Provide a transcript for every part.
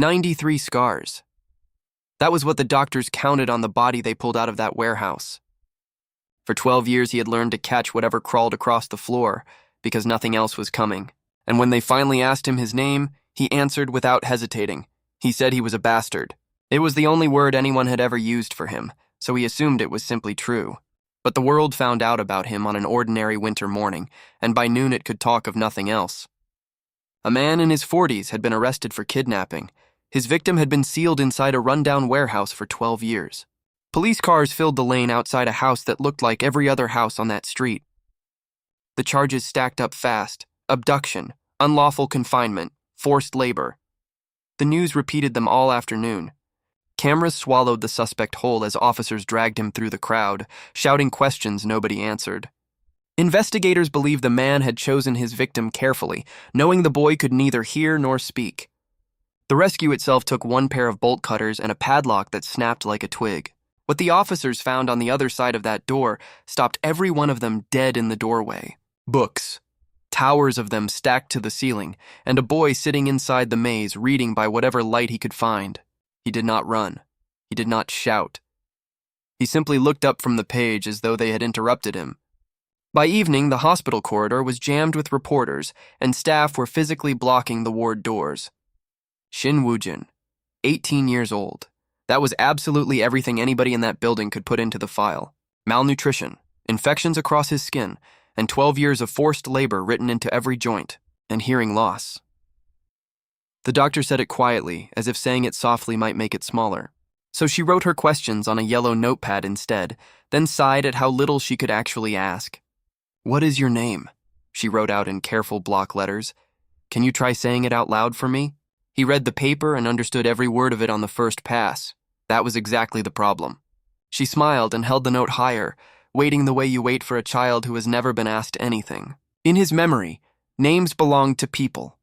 93 scars. That was what the doctors counted on the body they pulled out of that warehouse. For 12 years, he had learned to catch whatever crawled across the floor because nothing else was coming. And when they finally asked him his name, he answered without hesitating. He said he was a bastard. It was the only word anyone had ever used for him, so he assumed it was simply true. But the world found out about him on an ordinary winter morning, and by noon it could talk of nothing else. A man in his 40s had been arrested for kidnapping. His victim had been sealed inside a rundown warehouse for 12 years. Police cars filled the lane outside a house that looked like every other house on that street. The charges stacked up fast: abduction, unlawful confinement, forced labor. The news repeated them all afternoon. Cameras swallowed the suspect whole as officers dragged him through the crowd, shouting questions nobody answered. Investigators believed the man had chosen his victim carefully, knowing the boy could neither hear nor speak. The rescue itself took one pair of bolt cutters and a padlock that snapped like a twig. What the officers found on the other side of that door stopped every one of them dead in the doorway. Books, towers of them stacked to the ceiling, and a boy sitting inside the maze reading by whatever light he could find. He did not run. He did not shout. He simply looked up from the page as though they had interrupted him. By evening, the hospital corridor was jammed with reporters, and staff were physically blocking the ward doors. Shin Woo-jin, 18 years old. That was absolutely everything anybody in that building could put into the file. Malnutrition, infections across his skin, and 12 years of forced labor written into every joint, and hearing loss. The doctor said it quietly, as if saying it softly might make it smaller. So she wrote her questions on a yellow notepad instead, then sighed at how little she could actually ask. "What is your name?" she wrote out in careful block letters. "Can you try saying it out loud for me?" He read the paper and understood every word of it on the first pass. That was exactly the problem. She smiled and held the note higher, waiting the way you wait for a child who has never been asked anything. In his memory, names belonged to people.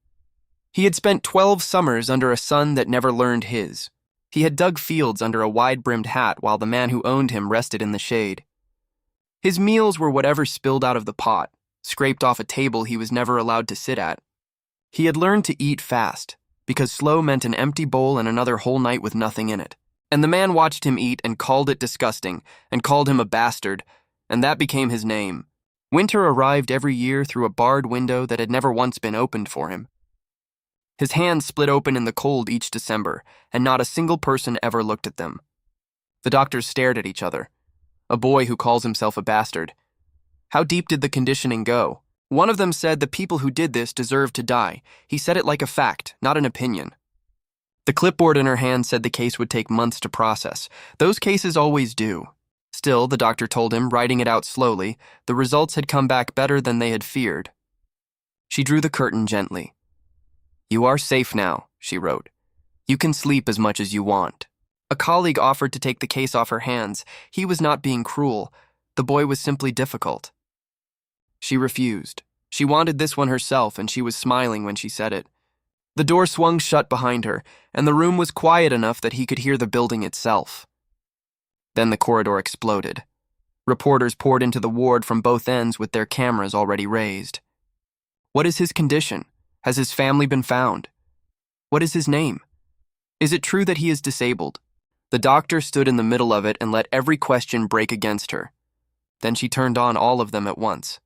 He had spent 12 summers under a sun that never learned his. He had dug fields under a wide-brimmed hat while the man who owned him rested in the shade. His meals were whatever spilled out of the pot, scraped off a table he was never allowed to sit at. He had learned to eat fast, because slow meant an empty bowl and another whole night with nothing in it. And the man watched him eat and called it disgusting, and called him a bastard, and that became his name. Winter arrived every year through a barred window that had never once been opened for him. His hands split open in the cold each December, and not a single person ever looked at them. The doctors stared at each other. A boy who calls himself a bastard. How deep did the conditioning go? One of them said the people who did this deserved to die. He said it like a fact, not an opinion. The clipboard in her hand said the case would take months to process. Those cases always do. Still, the doctor told him, writing it out slowly, the results had come back better than they had feared. She drew the curtain gently. "You are safe now," she wrote. "You can sleep as much as you want." A colleague offered to take the case off her hands. He was not being cruel. The boy was simply difficult. She refused. She wanted this one herself, and she was smiling when she said it. The door swung shut behind her, and the room was quiet enough that he could hear the building itself. Then the corridor exploded. Reporters poured into the ward from both ends with their cameras already raised. What is his condition? Has his family been found? What is his name? Is it true that he is disabled? The doctor stood in the middle of it and let every question break against her. Then she turned on all of them at once.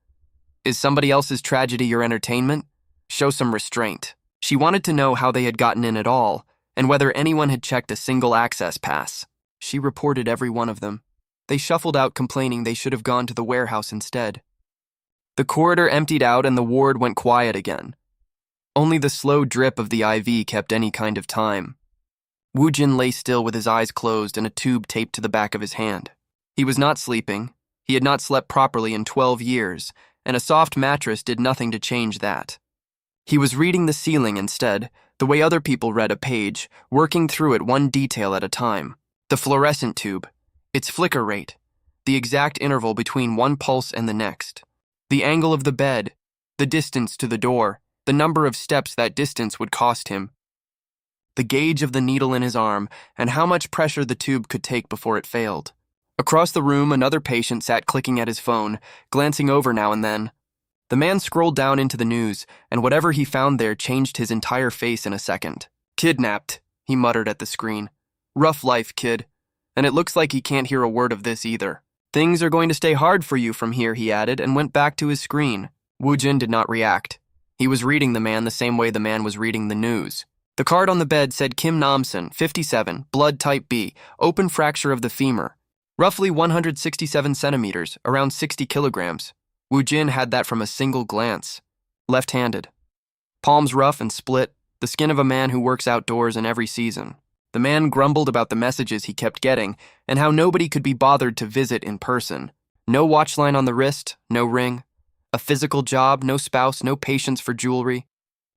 Is somebody else's tragedy your entertainment? Show some restraint. She wanted to know how they had gotten in at all, and whether anyone had checked a single access pass. She reported every one of them. They shuffled out complaining they should have gone to the warehouse instead. The corridor emptied out and the ward went quiet again. Only the slow drip of the IV kept any kind of time. Woo-jin lay still with his eyes closed and a tube taped to the back of his hand. He was not sleeping. He had not slept properly in 12 years, and a soft mattress did nothing to change that. He was reading the ceiling instead, the way other people read a page, working through it one detail at a time. The fluorescent tube, its flicker rate, the exact interval between one pulse and the next, the angle of the bed, the distance to the door, the number of steps that distance would cost him, the gauge of the needle in his arm, and how much pressure the tube could take before it failed. Across the room, another patient sat clicking at his phone, glancing over now and then. The man scrolled down into the news, and whatever he found there changed his entire face in a second. Kidnapped. he muttered at the screen. Rough life, kid. And it looks like he can't hear a word of this either. Things are going to stay hard for you from here, he added, and went back to his screen. Woo-jin did not react. He was reading the man the same way the man was reading the news. The card on the bed said Kim Namsen, 57, blood type B, open fracture of the femur. Roughly 167 centimeters, around 60 kilograms. Woo-jin had that from a single glance. Left-handed. Palms rough and split, the skin of a man who works outdoors in every season. The man grumbled about the messages he kept getting and how nobody could be bothered to visit in person. No watch line on the wrist, no ring. A physical job, no spouse, no patience for jewelry.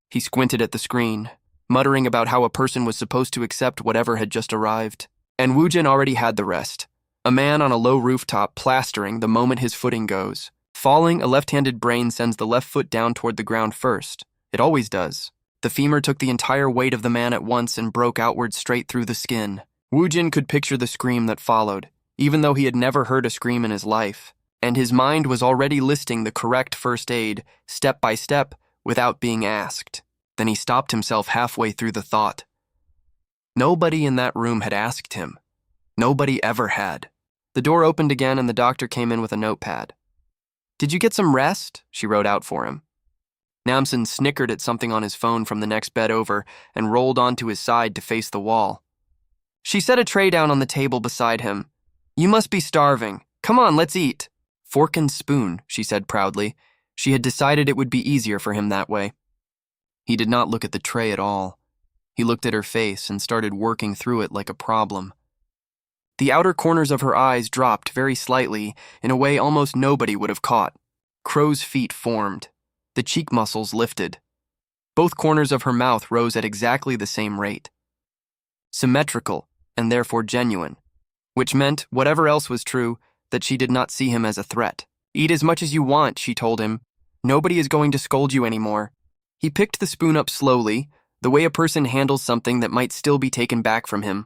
He squinted at the screen, muttering about how a person was supposed to accept whatever had just arrived. And Woo-jin already had the rest. A man on a low rooftop plastering the moment his footing goes. Falling, a left-handed brain sends the left foot down toward the ground first. It always does. The femur took the entire weight of the man at once and broke outward straight through the skin. Woo-jin could picture the scream that followed, even though he had never heard a scream in his life, and his mind was already listing the correct first aid, step by step, without being asked. Then he stopped himself halfway through the thought. Nobody in that room had asked him. Nobody ever had. The door opened again and the doctor came in with a notepad. "Did you get some rest?" she wrote out for him. Namsen snickered at something on his phone from the next bed over and rolled onto his side to face the wall. She set a tray down on the table beside him. "You must be starving. Come on, let's eat." "Fork and spoon," she said proudly. She had decided it would be easier for him that way. He did not look at the tray at all. He looked at her face and started working through it like a problem. The outer corners of her eyes dropped very slightly in a way almost nobody would have caught. Crow's feet formed. The cheek muscles lifted. Both corners of her mouth rose at exactly the same rate. Symmetrical, and therefore genuine, which meant, whatever else was true, that she did not see him as a threat. "Eat as much as you want," she told him. "Nobody is going to scold you anymore." He picked the spoon up slowly, the way a person handles something that might still be taken back from him.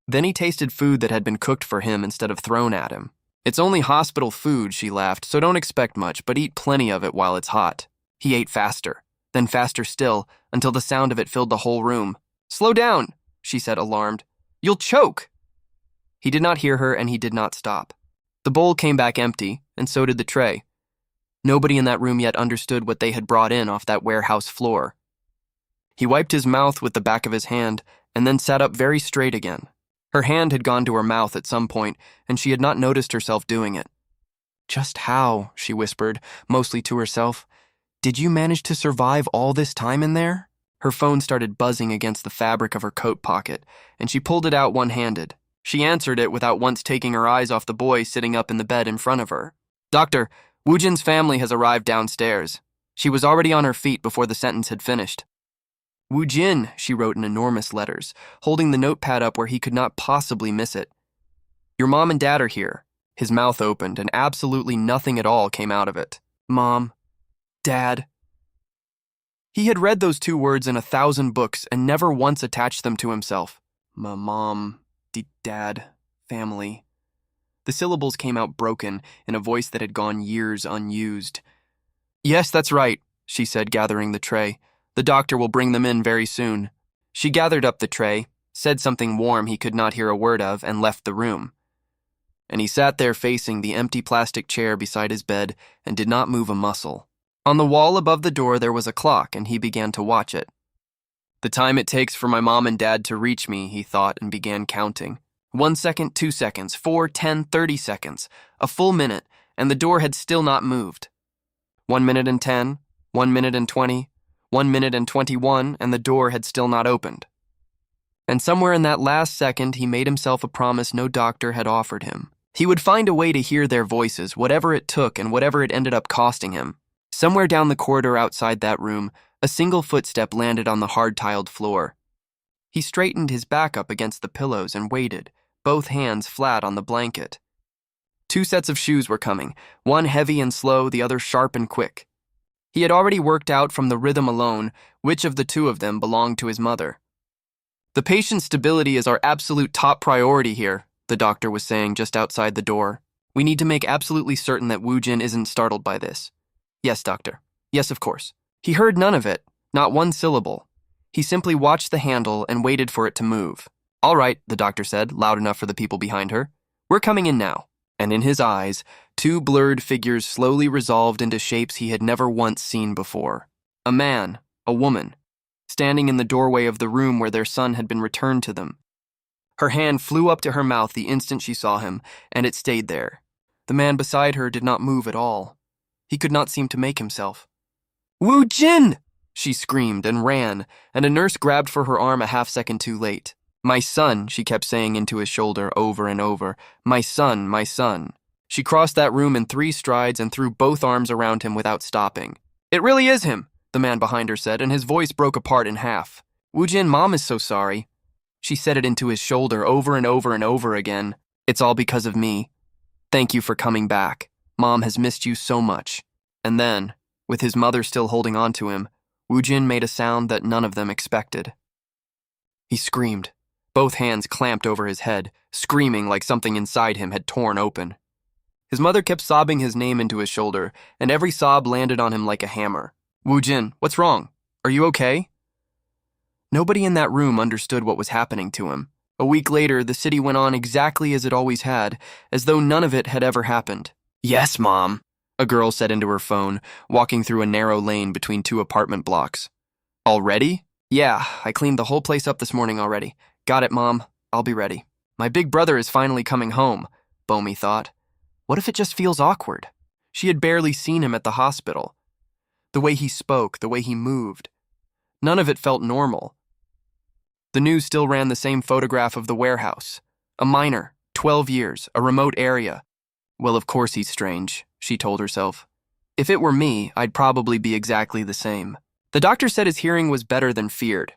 Then he tasted food that had been cooked for him instead of thrown at him. "It's only hospital food," she laughed, "so don't expect much, but eat plenty of it while it's hot." He ate faster, then faster still, until the sound of it filled the whole room. "Slow down," she said, alarmed. "You'll choke." He did not hear her, and he did not stop. The bowl came back empty, and so did the tray. Nobody in that room yet understood what they had brought in off that warehouse floor. He wiped his mouth with the back of his hand, and then sat up very straight again. Her hand had gone to her mouth at some point, and she had not noticed herself doing it. "Just how," she whispered, mostly to herself, "did you manage to survive all this time in there?" Her phone started buzzing against the fabric of her coat pocket, and she pulled it out one-handed. She answered it without once taking her eyes off the boy sitting up in the bed in front of her. "Doctor, Woo-jin's family has arrived downstairs." She was already on her feet before the sentence had finished. "Woo-jin," she wrote in enormous letters, holding the notepad up where he could not possibly miss it. "Your mom and dad are here." His mouth opened, and absolutely nothing at all came out of it. Mom. Dad. He had read those two words in 1,000 books and never once attached them to himself. Mom, dad, family. The syllables came out broken in a voice that had gone years unused. "Yes, that's right," she said, gathering the tray. "The doctor will bring them in very soon." She gathered up the tray, said something warm he could not hear a word of, and left the room. And he sat there facing the empty plastic chair beside his bed and did not move a muscle. On the wall above the door there was a clock, and he began to watch it. The time it takes for my mom and dad to reach me, he thought, and began counting. 1 second, 2 seconds, 4, 10, 30 seconds, a full minute, and the door had still not moved. 1 minute and 10, 1 minute and 20, 1 minute and 21, and the door had still not opened. And somewhere in that last second, he made himself a promise no doctor had offered him. He would find a way to hear their voices, whatever it took and whatever it ended up costing him. Somewhere down the corridor outside that room, a single footstep landed on the hard-tiled floor. He straightened his back up against the pillows and waited, both hands flat on the blanket. 2 sets of shoes were coming, one heavy and slow, the other sharp and quick. He had already worked out from the rhythm alone which of the two of them belonged to his mother. "The patient's stability is our absolute top priority here," the doctor was saying just outside the door. "We need to make absolutely certain that Woo-jin isn't startled by this." "Yes, doctor. Yes, of course." He heard none of it, not one syllable. He simply watched the handle and waited for it to move. "All right," the doctor said, loud enough for the people behind her. "We're coming in now." And in his eyes, two blurred figures slowly resolved into shapes he had never once seen before. A man, a woman, standing in the doorway of the room where their son had been returned to them. Her hand flew up to her mouth the instant she saw him, and it stayed there. The man beside her did not move at all. He could not seem to make himself. "Wu Jin!" she screamed and ran, and a nurse grabbed for her arm a half-second too late. "My son," she kept saying into his shoulder over and over. "My son, my son." She crossed that room in 3 strides and threw both arms around him without stopping. "It really is him," the man behind her said, and his voice broke apart in half. "Wu Jin, Mom is so sorry." She said it into his shoulder over and over and over again. "It's all because of me. Thank you for coming back. Mom has missed you so much." And then, with his mother still holding on to him, Wu Jin made a sound that none of them expected. He screamed, both hands clamped over his head, screaming like something inside him had torn open. His mother kept sobbing his name into his shoulder, and every sob landed on him like a hammer. "Wu Jin, what's wrong? Are you okay?" Nobody in that room understood what was happening to him. A week later, the city went on exactly as it always had, as though none of it had ever happened. "Yes, Mom," a girl said into her phone, walking through a narrow lane between 2 apartment blocks. "Already?" "Yeah, I cleaned the whole place up this morning already." "Got it, Mom. I'll be ready." "My big brother is finally coming home," Bomi thought. What if it just feels awkward? She had barely seen him at the hospital. The way he spoke, the way he moved. None of it felt normal. The news still ran the same photograph of the warehouse. A minor, 12 years, a remote area. Well, of course he's strange, she told herself. If it were me, I'd probably be exactly the same. The doctor said his hearing was better than feared.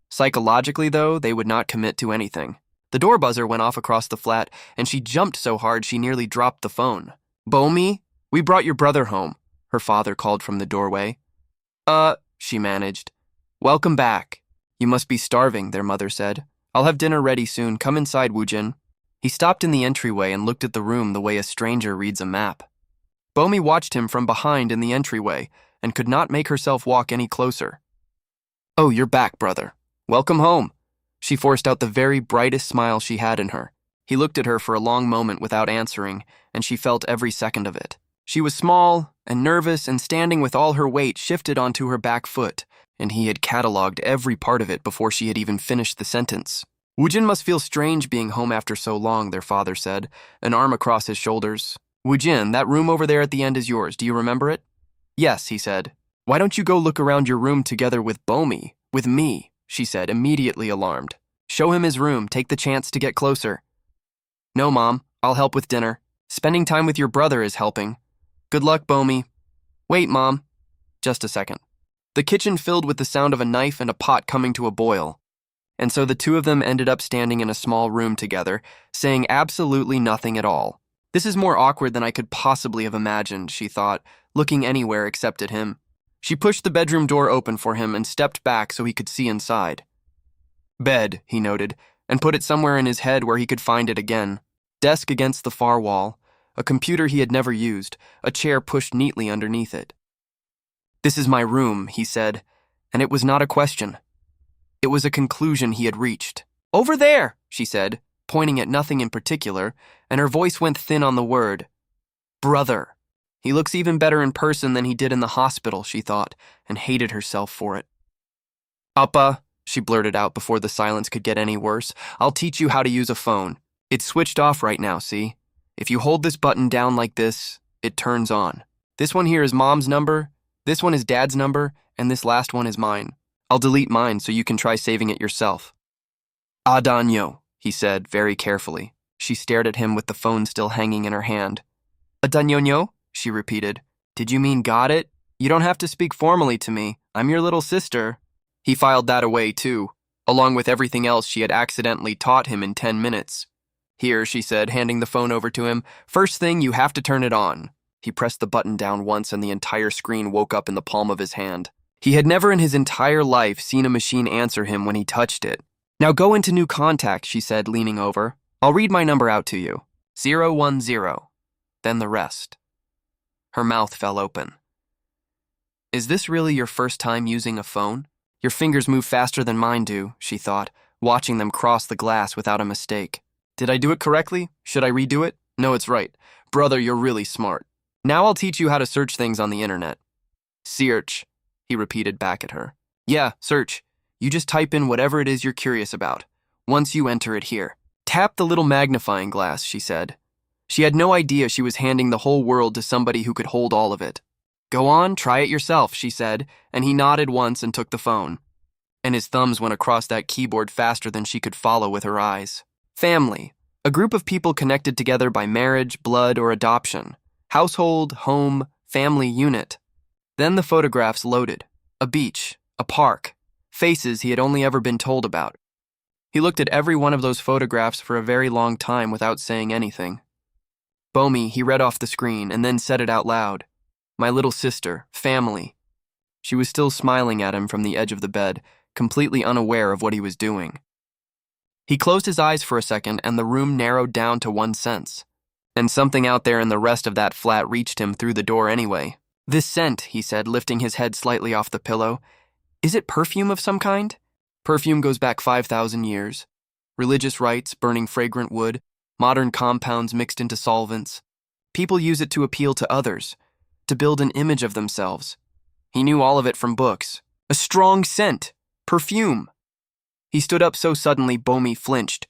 Psychologically, though, they would not commit to anything. The door buzzer went off across the flat, and she jumped so hard she nearly dropped the phone. "Bomi, we brought your brother home," her father called from the doorway. She managed. "Welcome back. You must be starving," their mother said. "I'll have dinner ready soon. Come inside, Woojin." He stopped in the entryway and looked at the room the way a stranger reads a map. Bomi watched him from behind in the entryway and could not make herself walk any closer. "Oh, you're back, brother. Welcome home." She forced out the very brightest smile she had in her. He looked at her for a long moment without answering, and she felt every second of it. She was small and nervous and standing with all her weight shifted onto her back foot, and he had catalogued every part of it before she had even finished the sentence. "Woojin must feel strange being home after so long," their father said, an arm across his shoulders. "Woojin, that room over there at the end is yours. Do you remember it?" "Yes," he said. "Why don't you go look around your room together with Bomi, with me?" she said, immediately alarmed. "Show him his room. Take the chance to get closer." "No, Mom. I'll help with dinner. Spending time with your brother is helping." "Good luck, Bomi." "Wait, Mom." "Just a second." The kitchen filled with the sound of a knife and a pot coming to a boil. And so the two of them ended up standing in a small room together, saying absolutely nothing at all. This is more awkward than I could possibly have imagined, she thought, looking anywhere except at him. She pushed the bedroom door open for him and stepped back so he could see inside. "Bed," he noted, and put it somewhere in his head where he could find it again. Desk against the far wall, a computer he had never used, a chair pushed neatly underneath it. "This is my room," he said, and it was not a question. It was a conclusion he had reached. "Over there," she said, pointing at nothing in particular, and her voice went thin on the word. "Brother. He looks even better in person than he did in the hospital," she thought, and hated herself for it. "Appa," she blurted out before the silence could get any worse, "I'll teach you how to use a phone. It's switched off right now, see? If you hold this button down like this, it turns on. This one here is Mom's number, this one is Dad's number, and this last one is mine. I'll delete mine so you can try saving it yourself." "Adanyo," he said very carefully. She stared at him with the phone still hanging in her hand. "Adanyonyo," she repeated. "Did you mean got it? You don't have to speak formally to me. I'm your little sister." He filed that away too, along with everything else she had accidentally taught him in 10 minutes. "Here," she said, handing the phone over to him. "First thing, you have to turn it on." He pressed the button down once and the entire screen woke up in the palm of his hand. He had never in his entire life seen a machine answer him when he touched it. "Now go into new contact," she said, leaning over. "I'll read my number out to you. 010. Then the rest." Her mouth fell open. "Is this really your first time using a phone? Your fingers move faster than mine do, she thought, watching them cross the glass without a mistake. Did I do it correctly? Should I redo it? No, it's right. Brother, you're really smart. Now I'll teach you how to search things on the internet. Search, he repeated back at her. Yeah, search. You just type in whatever it is you're curious about. Once you enter it here. Tap the little magnifying glass, she said. She had no idea she was handing the whole world to somebody who could hold all of it. Go on, try it yourself, she said, and he nodded once and took the phone. And his thumbs went across that keyboard faster than she could follow with her eyes. Family. A group of people connected together by marriage, blood, or adoption. Household, home, family unit. Then the photographs loaded. A beach, a park, faces he had only ever been told about. He looked at every one of those photographs for a very long time without saying anything. Bomi, he read off the screen and then said it out loud. My little sister, family. She was still smiling at him from the edge of the bed, completely unaware of what he was doing. He closed his eyes for a second and the room narrowed down to one sense. And something out there in the rest of that flat reached him through the door anyway. This scent, he said, lifting his head slightly off the pillow. Is it perfume of some kind? Perfume goes back 5,000 years. Religious rites, burning fragrant wood, modern compounds mixed into solvents. People use it to appeal to others, to build an image of themselves. He knew all of it from books. A strong scent. Perfume. He stood up so suddenly Bomi flinched.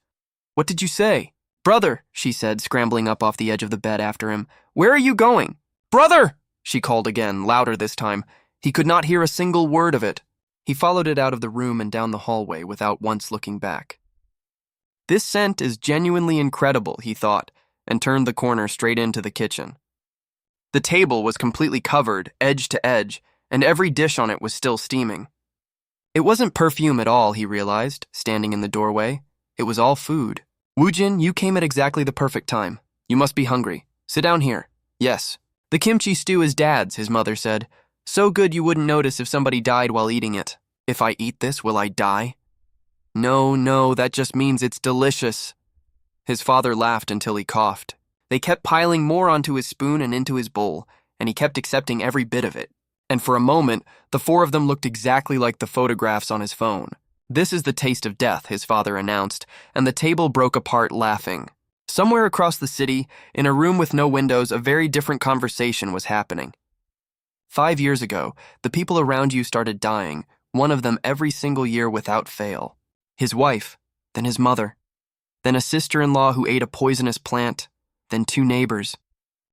What did you say? Brother, she said, scrambling up off the edge of the bed after him. Where are you going? Brother! She called again, louder this time. He could not hear a single word of it. He followed it out of the room and down the hallway without once looking back. This scent is genuinely incredible, he thought, and turned the corner straight into the kitchen. The table was completely covered, edge to edge, and every dish on it was still steaming. It wasn't perfume at all, he realized, standing in the doorway. It was all food. Woojin, you came at exactly the perfect time. You must be hungry. Sit down here. Yes. The kimchi stew is Dad's, his mother said. So good you wouldn't notice if somebody died while eating it. If I eat this, will I die? No, that just means it's delicious. His father laughed until he coughed. They kept piling more onto his spoon and into his bowl, and he kept accepting every bit of it. And for a moment, the four of them looked exactly like the photographs on his phone. This is the taste of death, his father announced, and the table broke apart laughing. Somewhere across the city, in a room with no windows, a very different conversation was happening. 5 years ago, the people around you started dying, one of them every single year without fail. His wife, then his mother, then a sister-in-law who ate a poisonous plant, then 2 neighbors.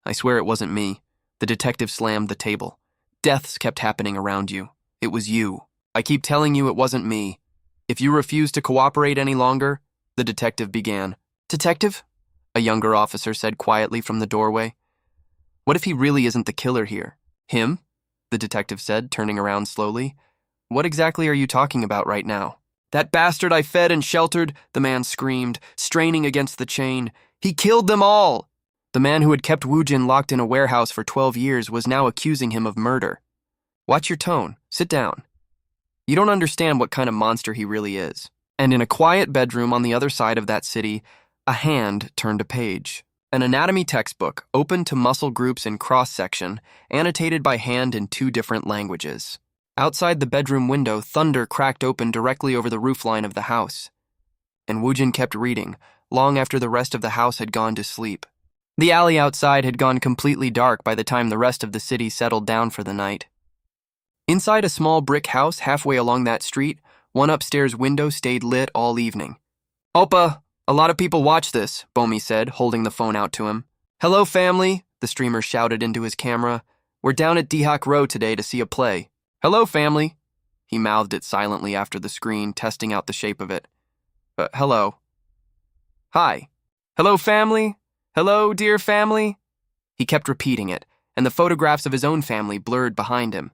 I swear it wasn't me. The detective slammed the table. Deaths kept happening around you. It was you. I keep telling you it wasn't me. If you refuse to cooperate any longer, the detective began. Detective? A younger officer said quietly from the doorway. What if he really isn't the killer here? Him? The detective said, turning around slowly. What exactly are you talking about right now? That bastard I fed and sheltered, the man screamed, straining against the chain. He killed them all! The man who had kept Woojin locked in a warehouse for 12 years was now accusing him of murder. Watch your tone. Sit down. You don't understand what kind of monster he really is. And in a quiet bedroom on the other side of that city, a hand turned a page. An anatomy textbook, open to muscle groups in cross-section, annotated by hand in 2 different languages. Outside the bedroom window, thunder cracked open directly over the roofline of the house. And Woojin kept reading, long after the rest of the house had gone to sleep. The alley outside had gone completely dark by the time the rest of the city settled down for the night. Inside a small brick house halfway along that street, one upstairs window stayed lit all evening. Oppa, a lot of people watch this, Bomi said, holding the phone out to him. Hello, family, the streamer shouted into his camera. We're down at Dihak Row today to see a play. Hello, family. He mouthed it silently after the screen, testing out the shape of it. Hello. Hi. Hello, family. Hello, dear family. He kept repeating it, and the photographs of his own family blurred behind him.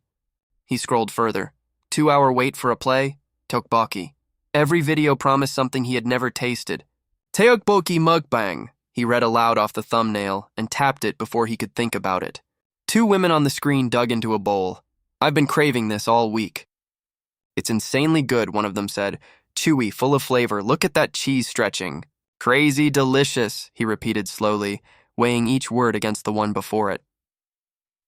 He scrolled further. 2-hour wait for a play? Tteokbokki. Every video promised something he had never tasted. Tteokbokki mukbang, he read aloud off the thumbnail and tapped it before he could think about it. 2 women on the screen dug into a bowl. I've been craving this all week. It's insanely good, one of them said. Chewy, full of flavor. Look at that cheese stretching. Crazy delicious, he repeated slowly, weighing each word against the one before it.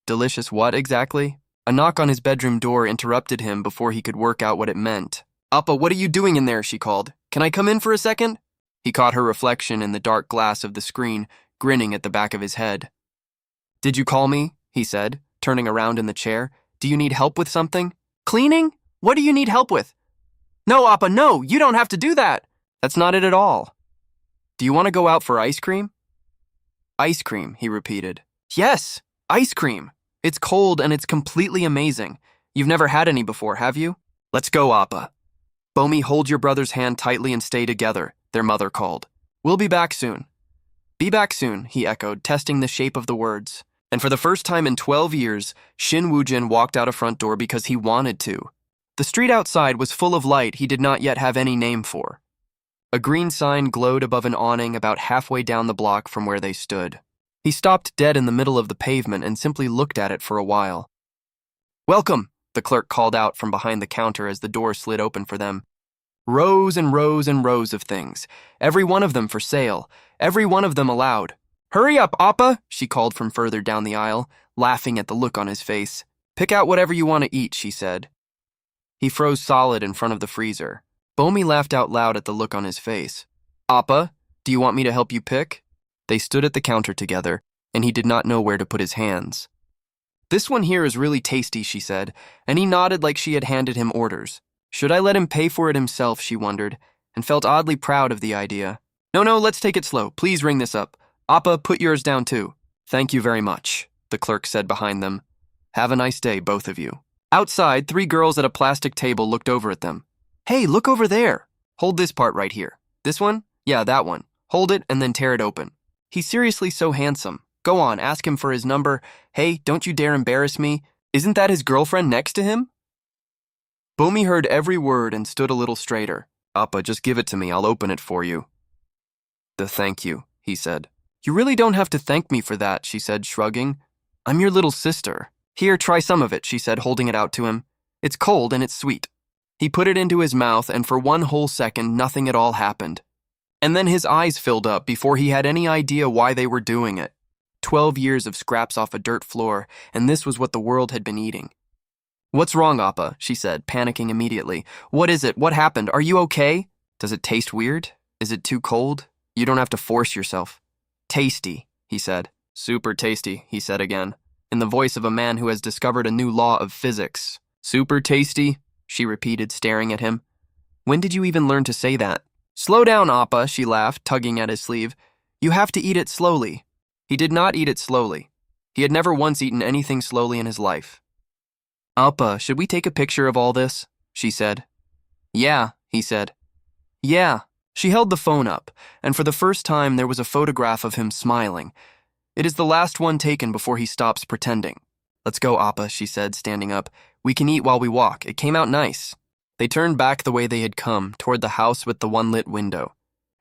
Delicious what exactly? A knock on his bedroom door interrupted him before he could work out what it meant. "Appa, what are you doing in there?" she called. "Can I come in for a second?" He caught her reflection in the dark glass of the screen, grinning at the back of his head. "Did you call me?" he said, turning around in the chair. "Do you need help with something?" "Cleaning? What do you need help with?" "No, Appa, no, you don't have to do that." "That's not it at all." "Do you want to go out for ice cream?" "Ice cream," he repeated. "Yes, ice cream. It's cold and it's completely amazing. You've never had any before, have you?" "Let's go, Appa." "Bomi, hold your brother's hand tightly and stay together," their mother called. "We'll be back soon." "Be back soon," he echoed, testing the shape of the words. And for the first time in 12 years, Shin Woo-jin walked out a front door because he wanted to. The street outside was full of light he did not yet have any name for. A green sign glowed above an awning about halfway down the block from where they stood. He stopped dead in the middle of the pavement and simply looked at it for a while. "Welcome," the clerk called out from behind the counter as the door slid open for them. Rows and rows and rows of things, every one of them for sale, every one of them allowed. "Hurry up, Appa," she called from further down the aisle, laughing at the look on his face. "Pick out whatever you want to eat," she said. He froze solid in front of the freezer. Bomi laughed out loud at the look on his face. "Appa, do you want me to help you pick?" They stood at the counter together, and he did not know where to put his hands. "This one here is really tasty," she said, and he nodded like she had handed him orders. Should I let him pay for it himself, she wondered, and felt oddly proud of the idea. No, let's take it slow. Please ring this up. Appa, put yours down too." "Thank you very much," the clerk said behind them. "Have a nice day, both of you." Outside, 3 girls at a plastic table looked over at them. "Hey, look over there. Hold this part right here. This one? Yeah, that one. Hold it and then tear it open. He's seriously so handsome. Go on, ask him for his number. Hey, don't you dare embarrass me. Isn't that his girlfriend next to him?" Bomi heard every word and stood a little straighter. "Appa, just give it to me. I'll open it for you." Thank you," he said. "You really don't have to thank me for that," she said, shrugging. "I'm your little sister." "Here, try some of it," she said, holding it out to him. "It's cold and it's sweet." He put it into his mouth, and for one whole second, nothing at all happened. And then his eyes filled up before he had any idea why they were doing it. 12 years of scraps off a dirt floor, and this was what the world had been eating. "What's wrong, Appa?" she said, panicking immediately. "What is it? What happened? Are you okay? Does it taste weird? Is it too cold? You don't have to force yourself." "Tasty," he said. "Super tasty," he said again, in the voice of a man who has discovered a new law of physics. "Super tasty," she repeated, staring at him. "When did you even learn to say that?" "Slow down, Appa," she laughed, tugging at his sleeve. "You have to eat it slowly." He did not eat it slowly. He had never once eaten anything slowly in his life. "Appa, should we take a picture of all this?" she said. "Yeah," he said. "Yeah." She held the phone up, and for the first time there was a photograph of him smiling. It is the last one taken before he stops pretending. "Let's go, Appa," she said, standing up. "We can eat while we walk. It came out nice." They turned back the way they had come, toward the house with the one lit window.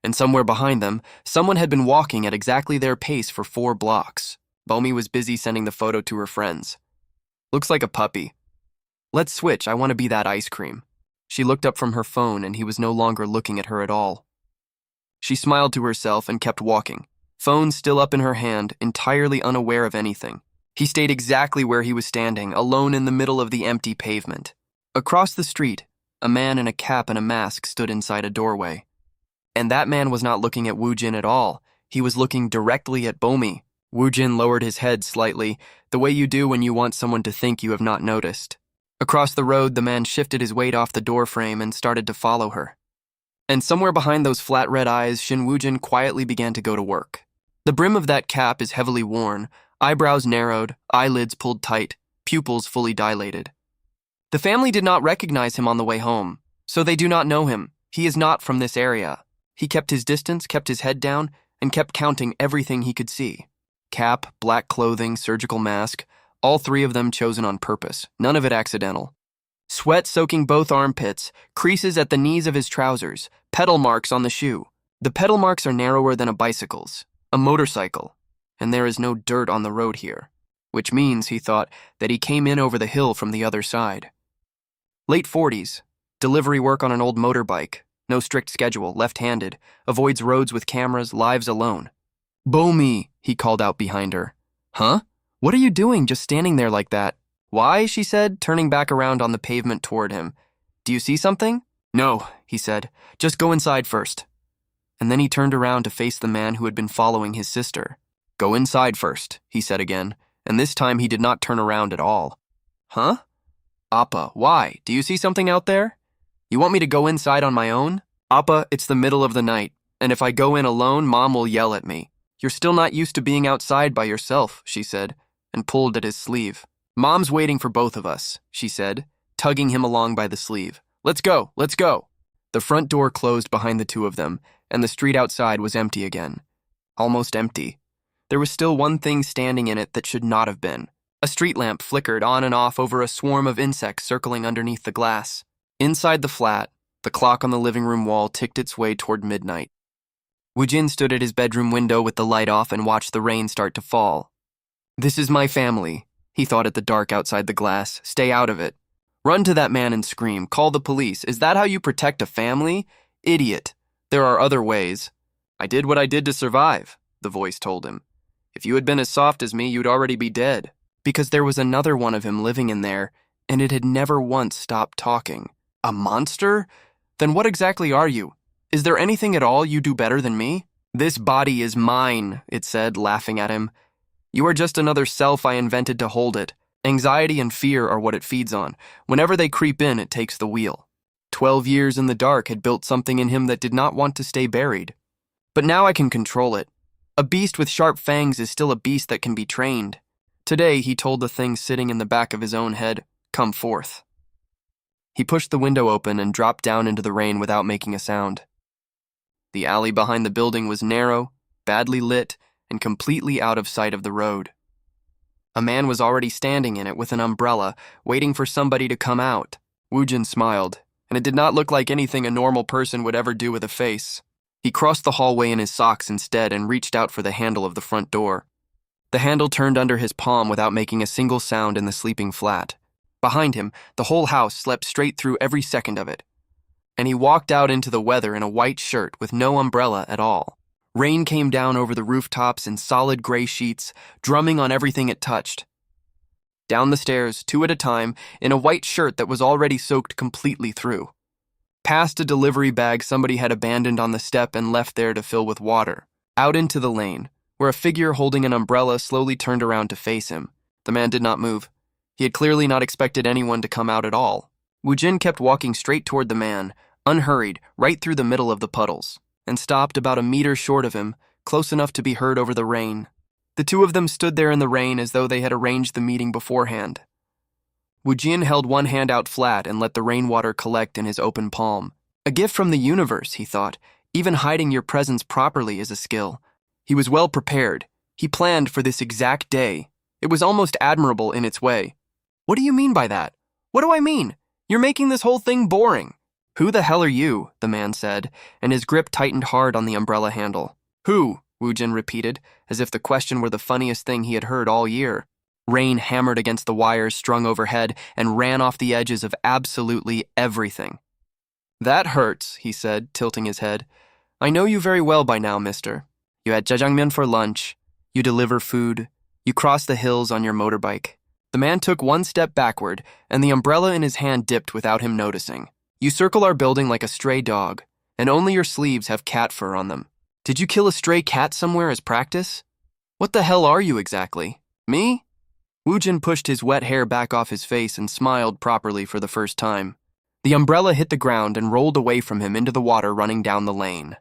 And somewhere behind them, someone had been walking at exactly their pace for 4 blocks. Bomi was busy sending the photo to her friends. "Looks like a puppy." "Let's switch. I want to be that ice cream." She looked up from her phone, and he was no longer looking at her at all. She smiled to herself and kept walking, phone still up in her hand, entirely unaware of anything. He stayed exactly where he was standing, alone in the middle of the empty pavement. Across the street, a man in a cap and a mask stood inside a doorway. And that man was not looking at Woo-jin at all. He was looking directly at Bomi. Woo-jin lowered his head slightly, the way you do when you want someone to think you have not noticed. Across the road, the man shifted his weight off the doorframe and started to follow her. And somewhere behind those flat red eyes, Shin Woo-jin quietly began to go to work. The brim of that cap is heavily worn, eyebrows narrowed, eyelids pulled tight, pupils fully dilated. The family did not recognize him on the way home, so they do not know him. He is not from this area. He kept his distance, kept his head down, and kept counting everything he could see. Cap, black clothing, surgical mask, all 3 of them chosen on purpose, none of it accidental. Sweat soaking both armpits, creases at the knees of his trousers, pedal marks on the shoe. The pedal marks are narrower than a bicycle's, a motorcycle, and there is no dirt on the road here, which means, he thought, that he came in over the hill from the other side. Late 40s, delivery work on an old motorbike, no strict schedule, left-handed, avoids roads with cameras, lives alone. "Bomi," he called out behind her. "Huh? What are you doing just standing there like that?" Why? She said, turning back around on the pavement toward him. Do you see something? No, he said. Just go inside first. And then he turned around to face the man who had been following his sister. Go inside first, he said again, and this time he did not turn around at all. Huh? Appa, why? Do you see something out there? You want me to go inside on my own? Appa, it's the middle of the night, and if I go in alone, Mom will yell at me. You're still not used to being outside by yourself, she said, and pulled at his sleeve. Mom's waiting for both of us, she said, tugging him along by the sleeve. Let's go, let's go. The front door closed behind the two of them, and the street outside was empty again. Almost empty. There was still one thing standing in it that should not have been. A street lamp flickered on and off over a swarm of insects circling underneath the glass. Inside the flat, the clock on the living room wall ticked its way toward midnight. Woojin stood at his bedroom window with the light off and watched the rain start to fall. This is my family, he thought at the dark outside the glass. Stay out of it. Run to that man and scream. Call the police. Is that how you protect a family? Idiot. There are other ways. I did what I did to survive, the voice told him. If you had been as soft as me, you'd already be dead. Because there was another one of him living in there, and it had never once stopped talking. A monster? Then what exactly are you? Is there anything at all you do better than me? This body is mine, it said, laughing at him. You are just another self I invented to hold it. Anxiety and fear are what it feeds on. Whenever they creep in, it takes the wheel. 12 years in the dark had built something in him that did not want to stay buried. But now I can control it. A beast with sharp fangs is still a beast that can be trained. Today, he told the thing sitting in the back of his own head, come forth. He pushed the window open and dropped down into the rain without making a sound. The alley behind the building was narrow, badly lit, and completely out of sight of the road. A man was already standing in it with an umbrella, waiting for somebody to come out. Woojin smiled, and it did not look like anything a normal person would ever do with a face. He crossed the hallway in his socks instead and reached out for the handle of the front door. The handle turned under his palm without making a single sound in the sleeping flat. Behind him, the whole house slept straight through every second of it. And he walked out into the weather in a white shirt with no umbrella at all. Rain came down over the rooftops in solid gray sheets, drumming on everything it touched. Down the stairs, two at a time, in a white shirt that was already soaked completely through. Past a delivery bag somebody had abandoned on the step and left there to fill with water. Out into the lane, where a figure holding an umbrella slowly turned around to face him. The man did not move. He had clearly not expected anyone to come out at all. Woojin kept walking straight toward the man, unhurried, right through the middle of the puddles, and stopped about a meter short of him, close enough to be heard over the rain. The two of them stood there in the rain as though they had arranged the meeting beforehand. Woojin held one hand out flat and let the rainwater collect in his open palm. A gift from the universe, he thought. Even hiding your presence properly is a skill. He was well prepared. He planned for this exact day. It was almost admirable in its way. What do you mean by that? What do I mean? You're making this whole thing boring. Who the hell are you? The man said, and his grip tightened hard on the umbrella handle. Who? Woojin repeated, as if the question were the funniest thing he had heard all year. Rain hammered against the wires strung overhead and ran off the edges of absolutely everything. That hurts, he said, tilting his head. I know you very well by now, mister. You had jjajangmyeon for lunch. You deliver food. You cross the hills on your motorbike. The man took one step backward, and the umbrella in his hand dipped without him noticing. You circle our building like a stray dog, and only your sleeves have cat fur on them. Did you kill a stray cat somewhere as practice? What the hell are you exactly? Me? Woojin pushed his wet hair back off his face and smiled properly for the first time. The umbrella hit the ground and rolled away from him into the water running down the lane.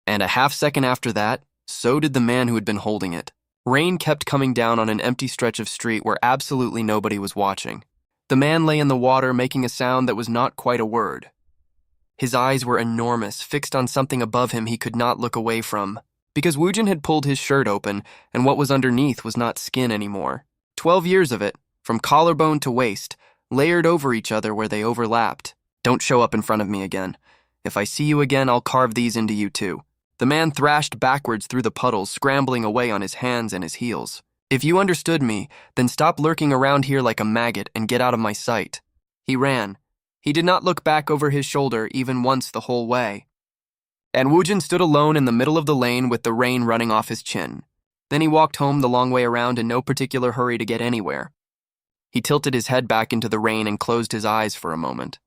And a half second after that, so did the man who had been holding it. Rain kept coming down on an empty stretch of street where absolutely nobody was watching. The man lay in the water making a sound that was not quite a word. His eyes were enormous, fixed on something above him he could not look away from, because Woojin had pulled his shirt open and what was underneath was not skin anymore. 12 years of it, from collarbone to waist, layered over each other where they overlapped. Don't show up in front of me again. If I see you again, I'll carve these into you too. The man thrashed backwards through the puddles, scrambling away on his hands and his heels. If you understood me, then stop lurking around here like a maggot and get out of my sight. He ran. He did not look back over his shoulder even once the whole way. And Woojin stood alone in the middle of the lane with the rain running off his chin. Then he walked home the long way around in no particular hurry to get anywhere. He tilted his head back into the rain and closed his eyes for a moment.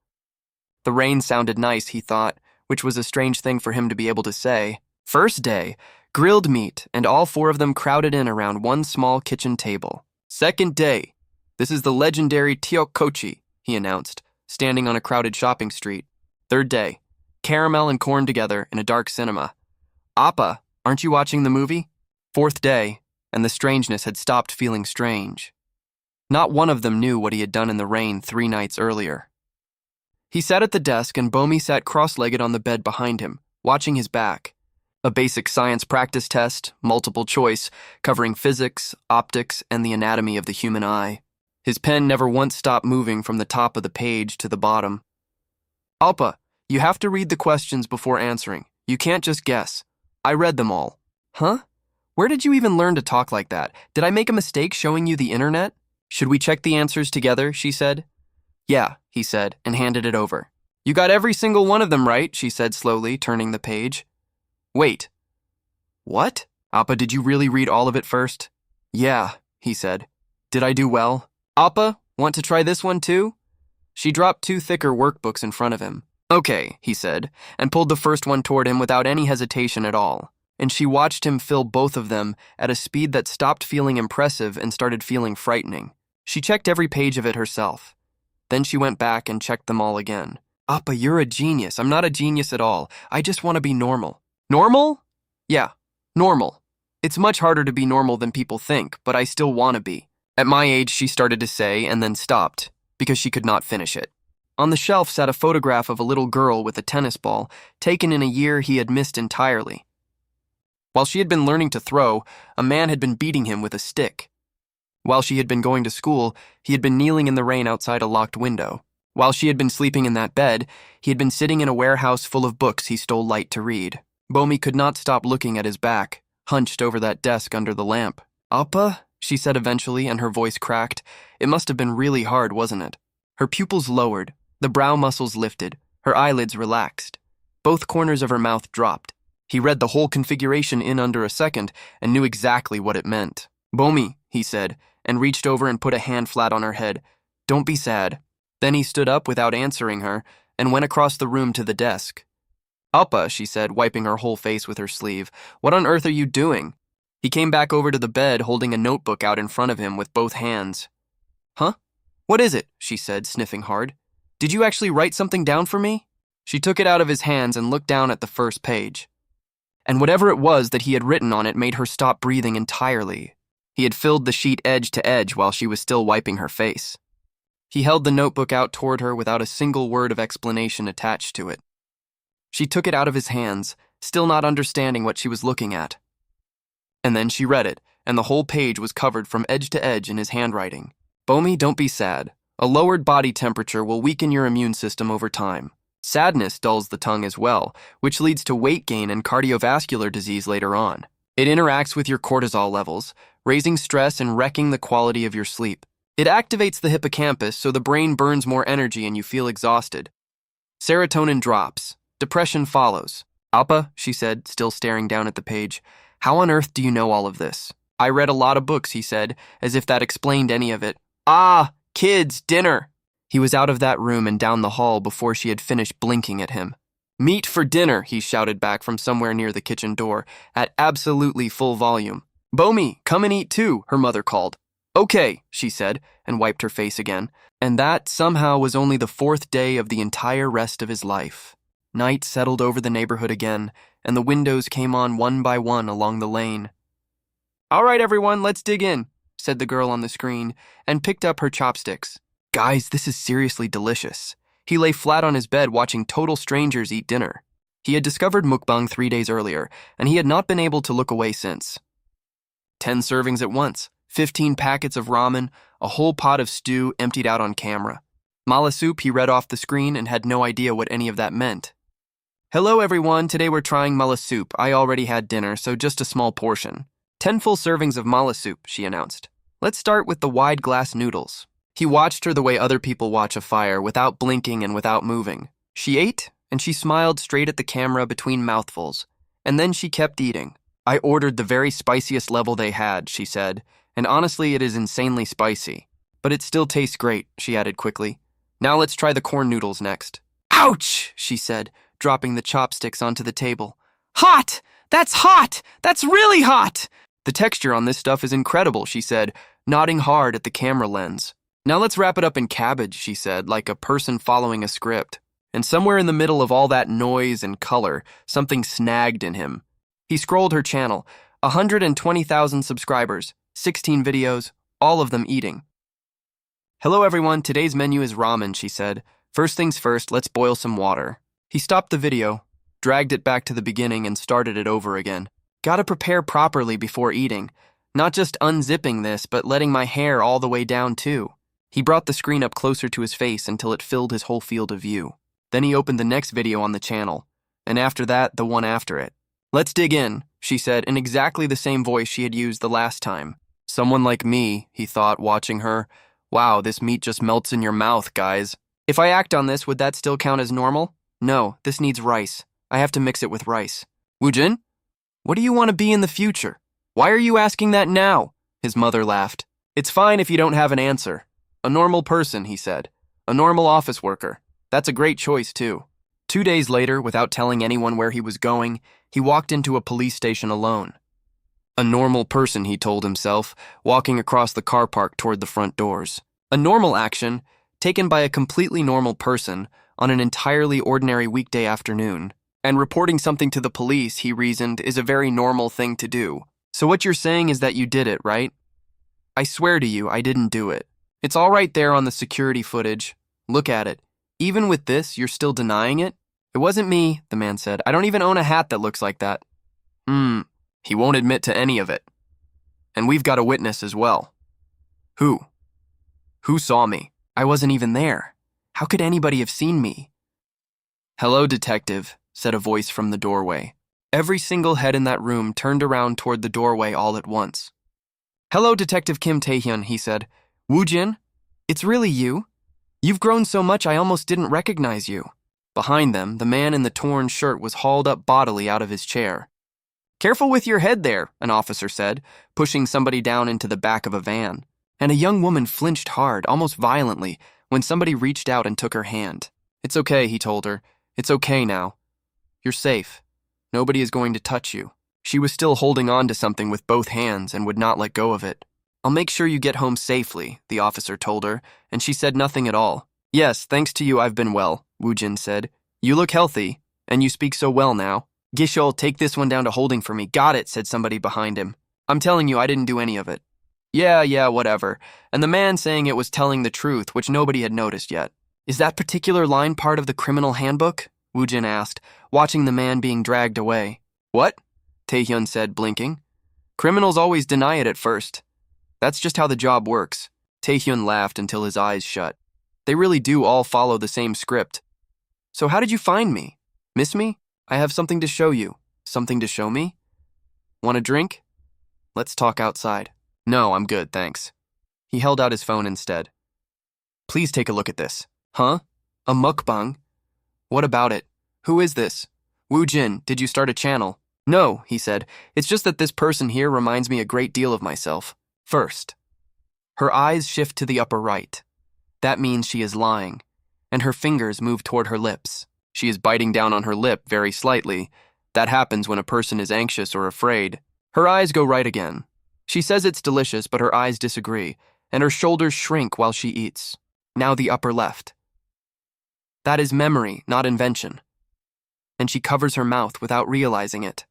The rain sounded nice, he thought, which was a strange thing for him to be able to say. First day, grilled meat, and all four of them crowded in around one small kitchen table. Second day, this is the legendary Tiokochi, he announced, standing on a crowded shopping street. Third day, caramel and corn together in a dark cinema. Appa, aren't you watching the movie? Fourth day, and the strangeness had stopped feeling strange. Not one of them knew what he had done in the rain 3 nights earlier. He sat at the desk and Bomi sat cross-legged on the bed behind him, watching his back. A basic science practice test, multiple choice, covering physics, optics, and the anatomy of the human eye. His pen never once stopped moving from the top of the page to the bottom. Appa, you have to read the questions before answering. You can't just guess. I read them all. Huh? Where did you even learn to talk like that? Did I make a mistake showing you the internet? Should we check the answers together, she said. Yeah, he said, and handed it over. You got every single one of them right, she said slowly, turning the page. Wait. What? Appa, did you really read all of it first? Yeah, he said. Did I do well? Appa, want to try this one too? She dropped 2 thicker workbooks in front of him. Okay, he said, and pulled the first one toward him without any hesitation at all. And she watched him fill both of them at a speed that stopped feeling impressive and started feeling frightening. She checked every page of it herself. Then she went back and checked them all again. Appa, you're a genius. I'm not a genius at all. I just want to be normal. Normal? Yeah, normal. It's much harder to be normal than people think, but I still want to be. At my age, she started to say and then stopped, because she could not finish it. On the shelf sat a photograph of a little girl with a tennis ball, taken in a year he had missed entirely. While she had been learning to throw, a man had been beating him with a stick. While she had been going to school, he had been kneeling in the rain outside a locked window. While she had been sleeping in that bed, he had been sitting in a warehouse full of books he stole light to read. Bomi could not stop looking at his back, hunched over that desk under the lamp. Appa, she said eventually, and her voice cracked. It must have been really hard, wasn't it? Her pupils lowered, the brow muscles lifted, her eyelids relaxed. Both corners of her mouth dropped. He read the whole configuration in under a second and knew exactly what it meant. Bomi, he said, and reached over and put a hand flat on her head. Don't be sad. Then he stood up without answering her and went across the room to the desk. Appa, she said, wiping her whole face with her sleeve. What on earth are you doing? He came back over to the bed, holding a notebook out in front of him with both hands. Huh? What is it? She said, sniffing hard. Did you actually write something down for me? She took it out of his hands and looked down at the first page. And whatever it was that he had written on it made her stop breathing entirely. He had filled the sheet edge to edge while she was still wiping her face. He held the notebook out toward her without a single word of explanation attached to it. She took it out of his hands, still not understanding what she was looking at. And then she read it, and the whole page was covered from edge to edge in his handwriting. Bomi, don't be sad. A lowered body temperature will weaken your immune system over time. Sadness dulls the tongue as well, which leads to weight gain and cardiovascular disease later on. It interacts with your cortisol levels, raising stress and wrecking the quality of your sleep. It activates the hippocampus so the brain burns more energy and you feel exhausted. Serotonin drops. Depression follows. Appa, she said, still staring down at the page, how on earth do you know all of this? I read a lot of books, he said, as if that explained any of it. Ah, kids, dinner! He was out of that room and down the hall before she had finished blinking at him. Meat for dinner, he shouted back from somewhere near the kitchen door, at absolutely full volume. Bomi, come and eat too, her mother called. Okay, she said, and wiped her face again. And that somehow was only the 4th day of the entire rest of his life. Night settled over the neighborhood again, and the windows came on one by one along the lane. All right, everyone, let's dig in, said the girl on the screen, and picked up her chopsticks. Guys, this is seriously delicious. He lay flat on his bed watching total strangers eat dinner. He had discovered mukbang 3 days earlier, and he had not been able to look away since. 10 servings at once, 15 packets of ramen, a whole pot of stew emptied out on camera. Mala soup he read off the screen and had no idea what any of that meant. Hello everyone, today we're trying mala soup. I already had dinner, so just a small portion. 10 full servings of mala soup, she announced. Let's start with the wide glass noodles. He watched her the way other people watch a fire, without blinking and without moving. She ate, and she smiled straight at the camera between mouthfuls. And then she kept eating. I ordered the very spiciest level they had, she said, and honestly it is insanely spicy. But it still tastes great, she added quickly. Now let's try the corn noodles next. Ouch, she said, dropping the chopsticks onto the table. Hot! That's hot! That's really hot! The texture on this stuff is incredible, she said, nodding hard at the camera lens. Now let's wrap it up in cabbage, she said, like a person following a script. And somewhere in the middle of all that noise and color, something snagged in him. He scrolled her channel, 120,000 subscribers, 16 videos, all of them eating. Hello everyone, today's menu is ramen, she said. First things first, let's boil some water. He stopped the video, dragged it back to the beginning and started it over again. Gotta prepare properly before eating. Not just unzipping this, but letting my hair all the way down too. He brought the screen up closer to his face until it filled his whole field of view. Then he opened the next video on the channel, and after that, the one after it. Let's dig in, she said in exactly the same voice she had used the last time. Someone like me, he thought, watching her. Wow, this meat just melts in your mouth, guys. If I act on this, would that still count as normal? No, this needs rice. I have to mix it with rice. Woojin, what do you want to be in the future? Why are you asking that now? His mother laughed. It's fine if you don't have an answer. A normal person, he said. A normal office worker. That's a great choice, too. 2 days later, without telling anyone where he was going, he walked into a police station alone. A normal person, he told himself, walking across the car park toward the front doors. A normal action, taken by a completely normal person on an entirely ordinary weekday afternoon. And reporting something to the police, he reasoned, is a very normal thing to do. So what you're saying is that you did it, right? I swear to you, I didn't do it. It's all right there on the security footage. Look at it. Even with this, you're still denying it? It wasn't me, the man said. I don't even own a hat that looks like that. He won't admit to any of it. And we've got a witness as well. Who? Who saw me? I wasn't even there. How could anybody have seen me? Hello, detective, said a voice from the doorway. Every single head in that room turned around toward the doorway all at once. Hello, Detective Kim Taehyun, he said. Woojin, it's really you? You've grown so much I almost didn't recognize you. Behind them, the man in the torn shirt was hauled up bodily out of his chair. Careful with your head there, an officer said, pushing somebody down into the back of a van. And a young woman flinched hard, almost violently, when somebody reached out and took her hand. It's okay, he told her. It's okay now. You're safe. Nobody is going to touch you. She was still holding on to something with both hands and would not let go of it. I'll make sure you get home safely, the officer told her, and she said nothing at all. Yes, thanks to you I've been well, Woojin said. You look healthy, and you speak so well now. Gishol, take this one down to holding for me. Got it, said somebody behind him. I'm telling you I didn't do any of it. Yeah, whatever. And the man saying it was telling the truth, which nobody had noticed yet. Is that particular line part of the criminal handbook? Woojin asked, watching the man being dragged away. What? Taehyun said, blinking. Criminals always deny it at first. That's just how the job works. Taehyun laughed until his eyes shut. They really do all follow the same script. So how did you find me? Miss me? I have something to show you. Something to show me? Want a drink? Let's talk outside. No, I'm good, thanks. He held out his phone instead. Please take a look at this. Huh? A mukbang? What about it? Who is this? Woojin, did you start a channel? No, he said. It's just that this person here reminds me a great deal of myself. First. Her eyes shift to the upper right. That means she is lying, and her fingers move toward her lips. She is biting down on her lip very slightly. That happens when a person is anxious or afraid. Her eyes go right again. She says it's delicious, but her eyes disagree, and her shoulders shrink while she eats. Now the upper left. That is memory, not invention. And she covers her mouth without realizing it.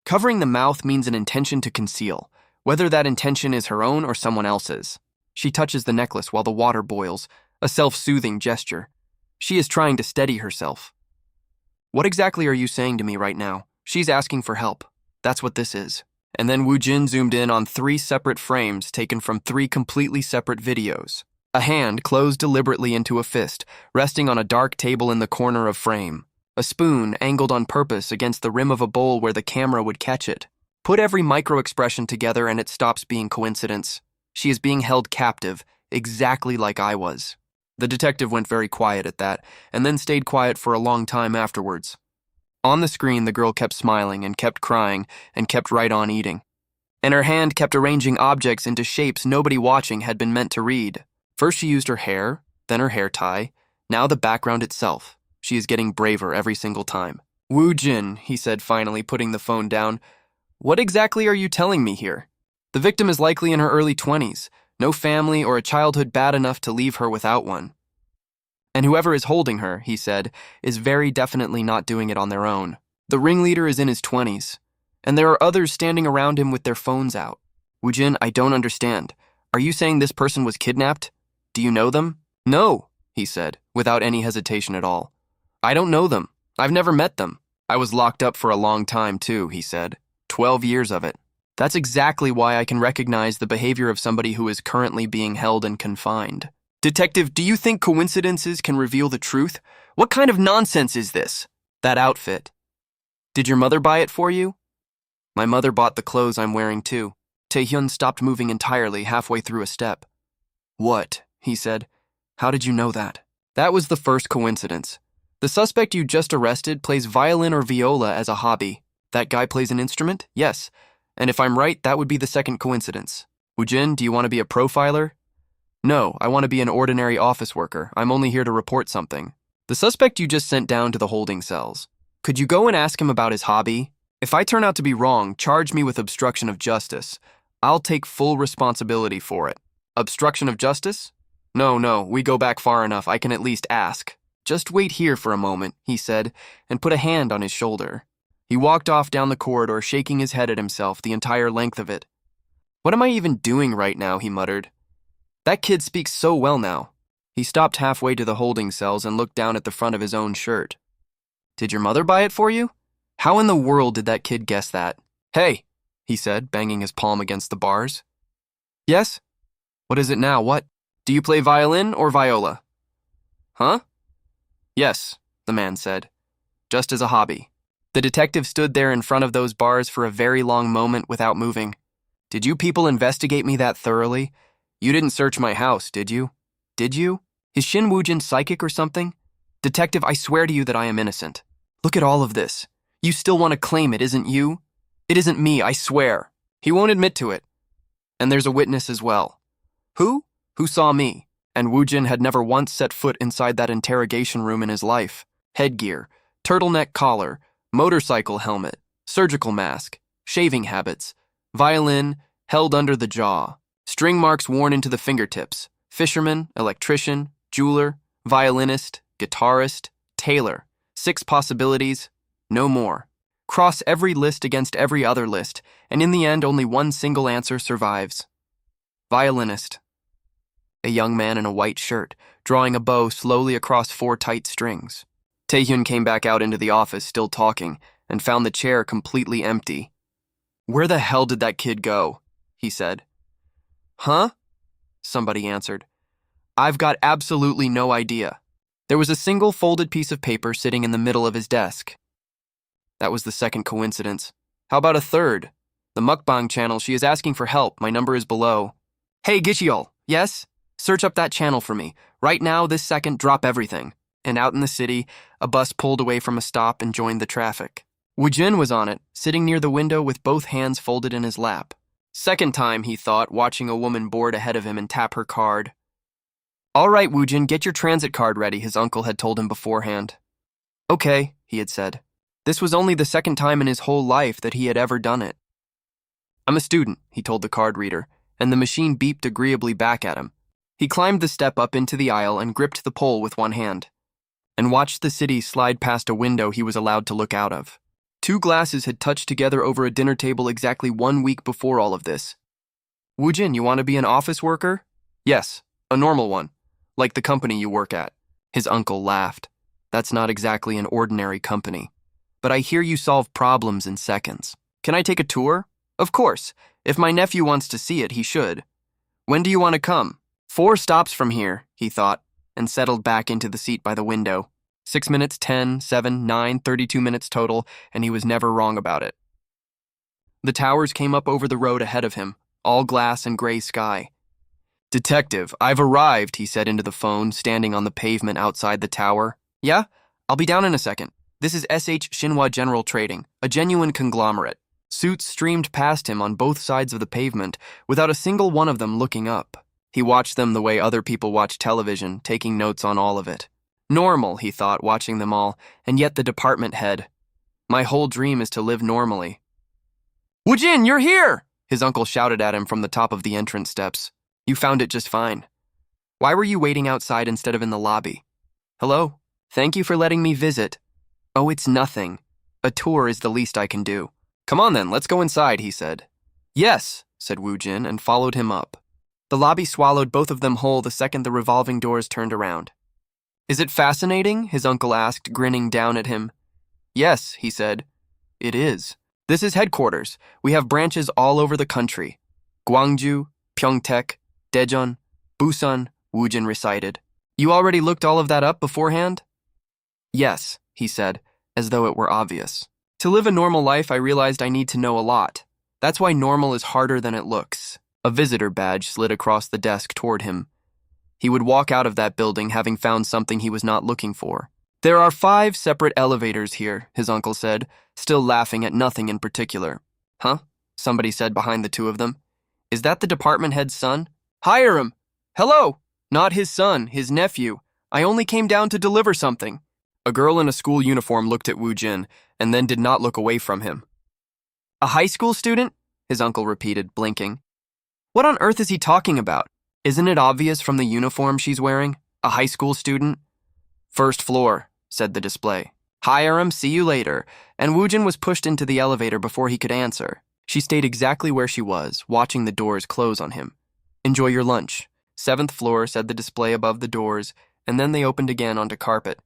Covering the mouth means an intention to conceal, whether that intention is her own or someone else's. She touches the necklace while the water boils, a self-soothing gesture. She is trying to steady herself. What exactly are you saying to me right now? She's asking for help. That's what this is. And then Woojin zoomed in on 3 separate frames taken from 3 completely separate videos. A hand closed deliberately into a fist, resting on a dark table in the corner of frame. A spoon angled on purpose against the rim of a bowl where the camera would catch it. Put every micro-expression together and it stops being coincidence. She is being held captive, exactly like I was. The detective went very quiet at that, and then stayed quiet for a long time afterwards. On the screen, the girl kept smiling and kept crying and kept right on eating. and her hand kept arranging objects into shapes nobody watching had been meant to read. First she used her hair, then her hair tie, now the background itself. She is getting braver every single time. "Woo Jin," he said finally, putting the phone down. "What exactly are you telling me here? The victim is likely in her early 20s, no family or a childhood bad enough to leave her without one. And whoever is holding her," he said, "is very definitely not doing it on their own. The ringleader is in his 20s, and there are others standing around him with their phones out. Woojin, I don't understand. Are you saying this person was kidnapped? Do you know them?" "No," he said, without any hesitation at all. "I don't know them. I've never met them. I was locked up for a long time too," he said. 12 years of it. That's exactly why I can recognize the behavior of somebody who is currently being held and confined. Detective, do you think coincidences can reveal the truth? What kind of nonsense is this? That outfit. Did your mother buy it for you? My mother bought the clothes I'm wearing too. Taehyun stopped moving entirely halfway through a step. What? He said. How did you know that? That was the first coincidence. The suspect you just arrested plays violin or viola as a hobby. That guy plays an instrument? Yes. And if I'm right, that would be the second coincidence. Woojin, do you want to be a profiler? No, I want to be an ordinary office worker. I'm only here to report something. The suspect you just sent down to the holding cells. Could you go and ask him about his hobby? If I turn out to be wrong, charge me with obstruction of justice. I'll take full responsibility for it. Obstruction of justice? No, we go back far enough. I can at least ask. Just wait here for a moment, he said, and put a hand on his shoulder. He walked off down the corridor, shaking his head at himself the entire length of it. What am I even doing right now, he muttered. That kid speaks so well now. He stopped halfway to the holding cells and looked down at the front of his own shirt. Did your mother buy it for you? How in the world did that kid guess that? Hey, he said, banging his palm against the bars. Yes? What is it now, what? Do you play violin or viola? Huh? Yes, the man said, just as a hobby. The detective stood there in front of those bars for a very long moment without moving. Did you people investigate me that thoroughly? You didn't search my house, did you? Did you? Is Shin Woojin psychic or something? Detective, I swear to you that I am innocent. Look at all of this. You still want to claim it isn't you? It isn't me, I swear. He won't admit to it. And there's a witness as well. Who? Who saw me? And Woojin had never once set foot inside that interrogation room in his life. Headgear, turtleneck collar, motorcycle helmet, surgical mask, shaving habits, violin held under the jaw, string marks worn into the fingertips, fisherman, electrician, jeweler, violinist, guitarist, tailor, 6 possibilities, no more. Cross every list against every other list, and in the end only one single answer survives. Violinist. A young man in a white shirt, drawing a bow slowly across 4 tight strings. Taehyun came back out into the office, still talking, and found the chair completely empty. Where the hell did that kid go? He said. Huh? Somebody answered. I've got absolutely no idea. There was a single folded piece of paper sitting in the middle of his desk. That was the second coincidence. How about a third? The mukbang channel, she is asking for help. My number is below. Hey, Gichiol, yes? Search up that channel for me. Right now, this second, drop everything. And out in the city, a bus pulled away from a stop and joined the traffic. Woojin was on it, sitting near the window with both hands folded in his lap. Second time, he thought, watching a woman board ahead of him and tap her card. All right, Woojin, get your transit card ready, his uncle had told him beforehand. Okay, he had said. This was only the second time in his whole life that he had ever done it. I'm a student, he told the card reader, and the machine beeped agreeably back at him. He climbed the step up into the aisle and gripped the pole with one hand, and watched the city slide past a window he was allowed to look out of. 2 glasses had touched together over a dinner table exactly 1 week before all of this. Woojin, you want to be an office worker? Yes, a normal one, like the company you work at. His uncle laughed. That's not exactly an ordinary company. But I hear you solve problems in seconds. Can I take a tour? Of course. If my nephew wants to see it, he should. When do you want to come? 4 stops from here, he thought, and settled back into the seat by the window. 6 minutes, 10, 7, 9, 32 minutes total, and he was never wrong about it. The towers came up over the road ahead of him, all glass and gray sky. Detective, I've arrived, he said into the phone, standing on the pavement outside the tower. Yeah? I'll be down in a second. This is SH Shinhwa General Trading, a genuine conglomerate. Suits streamed past him on both sides of the pavement, without a single one of them looking up. He watched them the way other people watch television, taking notes on all of it. Normal, he thought, watching them all, and yet the department head. My whole dream is to live normally. Woojin, you're here! His uncle shouted at him from the top of the entrance steps. You found it just fine. Why were you waiting outside instead of in the lobby? Hello? Thank you for letting me visit. Oh, it's nothing. A tour is the least I can do. Come on then, let's go inside, he said. Yes, said Woojin, and followed him up. The lobby swallowed both of them whole the second the revolving doors turned around. Is it fascinating? His uncle asked, grinning down at him. Yes, he said. It is. This is headquarters. We have branches all over the country. Gwangju, Pyeongtaek, Daejeon, Busan, Woojin recited. You already looked all of that up beforehand? Yes, he said, as though it were obvious. To live a normal life, I realized I need to know a lot. That's why normal is harder than it looks. A visitor badge slid across the desk toward him. He would walk out of that building having found something he was not looking for. There are 5 separate elevators here, his uncle said, still laughing at nothing in particular. Huh? Somebody said behind the two of them. Is that the department head's son? Hire him! Hello! Not his son, his nephew. I only came down to deliver something. A girl in a school uniform looked at Woojin and then did not look away from him. A high school student? His uncle repeated, blinking. What on earth is he talking about? Isn't it obvious from the uniform she's wearing? A high school student? First floor, said the display. Hire him, see you later. And Woojin was pushed into the elevator before he could answer. She stayed exactly where she was, watching the doors close on him. Enjoy your lunch. 7th floor, said the display above the doors, and then they opened again onto carpet.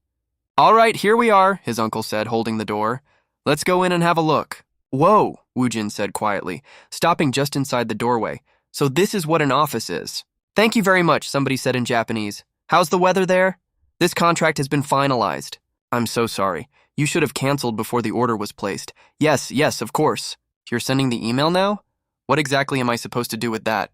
All right, here we are, his uncle said, holding the door. Let's go in and have a look. Whoa, Woojin said quietly, stopping just inside the doorway. So this is what an office is. Thank you very much, somebody said in Japanese. How's the weather there? This contract has been finalized. I'm so sorry. You should have canceled before the order was placed. Yes, of course. You're sending the email now? What exactly am I supposed to do with that?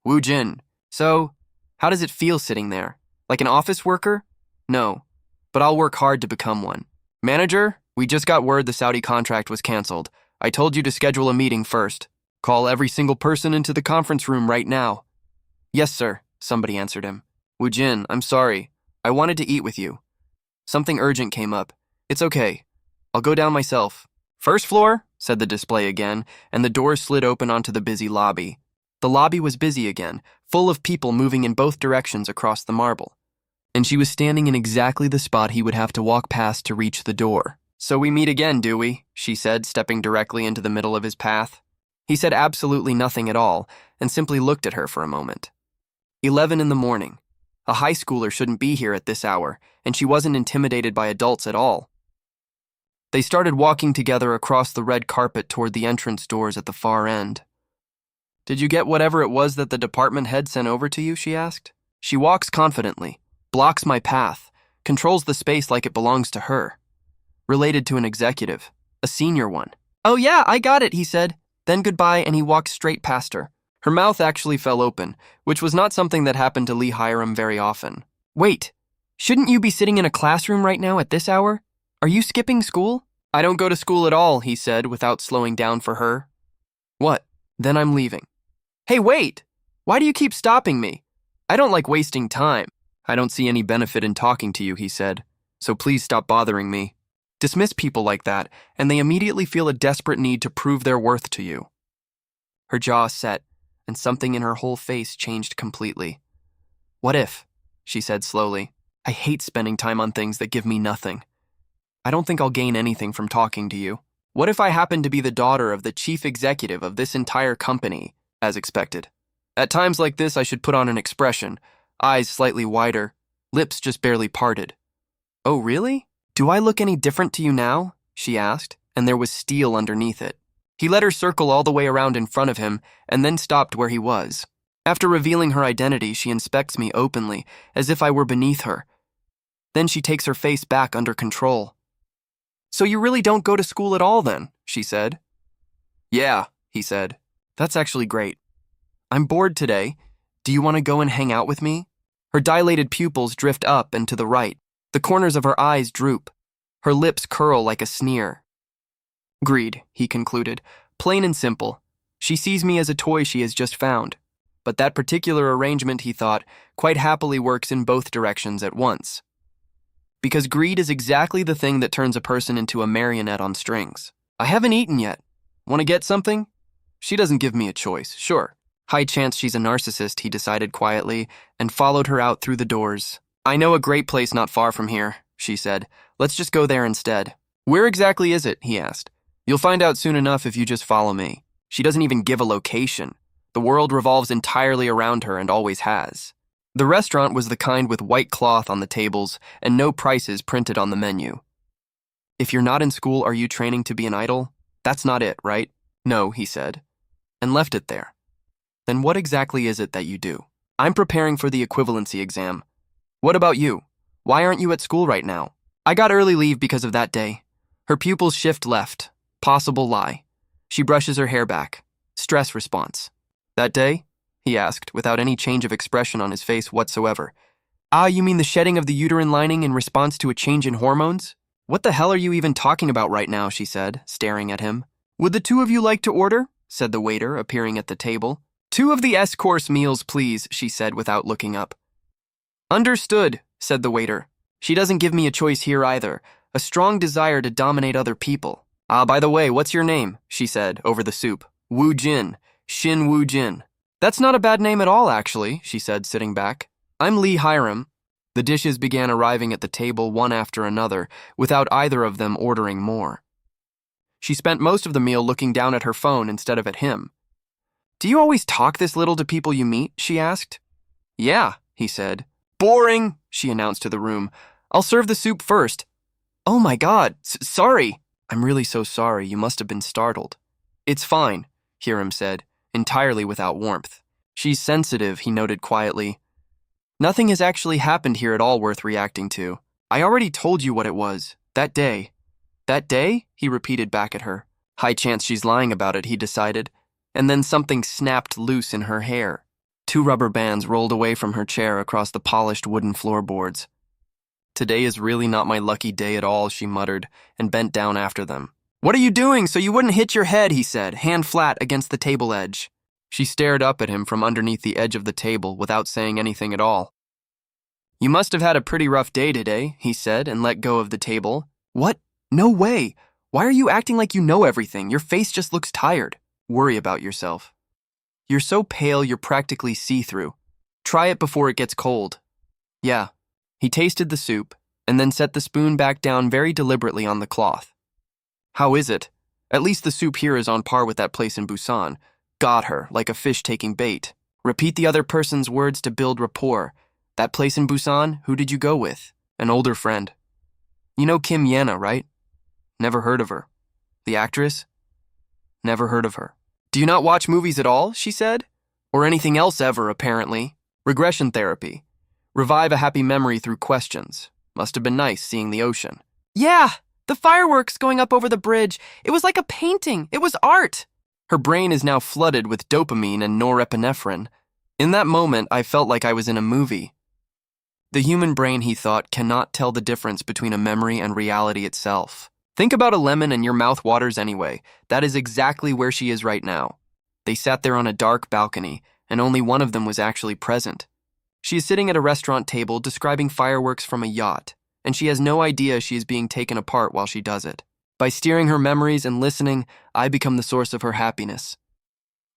Woojin. So, how does it feel sitting there? Like an office worker? No, but I'll work hard to become one. Manager, we just got word the Saudi contract was canceled. I told you to schedule a meeting first. Call every single person into the conference room right now. Yes, sir, somebody answered him. Woojin, I'm sorry. I wanted to eat with you. Something urgent came up. It's okay. I'll go down myself. First floor, said the display again, and the doors slid open onto the busy lobby. The lobby was busy again, full of people moving in both directions across the marble. And she was standing in exactly the spot he would have to walk past to reach the door. So we meet again, do we? She said, stepping directly into the middle of his path. He said absolutely nothing at all, and simply looked at her for a moment. 11 in the morning. A high schooler shouldn't be here at this hour, and she wasn't intimidated by adults at all. They started walking together across the red carpet toward the entrance doors at the far end. Did you get whatever it was that the department head sent over to you, she asked. She walks confidently, blocks my path, controls the space like it belongs to her. Related to an executive, a senior one. Oh yeah, I got it, he said. Then goodbye, and he walked straight past her. Her mouth actually fell open, which was not something that happened to Lee Hiram very often. Wait, shouldn't you be sitting in a classroom right now at this hour? Are you skipping school? I don't go to school at all, he said, without slowing down for her. What? Then I'm leaving. Hey, wait! Why do you keep stopping me? I don't like wasting time. I don't see any benefit in talking to you, he said, so please stop bothering me. Dismiss people like that, and they immediately feel a desperate need to prove their worth to you. Her jaw set, and something in her whole face changed completely. What if? She said slowly. I hate spending time on things that give me nothing. I don't think I'll gain anything from talking to you. What if I happen to be the daughter of the chief executive of this entire company, as expected? At times like this, I should put on an expression, eyes slightly wider, lips just barely parted. Oh, really? Do I look any different to you now? She asked, and there was steel underneath it. He let her circle all the way around in front of him and then stopped where he was. After revealing her identity, she inspects me openly, as if I were beneath her. Then she takes her face back under control. So you really don't go to school at all then, she said. Yeah, he said. That's actually great. I'm bored today. Do you want to go and hang out with me? Her dilated pupils drift up and to the right. The corners of her eyes droop. Her lips curl like a sneer. Agreed, he concluded, Plain and simple. She sees me as a toy she has just found. But that particular arrangement, he thought, quite happily works in both directions at once. Because greed is exactly the thing that turns a person into a marionette on strings. I haven't eaten yet. Want to get something? She doesn't give me a choice, sure. High chance she's a narcissist, he decided quietly, and followed her out through the doors. I know a great place not far from here, she said. Let's just go there instead. Where exactly is it? He asked. You'll find out soon enough if you just follow me. She doesn't even give a location. The world revolves entirely around her and always has. The restaurant was the kind with white cloth on the tables and no prices printed on the menu. If you're not in school, are you training to be an idol? That's not it, right? No, he said, and left it there. Then what exactly is it that you do? I'm preparing for the equivalency exam. What about you? Why aren't you at school right now? I got early leave because of that day. Her pupils shift left. Possible lie. She brushes her hair back. Stress response. That day? He asked, without any change of expression on his face whatsoever. Ah, you mean the shedding of the uterine lining in response to a change in hormones? What the hell are you even talking about right now, she said, staring at him. Would the two of you like to order? Said the waiter, appearing at the table. 2 of the S-course meals, please, she said without looking up. Understood, said the waiter. She doesn't give me a choice here either. A strong desire to dominate other people. Ah, by the way, what's your name? She said, over the soup. Wu Jin. Shin Wu Jin. That's not a bad name at all, actually, she said, sitting back. I'm Lee Hiram. The dishes began arriving at the table one after another, without either of them ordering more. She spent most of the meal looking down at her phone instead of at him. Do you always talk this little to people you meet? She asked. Yeah, he said. Boring, she announced to the room. I'll serve the soup first. Oh my God, sorry. I'm really so sorry, you must have been startled. It's fine, Hiram said, entirely without warmth. She's sensitive, he noted quietly. Nothing has actually happened here at all worth reacting to. I already told you what it was, that day. That day? He repeated back at her. High chance she's lying about it, he decided. And then something snapped loose in her hair. 2 rubber bands rolled away from her chair across the polished wooden floorboards. Today is really not my lucky day at all, she muttered, and bent down after them. What are you doing so you wouldn't hit your head, he said, hand flat against the table edge. She stared up at him from underneath the edge of the table without saying anything at all. You must have had a pretty rough day today, he said, and let go of the table. What? No way. Why are you acting like you know everything? Your face just looks tired. Worry about yourself. You're so pale you're practically see-through. Try it before it gets cold. Yeah. He tasted the soup, and then set the spoon back down very deliberately on the cloth. How is it? At least the soup here is on par with that place in Busan. Got her, like a fish taking bait. Repeat the other person's words to build rapport. That place in Busan, who did you go with? An older friend. You know Kim Yana, right? Never heard of her. The actress? Never heard of her. Do you not watch movies at all, she said? Or anything else ever, apparently. Regression therapy. Revive a happy memory through questions. Must have been nice seeing the ocean. Yeah, the fireworks going up over the bridge. It was like a painting. It was art. Her brain is now flooded with dopamine and norepinephrine. In that moment, I felt like I was in a movie. The human brain, he thought, cannot tell the difference between a memory and reality itself. Think about a lemon and your mouth waters anyway. That is exactly where she is right now. They sat there on a dark balcony, and only one of them was actually present. She is sitting at a restaurant table describing fireworks from a yacht, and she has no idea she is being taken apart while she does it. By steering her memories and listening, I become the source of her happiness.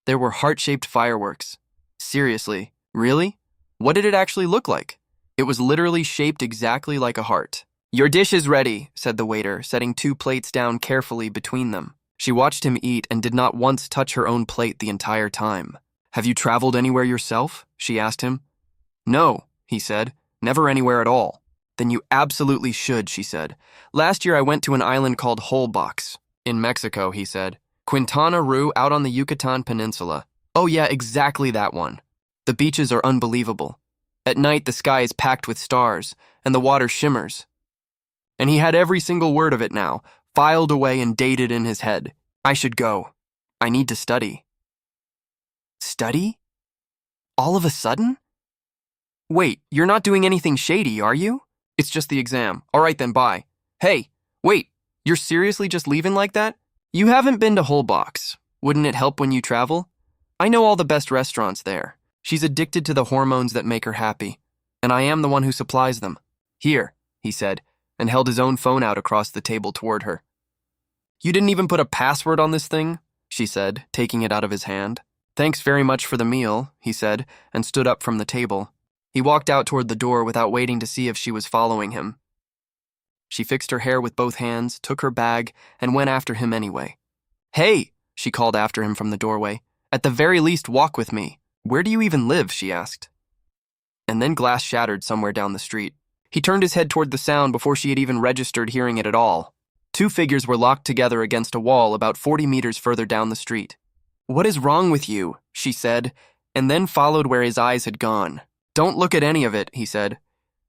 There were heart-shaped fireworks. Seriously, really? What did it actually look like? It was literally shaped exactly like a heart. Your dish is ready, said the waiter, setting 2 plates down carefully between them. She watched him eat and did not once touch her own plate the entire time. Have you traveled anywhere yourself? She asked him. No, he said, never anywhere at all. Then you absolutely should, she said. Last year I went to an island called Holbox. In Mexico, he said. Quintana Roo out on the Yucatan Peninsula. Oh yeah, exactly that one. The beaches are unbelievable. At night the sky is packed with stars, and the water shimmers. And he had every single word of it now, filed away and dated in his head. I should go. I need to study. Study? All of a sudden? Wait, you're not doing anything shady, are you? It's just the exam. All right then, bye. Hey, wait, you're seriously just leaving like that? You haven't been to Holbox. Wouldn't it help when you travel? I know all the best restaurants there. She's addicted to the hormones that make her happy, and I am the one who supplies them. Here, he said, and held his own phone out across the table toward her. You didn't even put a password on this thing? She said, taking it out of his hand. Thanks very much for the meal, he said, and stood up from the table. He walked out toward the door without waiting to see if she was following him. She fixed her hair with both hands, took her bag, and went after him anyway. Hey, she called after him from the doorway. At the very least, walk with me. Where do you even live? She asked. And then glass shattered somewhere down the street. He turned his head toward the sound before she had even registered hearing it at all. Two figures were locked together against a wall about 40 meters further down the street. What is wrong with you? She said, and then followed where his eyes had gone. Don't look at any of it, he said.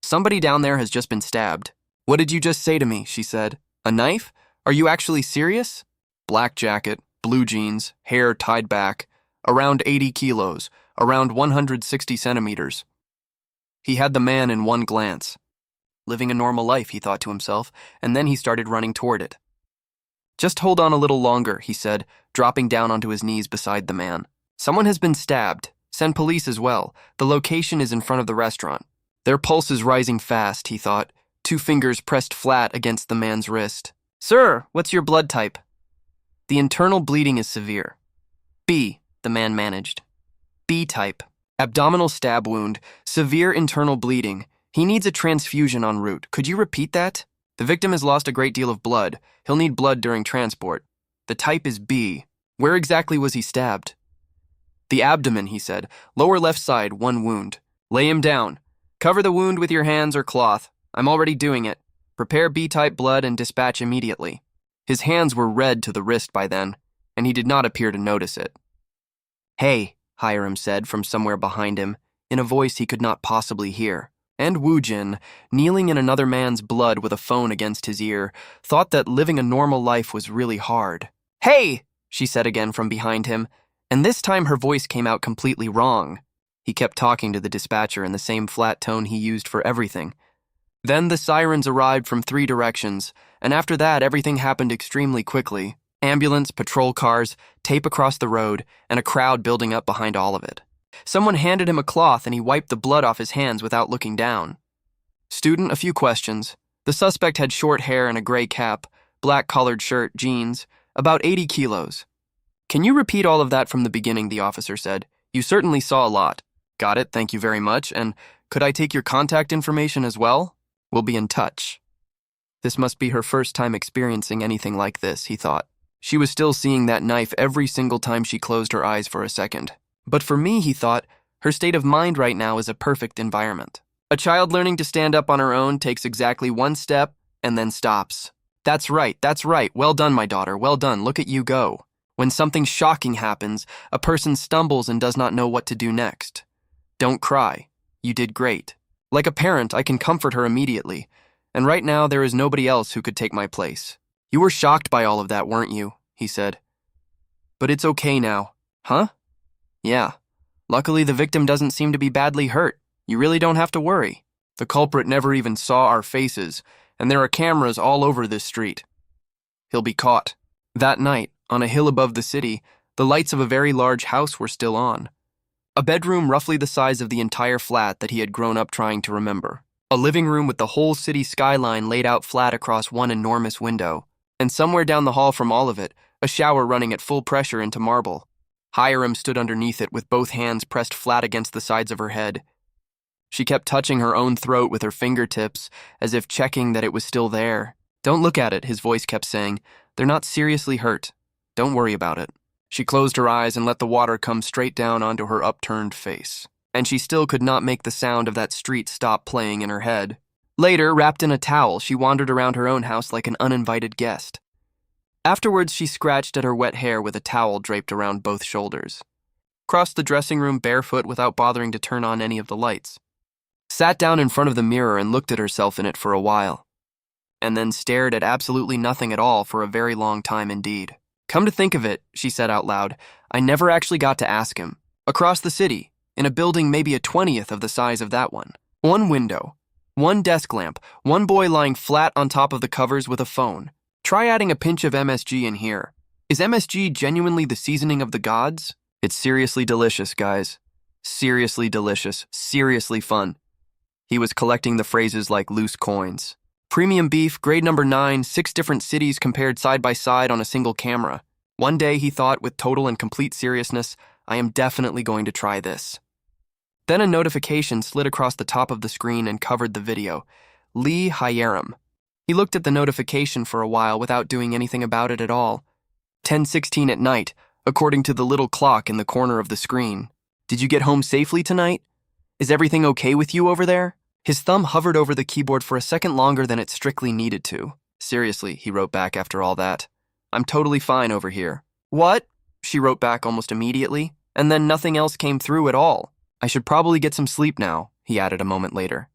Somebody down there has just been stabbed. What did you just say to me? She said. A knife? Are you actually serious? Black jacket, blue jeans, hair tied back, around 80 kilos, around 160 centimeters. He had the man in one glance. Living a normal life, he thought to himself, and then he started running toward it. Just hold on a little longer, he said, dropping down onto his knees beside the man. Someone has been stabbed. Send police as well. The location is in front of the restaurant. Their pulse is rising fast, he thought, two fingers pressed flat against the man's wrist. Sir, what's your blood type? The internal bleeding is severe. B, the man managed. B type. Abdominal stab wound, severe internal bleeding. He needs a transfusion en route. Could you repeat that? The victim has lost a great deal of blood. He'll need blood during transport. The type is B. Where exactly was he stabbed? The abdomen, he said. Lower left side, one wound. Lay him down. Cover the wound with your hands or cloth. I'm already doing it. Prepare B-type blood and dispatch immediately. His hands were red to the wrist by then, and he did not appear to notice it. Hey, Hiram said from somewhere behind him, in a voice he could not possibly hear. And Woo-jin, kneeling in another man's blood with a phone against his ear, thought that living a normal life was really hard. Hey, she said again from behind him, and this time her voice came out completely wrong. He kept talking to the dispatcher in the same flat tone he used for everything. Then the sirens arrived from 3 directions, and after that everything happened extremely quickly. Ambulance, patrol cars, tape across the road, and a crowd building up behind all of it. Someone handed him a cloth and he wiped the blood off his hands without looking down. Student, a few questions. The suspect had short hair and a gray cap, black collared shirt, jeans, about 80 kilos. Can you repeat all of that from the beginning, the officer said. You certainly saw a lot. Got it, thank you very much, and could I take your contact information as well? We'll be in touch. This must be her first time experiencing anything like this, he thought. She was still seeing that knife every single time she closed her eyes for a second. But for me, he thought, her state of mind right now is a perfect environment. A child learning to stand up on her own takes exactly one step and then stops. That's right, well done, my daughter, well done, look at you go. When something shocking happens, a person stumbles and does not know what to do next. Don't cry, you did great. Like a parent, I can comfort her immediately, and right now there is nobody else who could take my place. You were shocked by all of that, weren't you? He said. But it's okay now. Huh? Yeah. Luckily, the victim doesn't seem to be badly hurt. You really don't have to worry. The culprit never even saw our faces, and there are cameras all over this street. He'll be caught. That night, on a hill above the city, the lights of a very large house were still on. A bedroom roughly the size of the entire flat that he had grown up trying to remember. A living room with the whole city skyline laid out flat across one enormous window. And somewhere down the hall from all of it, a shower running at full pressure into marble. Hiram stood underneath it with both hands pressed flat against the sides of her head. She kept touching her own throat with her fingertips, as if checking that it was still there. Don't look at it, his voice kept saying. They're not seriously hurt. Don't worry about it. She closed her eyes and let the water come straight down onto her upturned face. And she still could not make the sound of that street stop playing in her head. Later, wrapped in a towel, she wandered around her own house like an uninvited guest. Afterwards, she scratched at her wet hair with a towel draped around both shoulders. Crossed the dressing room barefoot without bothering to turn on any of the lights. Sat down in front of the mirror and looked at herself in it for a while. And then stared at absolutely nothing at all for a very long time indeed. Come to think of it, she said out loud, I never actually got to ask him. Across the city, in a building maybe a 20th of the size of that one. One window. One desk lamp, one boy lying flat on top of the covers with a phone. Try adding a pinch of MSG in here. Is MSG genuinely the seasoning of the gods? It's seriously delicious, guys. Seriously delicious. Seriously fun. He was collecting the phrases like loose coins. Premium beef, grade number 9, 6 different cities compared side by side on a single camera. One day he thought with total and complete seriousness, I am definitely going to try this. Then a notification slid across the top of the screen and covered the video. Lee Hyerim. He looked at the notification for a while without doing anything about it at all. 10:16 at night, according to the little clock in the corner of the screen. Did you get home safely tonight? Is everything okay with you over there? His thumb hovered over the keyboard for a second longer than it strictly needed to. Seriously, he wrote back after all that. I'm totally fine over here. What? She wrote back almost immediately, and then nothing else came through at all. I should probably get some sleep now, he added a moment later.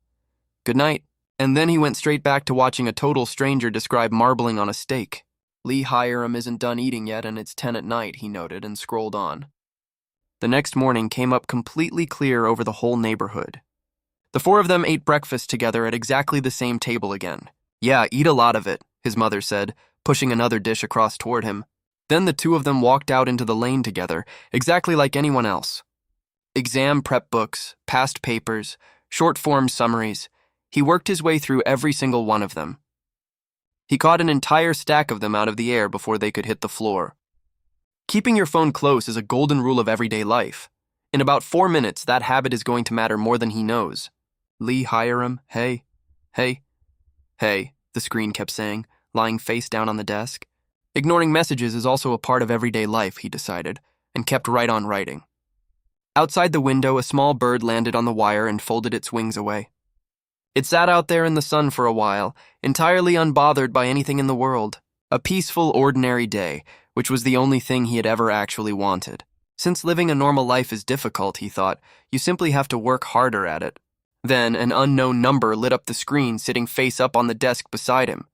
Good night. And then he went straight back to watching a total stranger describe marbling on a steak. Lee Hyerim isn't done eating yet and it's 10 at night, he noted and scrolled on. The next morning came up completely clear over the whole neighborhood. The 4 of them ate breakfast together at exactly the same table again. Yeah, eat a lot of it, his mother said, pushing another dish across toward him. Then the 2 of them walked out into the lane together, exactly like anyone else. Exam prep books, past papers, short-form summaries. He worked his way through every single one of them. He caught an entire stack of them out of the air before they could hit the floor. Keeping your phone close is a golden rule of everyday life. In about 4 minutes, that habit is going to matter more than he knows. Lee Hyerim, hey, the screen kept saying, lying face down on the desk. Ignoring messages is also a part of everyday life, he decided, and kept right on writing. Outside the window, a small bird landed on the wire and folded its wings away. It sat out there in the sun for a while, entirely unbothered by anything in the world. A peaceful, ordinary day, which was the only thing he had ever actually wanted. Since living a normal life is difficult, he thought, you simply have to work harder at it. Then an unknown number lit up the screen, sitting face up on the desk beside him.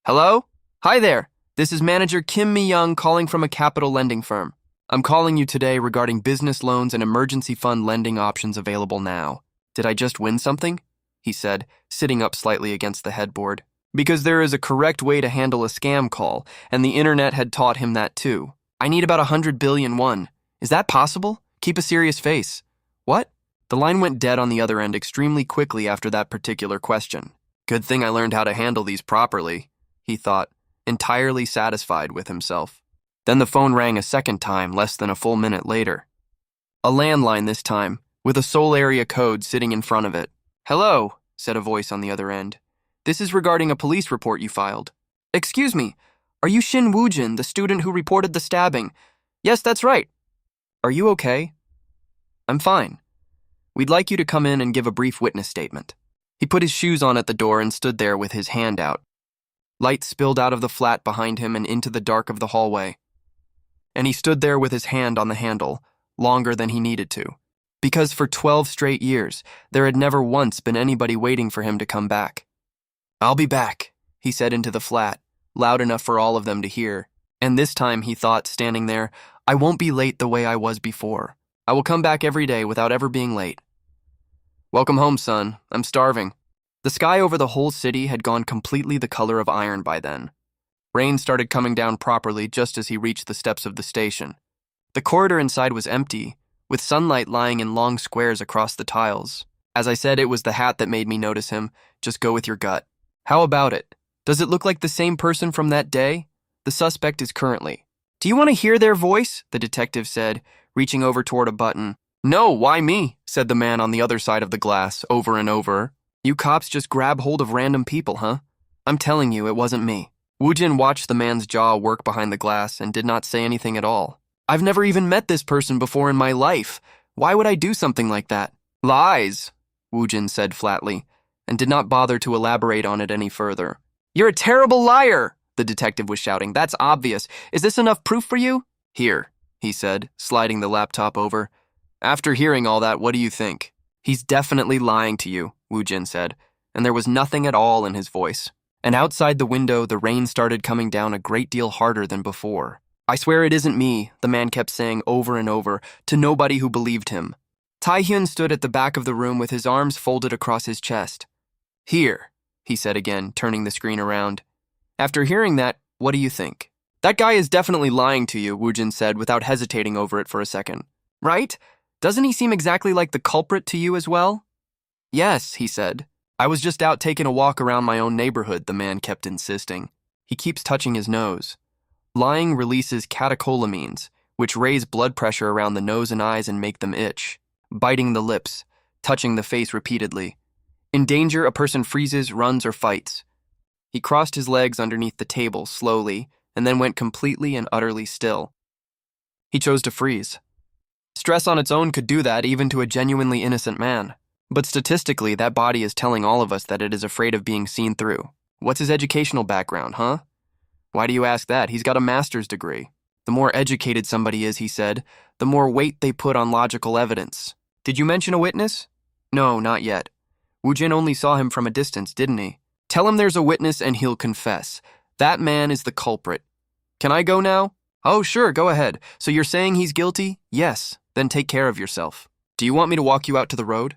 Hello? Hi there. This is manager Kim Mi-young calling from a capital lending firm. I'm calling you today regarding business loans and emergency fund lending options available now. Did I just win something? He said, sitting up slightly against the headboard. Because there is a correct way to handle a scam call, and the internet had taught him that too. I need about 100 billion won. Is that possible? Keep a serious face. What? The line went dead on the other end extremely quickly after that particular question. Good thing I learned how to handle these properly, he thought, entirely satisfied with himself. Then the phone rang a second time, less than a full minute later. A landline this time, with a Seoul area code sitting in front of it. Hello, said a voice on the other end. This is regarding a police report you filed. Excuse me, are you Shin Woo-jin, the student who reported the stabbing? Yes, that's right. Are you okay? I'm fine. We'd like you to come in and give a brief witness statement. He put his shoes on at the door and stood there with his hand out. Light spilled out of the flat behind him and into the dark of the hallway. And he stood there with his hand on the handle, longer than he needed to, because for 12 straight years, there had never once been anybody waiting for him to come back. I'll be back, he said into the flat, loud enough for all of them to hear. And this time, he thought, standing there, I won't be late the way I was before. I will come back every day without ever being late. Welcome home, son. I'm starving. The sky over the whole city had gone completely the color of iron by then. Rain started coming down properly just as he reached the steps of the station. The corridor inside was empty, with sunlight lying in long squares across the tiles. As I said, it was the hat that made me notice him. Just go with your gut. How about it? Does it look like the same person from that day? The suspect is currently. Do you want to hear their voice? The detective said, reaching over toward a button. No, why me? Said the man on the other side of the glass, over and over. You cops just grab hold of random people, huh? I'm telling you, it wasn't me. Woo-jin watched the man's jaw work behind the glass and did not say anything at all. I've never even met this person before in my life. Why would I do something like that? Lies, Woo-jin said flatly, and did not bother to elaborate on it any further. You're a terrible liar, the detective was shouting. That's obvious. Is this enough proof for you? Here, he said, sliding the laptop over. After hearing all that, what do you think? He's definitely lying to you, Woo-jin said, and there was nothing at all in his voice. And outside the window, the rain started coming down a great deal harder than before. I swear it isn't me, the man kept saying over and over, to nobody who believed him. Tae-hyun stood at the back of the room with his arms folded across his chest. Here, he said again, turning the screen around. After hearing that, what do you think? That guy is definitely lying to you, Woojin said without hesitating over it for a second. Right? Doesn't he seem exactly like the culprit to you as well? Yes, he said. I was just out taking a walk around my own neighborhood, the man kept insisting. He keeps touching his nose. Lying releases catecholamines, which raise blood pressure around the nose and eyes and make them itch. Biting the lips, touching the face repeatedly. In danger, a person freezes, runs, or fights. He crossed his legs underneath the table slowly and then went completely and utterly still. He chose to freeze. Stress on its own could do that even to a genuinely innocent man. But statistically, that body is telling all of us that it is afraid of being seen through. What's his educational background, huh? Why do you ask that? He's got a master's degree. The more educated somebody is, he said, the more weight they put on logical evidence. Did you mention a witness? No, not yet. Woojin only saw him from a distance, didn't he? Tell him there's a witness and he'll confess. That man is the culprit. Can I go now? Oh, sure, go ahead. So you're saying he's guilty? Yes. Then take care of yourself. Do you want me to walk you out to the road?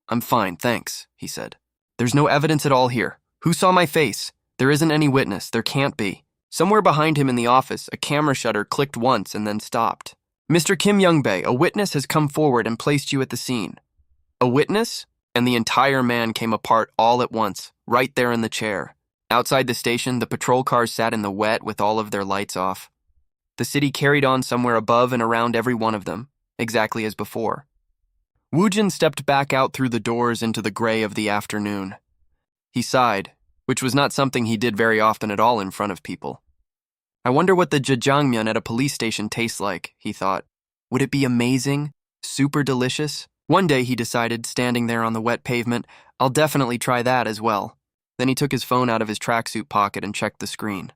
I'm fine, thanks, he said. There's no evidence at all here. Who saw my face? There isn't any witness. There can't be. Somewhere behind him in the office, a camera shutter clicked once and then stopped. Mr. Kim Young-bae, a witness has come forward and placed you at the scene. A witness? And the entire man came apart all at once, right there in the chair. Outside the station, the patrol cars sat in the wet with all of their lights off. The city carried on somewhere above and around every one of them, exactly as before. Woojin stepped back out through the doors into the gray of the afternoon. He sighed, which was not something he did very often at all in front of people. I wonder what the jjajangmyeon at a police station tastes like, he thought. Would it be amazing? Super delicious? One day, he decided, standing there on the wet pavement, I'll definitely try that as well. Then he took his phone out of his tracksuit pocket and checked the screen.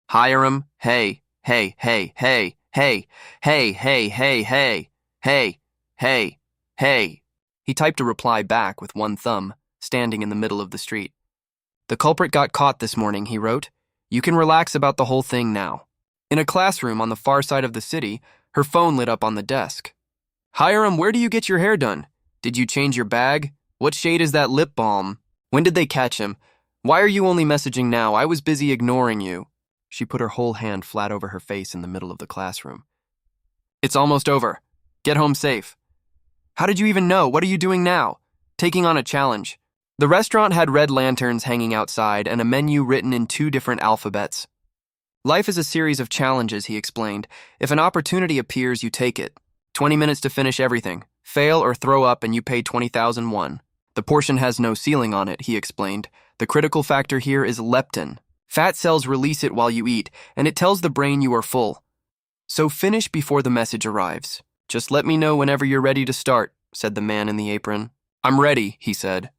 Hiram, hey, hey, hey, hey, hey, hey, hey, hey, hey, hey, hey, hey. He typed a reply back with one thumb, standing in the middle of the street. The culprit got caught this morning, he wrote. You can relax about the whole thing now. In a classroom on the far side of the city, her phone lit up on the desk. Hiram, where do you get your hair done? Did you change your bag? What shade is that lip balm? When did they catch him? Why are you only messaging now? I was busy ignoring you. She put her whole hand flat over her face in the middle of the classroom. It's almost over. Get home safe. How did you even know? What are you doing now? Taking on a challenge. The restaurant had red lanterns hanging outside and a menu written in 2 different alphabets. Life is a series of challenges, he explained. If an opportunity appears, you take it. 20 minutes to finish everything. Fail or throw up and you pay 20,001. The portion has no ceiling on it, he explained. The critical factor here is leptin. Fat cells release it while you eat, and it tells the brain you are full. So finish before the message arrives. Just let me know whenever you're ready to start, said the man in the apron. I'm ready, he said.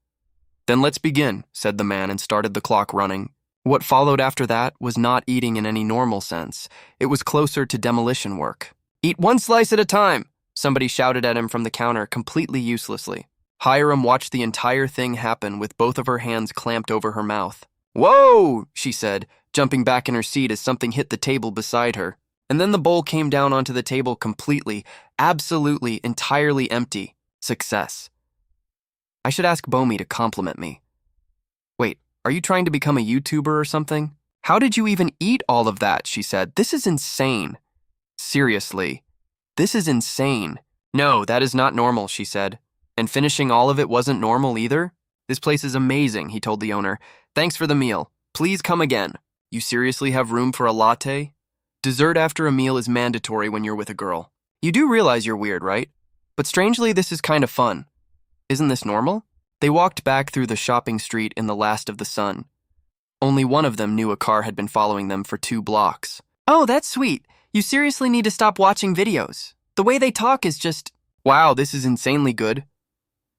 Then let's begin, said the man and started the clock running. What followed after that was not eating in any normal sense. It was closer to demolition work. Eat 1 slice at a time, somebody shouted at him from the counter completely uselessly. Hiram watched the entire thing happen with both of her hands clamped over her mouth. Whoa, she said, jumping back in her seat as something hit the table beside her. And then the bowl came down onto the table completely, absolutely, entirely empty. Success. I should ask Bomi to compliment me. Wait, are you trying to become a YouTuber or something? How did you even eat all of that, she said. This is insane. Seriously, this is insane. No, that is not normal, she said. And finishing all of it wasn't normal either? This place is amazing, he told the owner. Thanks for the meal. Please come again. You seriously have room for a latte? Dessert after a meal is mandatory when you're with a girl. You do realize you're weird, right? But strangely, this is kind of fun. Isn't this normal? They walked back through the shopping street in the last of the sun. Only one of them knew a car had been following them for 2 blocks. Oh, that's sweet. You seriously need to stop watching videos. The way they talk is just... Wow, this is insanely good.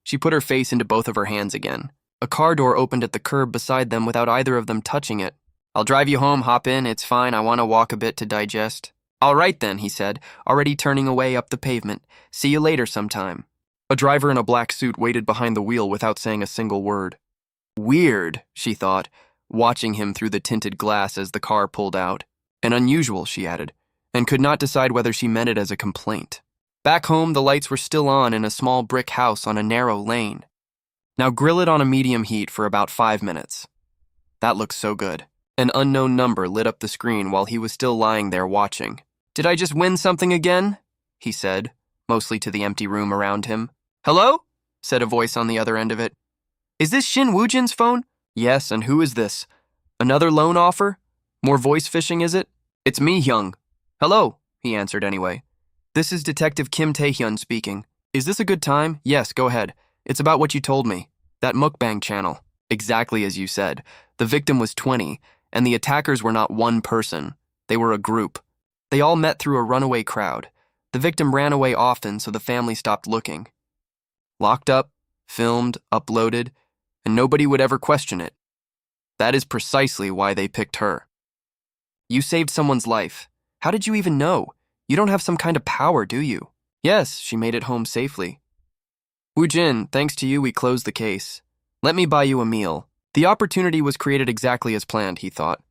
She put her face into both of her hands again. A car door opened at the curb beside them without either of them touching it. I'll drive you home, hop in, it's fine, I want to walk a bit to digest. All right then, he said, already turning away up the pavement. See you later sometime. A driver in a black suit waited behind the wheel without saying a single word. Weird, she thought, watching him through the tinted glass as the car pulled out. And unusual, she added, and could not decide whether she meant it as a complaint. Back home, the lights were still on in a small brick house on a narrow lane. Now grill it on a medium heat for about 5 minutes. That looks so good. An unknown number lit up the screen while he was still lying there watching. "Did I just win something again?" he said, mostly to the empty room around him. "Hello?" said a voice on the other end of it. "Is this Shin Woojin's phone?" "Yes, and who is this? Another loan offer? More voice phishing, is it?" "It's me, Hyung." "Hello," he answered anyway. "This is Detective Kim Tae-hyun speaking. Is this a good time?" "Yes, go ahead. It's about what you told me. That mukbang channel." "Exactly as you said. The victim was 20, and the attackers were not one person. They were a group. They all met through a runaway crowd. The victim ran away often, so the family stopped looking. Locked up, filmed, uploaded, and nobody would ever question it. That is precisely why they picked her." "You saved someone's life. How did you even know? You don't have some kind of power, do you?" "Yes, she made it home safely." "Woojin, thanks to you we closed the case. Let me buy you a meal." The opportunity was created exactly as planned, he thought.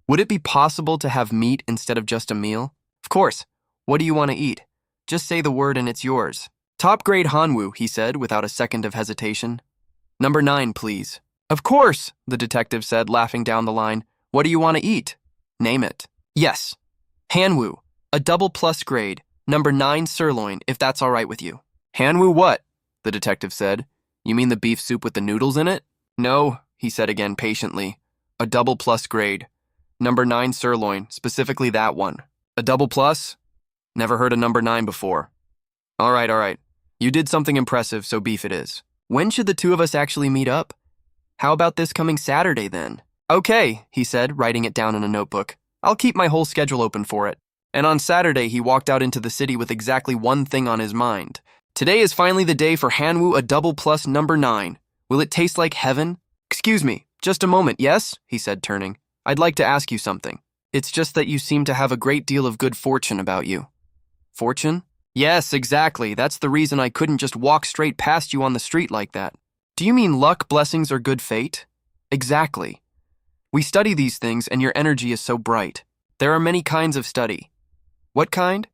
Would it be possible to have meat instead of just a meal? "Of course. What do you want to eat? Just say the word and it's yours." "Top grade Hanwoo," he said without a second of hesitation. "Number 9, please." "Of course," the detective said, laughing down the line. "What do you want to eat?" "Name it." "Yes. Hanwoo, a double plus grade, number 9 sirloin, if that's all right with you." "Hanwoo what?" the detective said. "You mean the beef soup with the noodles in it?" "No," he said again patiently. "A double plus grade. Number 9 sirloin, specifically that one." "A double plus? Never heard of number 9 before." All right. You did something impressive, so beef it is. When should the two of us actually meet up?" "How about this coming Saturday, then?" "Okay," he said, writing it down in a notebook. "I'll keep my whole schedule open for it." And on Saturday, he walked out into the city with exactly one thing on his mind. "Today is finally the day for Hanwoo a double plus number 9. Will it taste like heaven?" "Excuse me, just a moment, yes?" he said, turning. "I'd like to ask you something. It's just that you seem to have a great deal of good fortune about you." "Fortune?" "Yes, exactly. That's the reason I couldn't just walk straight past you on the street like that." "Do you mean luck, blessings, or good fate?" "Exactly. We study these things, and your energy is so bright. There are many kinds of study." "What kind?"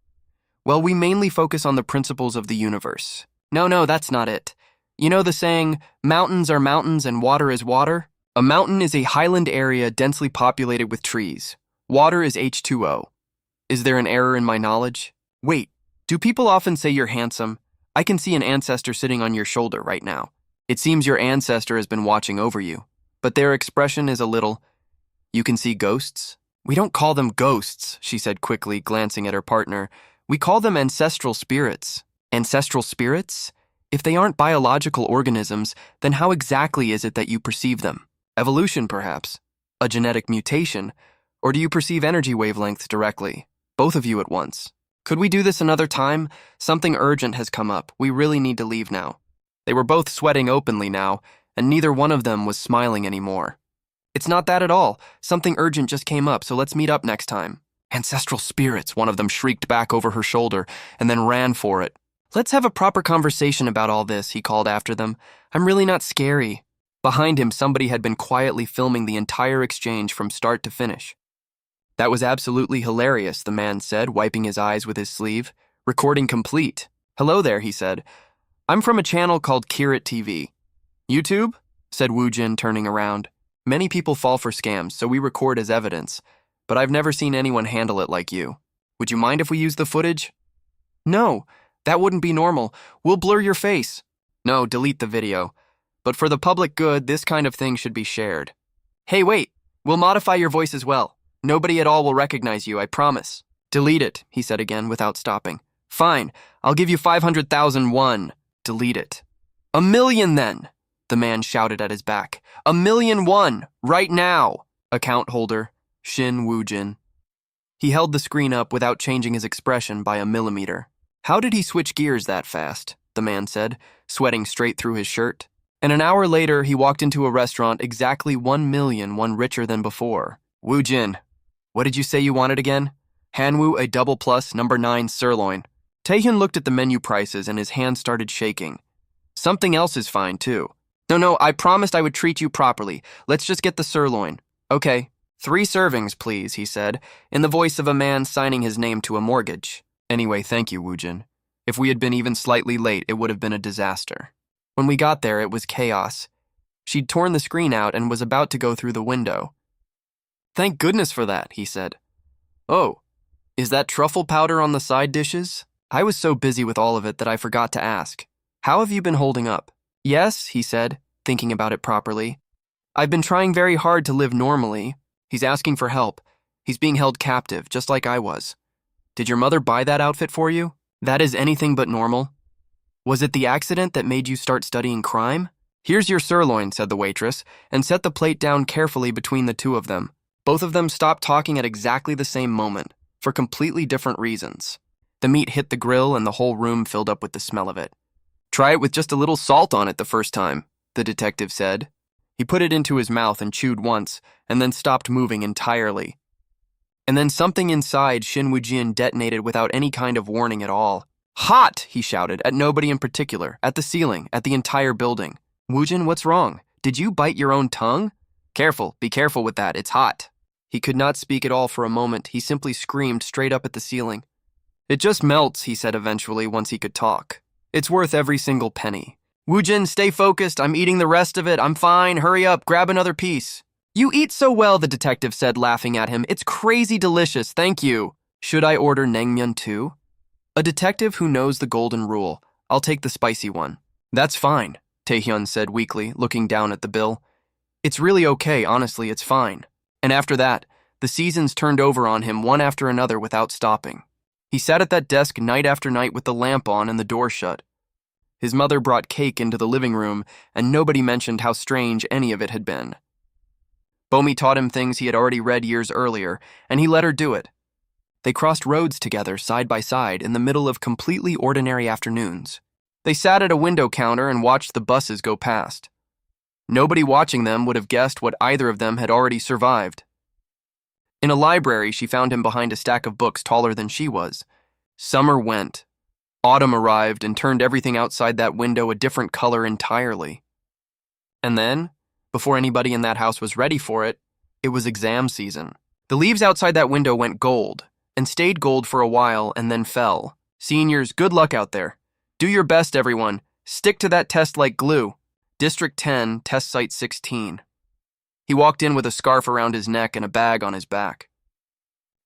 "Well, we mainly focus on the principles of the universe." No, that's not it. You know the saying, mountains are mountains and water is water? A mountain is a highland area densely populated with trees. Water is H2O. Is there an error in my knowledge? Wait, do people often say you're handsome? I can see an ancestor sitting on your shoulder right now. It seems your ancestor has been watching over you, but their expression is a little... You can see ghosts? "We don't call them ghosts," she said quickly, glancing at her partner. "We call them ancestral spirits." "Ancestral spirits? If they aren't biological organisms, then how exactly is it that you perceive them? Evolution, perhaps? A genetic mutation? Or do you perceive energy wavelengths directly? Both of you at once? Could we do this another time? Something urgent has come up. We really need to leave now." They were both sweating openly now, and neither one of them was smiling anymore. "It's not that at all. Something urgent just came up, so let's meet up next time." "Ancestral spirits," one of them shrieked back over her shoulder, and then ran for it. "Let's have a proper conversation about all this," he called after them. "I'm really not scary." Behind him, somebody had been quietly filming the entire exchange from start to finish. "That was absolutely hilarious," the man said, wiping his eyes with his sleeve. "Recording complete." "Hello there," he said. "I'm from a channel called Kirit TV." "YouTube?" said Woojin, turning around. "Many people fall for scams, so we record as evidence, but I've never seen anyone handle it like you. Would you mind if we use the footage?" "No, that wouldn't be normal. We'll blur your face." "No, delete the video. But for the public good, this kind of thing should be shared." "Hey, wait, we'll modify your voice as well. Nobody at all will recognize you, I promise." "Delete it," he said again without stopping. "Fine, I'll give you 500,000 won." "Delete it." "1 million then," the man shouted at his back. 1 million won, right now. Account holder, Shin Woojin. He held the screen up without changing his expression by a millimeter. "How did he switch gears that fast?" the man said, sweating straight through his shirt. And an hour later, he walked into a restaurant exactly 1 million won richer than before. "Woojin, what did you say you wanted again?" "Hanwoo a double plus number 9 sirloin." Taehyun looked at the menu prices and his hand started shaking. "Something else is fine, too." No, I promised I would treat you properly. Let's just get the sirloin." "Okay, 3 servings, please," he said, in the voice of a man signing his name to a mortgage. "Anyway, thank you, Woojin. If we had been even slightly late, it would have been a disaster." When we got there, it was chaos. She'd torn the screen out and was about to go through the window. Thank goodness for that, he said. Oh, is that truffle powder on the side dishes? I was so busy with all of it that I forgot to ask. How have you been holding up? Yes, he said, thinking about it properly. I've been trying very hard to live normally. He's asking for help. He's being held captive, just like I was. Did your mother buy that outfit for you? That is anything but normal. Was it the accident that made you start studying crime? Here's your sirloin, said the waitress, and set the plate down carefully between the two of them. Both of them stopped talking at exactly the same moment, for completely different reasons. The meat hit the grill and the whole room filled up with the smell of it. Try it with just a little salt on it the first time, the detective said. He put it into his mouth and chewed once, and then stopped moving entirely. And then something inside Shin Woo-jin detonated without any kind of warning at all. Hot, he shouted, at nobody in particular, at the ceiling, at the entire building. Woo-jin, what's wrong? Did you bite your own tongue? Careful, be careful with that, it's hot. He could not speak at all for a moment, he simply screamed straight up at the ceiling. It just melts, he said eventually, once he could talk. It's worth every single penny. Woo-jin, stay focused, I'm eating the rest of it, I'm fine, hurry up, grab another piece. You eat so well, the detective said, laughing at him. It's crazy delicious, thank you. Should I order naengmyeon too? A detective who knows the golden rule. I'll take the spicy one. That's fine, Taehyun said weakly, looking down at the bill. It's really okay, honestly, it's fine. And after that, the seasons turned over on him one after another without stopping. He sat at that desk night after night with the lamp on and the door shut. His mother brought cake into the living room, and nobody mentioned how strange any of it had been. Bomi taught him things he had already read years earlier, and he let her do it. They crossed roads together, side by side, in the middle of completely ordinary afternoons. They sat at a window counter and watched the buses go past. Nobody watching them would have guessed what either of them had already survived. In a library, she found him behind a stack of books taller than she was. Summer went. Autumn arrived and turned everything outside that window a different color entirely. And then, before anybody in that house was ready for it, it was exam season. The leaves outside that window went gold, and stayed gold for a while and then fell. Seniors, good luck out there. Do your best, everyone. Stick to that test like glue. District 10, Test Site 16. He walked in with a scarf around his neck and a bag on his back.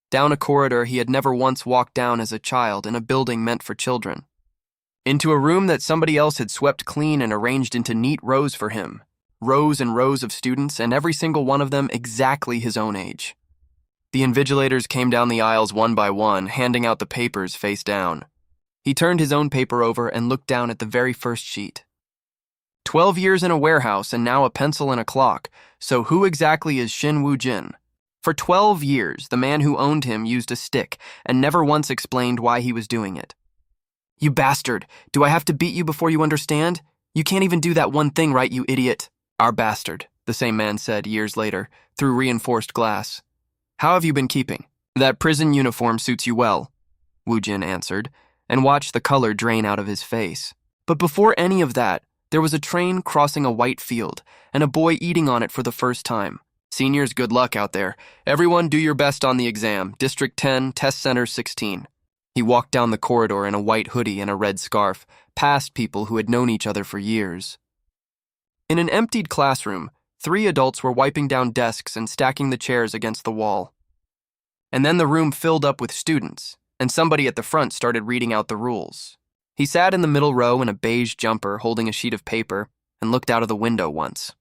Down a corridor he had never once walked down as a child in a building meant for children. Into a room that somebody else had swept clean and arranged into neat rows for him. Rows and rows of students, and every single one of them exactly his own age. The invigilators came down the aisles one by one, handing out the papers face down. He turned his own paper over and looked down at the very first sheet. 12 years in a warehouse and now a pencil and a clock, so who exactly is Shin Woo-jin? For 12 years, the man who owned him used a stick and never once explained why he was doing it. You bastard! Do I have to beat you before you understand? You can't even do that one thing right, you idiot. Our bastard, the same man said years later, through reinforced glass. How have you been keeping? That prison uniform suits you well, Woo-jin answered, and watched the color drain out of his face. But before any of that, there was a train crossing a white field, and a boy eating on it for the first time. Seniors, good luck out there. Everyone do your best on the exam. District 10, Test Center 16. He walked down the corridor in a white hoodie and a red scarf, past people who had known each other for years. In an emptied classroom, 3 adults were wiping down desks and stacking the chairs against the wall. And then the room filled up with students, and somebody at the front started reading out the rules. He sat in the middle row in a beige jumper holding a sheet of paper and looked out of the window once.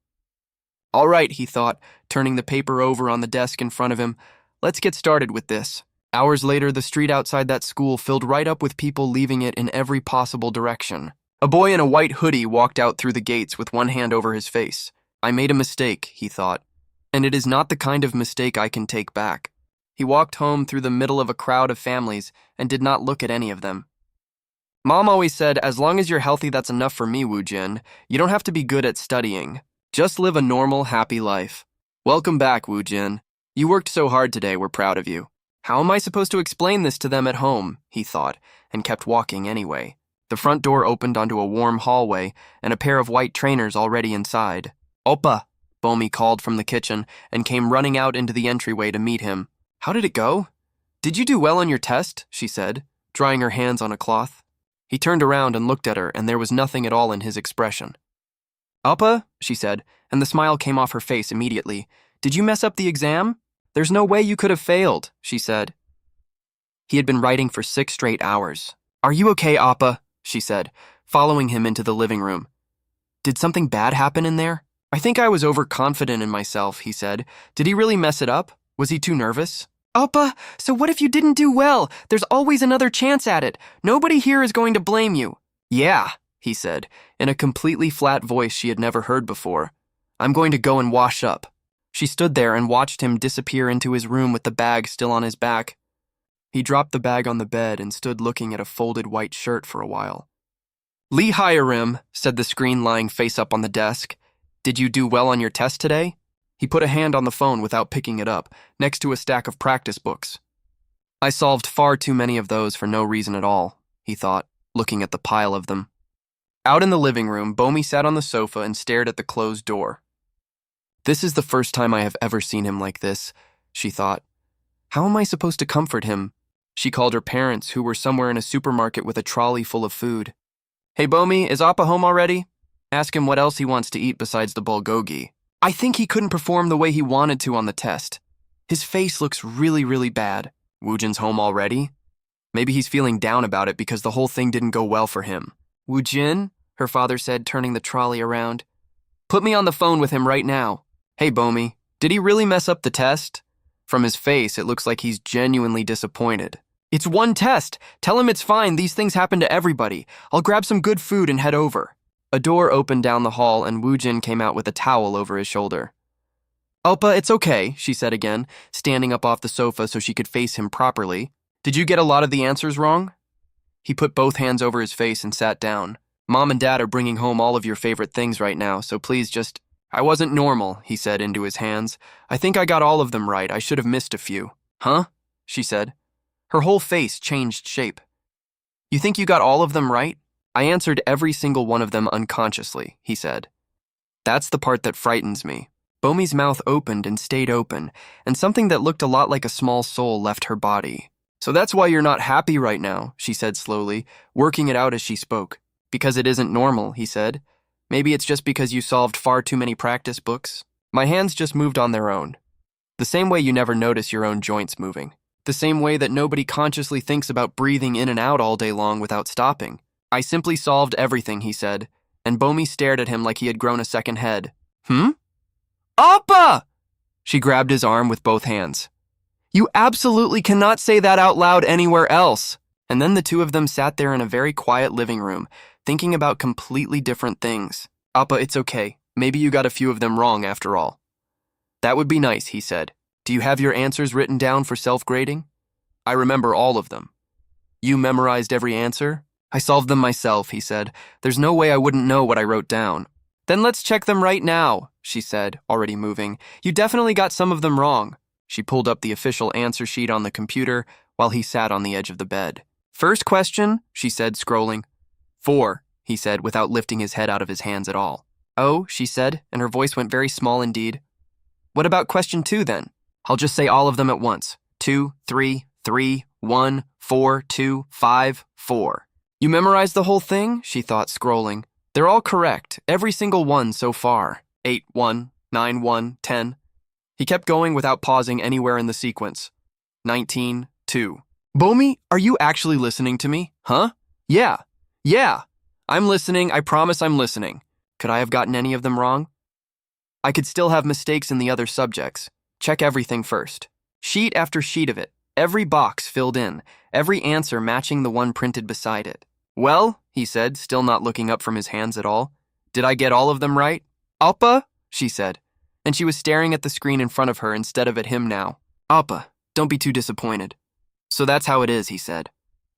All right, he thought, turning the paper over on the desk in front of him. Let's get started with this. Hours later, the street outside that school filled right up with people leaving it in every possible direction. A boy in a white hoodie walked out through the gates with one hand over his face. I made a mistake, he thought, and it is not the kind of mistake I can take back. He walked home through the middle of a crowd of families and did not look at any of them. Mom always said, as long as you're healthy, that's enough for me, Woo-jin. You don't have to be good at studying. Just live a normal, happy life. Welcome back, Woo-jin. You worked so hard today, we're proud of you. How am I supposed to explain this to them at home, he thought, and kept walking anyway. The front door opened onto a warm hallway, and a pair of white trainers already inside. Oppa, Bomi called from the kitchen, and came running out into the entryway to meet him. How did it go? Did you do well on your test? She said, drying her hands on a cloth. He turned around and looked at her, and there was nothing at all in his expression. Oppa, she said, and the smile came off her face immediately. Did you mess up the exam? There's no way you could have failed, she said. He had been writing for 6 straight hours. Are you okay, Appa? She said, following him into the living room. Did something bad happen in there? I think I was overconfident in myself, he said. Did he really mess it up? Was he too nervous? Appa, so what if you didn't do well? There's always another chance at it. Nobody here is going to blame you. Yeah, he said, in a completely flat voice she had never heard before. I'm going to go and wash up. She stood there and watched him disappear into his room with the bag still on his back. He dropped the bag on the bed and stood looking at a folded white shirt for a while. Lee Hiram, said the screen lying face up on the desk. Did you do well on your test today? He put a hand on the phone without picking it up, next to a stack of practice books. I solved far too many of those for no reason at all, he thought, looking at the pile of them. Out in the living room, Bomi sat on the sofa and stared at the closed door. This is the first time I have ever seen him like this, she thought. How am I supposed to comfort him? She called her parents, who were somewhere in a supermarket with a trolley full of food. Hey, Bomi, is Appa home already? Ask him what else he wants to eat besides the bulgogi. I think he couldn't perform the way he wanted to on the test. His face looks really, really bad. Woojin's home already? Maybe he's feeling down about it because the whole thing didn't go well for him. Woojin, her father said, turning the trolley around. Put me on the phone with him right now. Hey, Bomi, did he really mess up the test? From his face, it looks like he's genuinely disappointed. It's one test. Tell him it's fine. These things happen to everybody. I'll grab some good food and head over. A door opened down the hall and Woojin came out with a towel over his shoulder. Oppa, it's okay, she said again, standing up off the sofa so she could face him properly. Did you get a lot of the answers wrong? He put both hands over his face and sat down. Mom and Dad are bringing home all of your favorite things right now, so please just... I wasn't normal, he said into his hands. I think I got all of them right. I should have missed a few. Huh? She said. Her whole face changed shape. You think you got all of them right? I answered every single one of them unconsciously, he said. That's the part that frightens me. Bomi's mouth opened and stayed open, and something that looked a lot like a small soul left her body. So that's why you're not happy right now, she said slowly, working it out as she spoke. Because it isn't normal, he said. Maybe it's just because you solved far too many practice books. My hands just moved on their own. The same way you never notice your own joints moving. The same way that nobody consciously thinks about breathing in and out all day long without stopping. I simply solved everything, he said, and Bomi stared at him like he had grown a second head. Appa! She grabbed his arm with both hands. You absolutely cannot say that out loud anywhere else. And then the two of them sat there in a very quiet living room, thinking about completely different things. Appa, it's okay. Maybe you got a few of them wrong after all. That would be nice, he said. Do you have your answers written down for self-grading? I remember all of them. You memorized every answer? I solved them myself, he said. There's no way I wouldn't know what I wrote down. Then let's check them right now, she said, already moving. You definitely got some of them wrong. She pulled up the official answer sheet on the computer while he sat on the edge of the bed. First question, she said, scrolling. 4, he said, without lifting his head out of his hands at all. Oh, she said, and her voice went very small indeed. What about question 2 then? I'll just say all of them at once. 2, 3, 3, 1, 4, 2, 5, 4. You memorized the whole thing? She thought, scrolling. They're all correct, every single one so far. 8, 1, 9, 1, 10. He kept going without pausing anywhere in the sequence. 19, 2. Bomi, are you actually listening to me? Huh? Yeah. I'm listening, I promise I'm listening. Could I have gotten any of them wrong? I could still have mistakes in the other subjects. Check everything first. Sheet after sheet of it, every box filled in, every answer matching the one printed beside it. Well, he said, still not looking up from his hands at all. Did I get all of them right? Appa, she said, and she was staring at the screen in front of her instead of at him now. Appa, don't be too disappointed. So that's how it is, he said.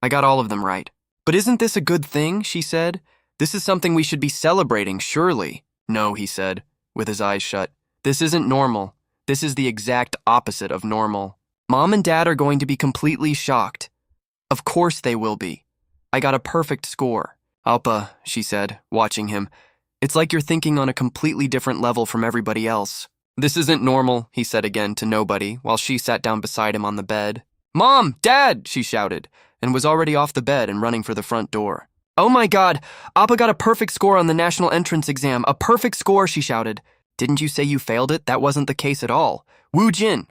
I got all of them right. But isn't this a good thing, she said. This is something we should be celebrating, surely. No, he said, with his eyes shut. This isn't normal. This is the exact opposite of normal. Mom and Dad are going to be completely shocked. Of course they will be. I got a perfect score. Appa, she said, watching him. It's like you're thinking on a completely different level from everybody else. This isn't normal, he said again to nobody, while she sat down beside him on the bed. Mom! Dad! She shouted, and was already off the bed and running for the front door. Oh my God! Appa got a perfect score on the national entrance exam. A perfect score, she shouted. Didn't you say you failed it? That wasn't the case at all. Wu Jin,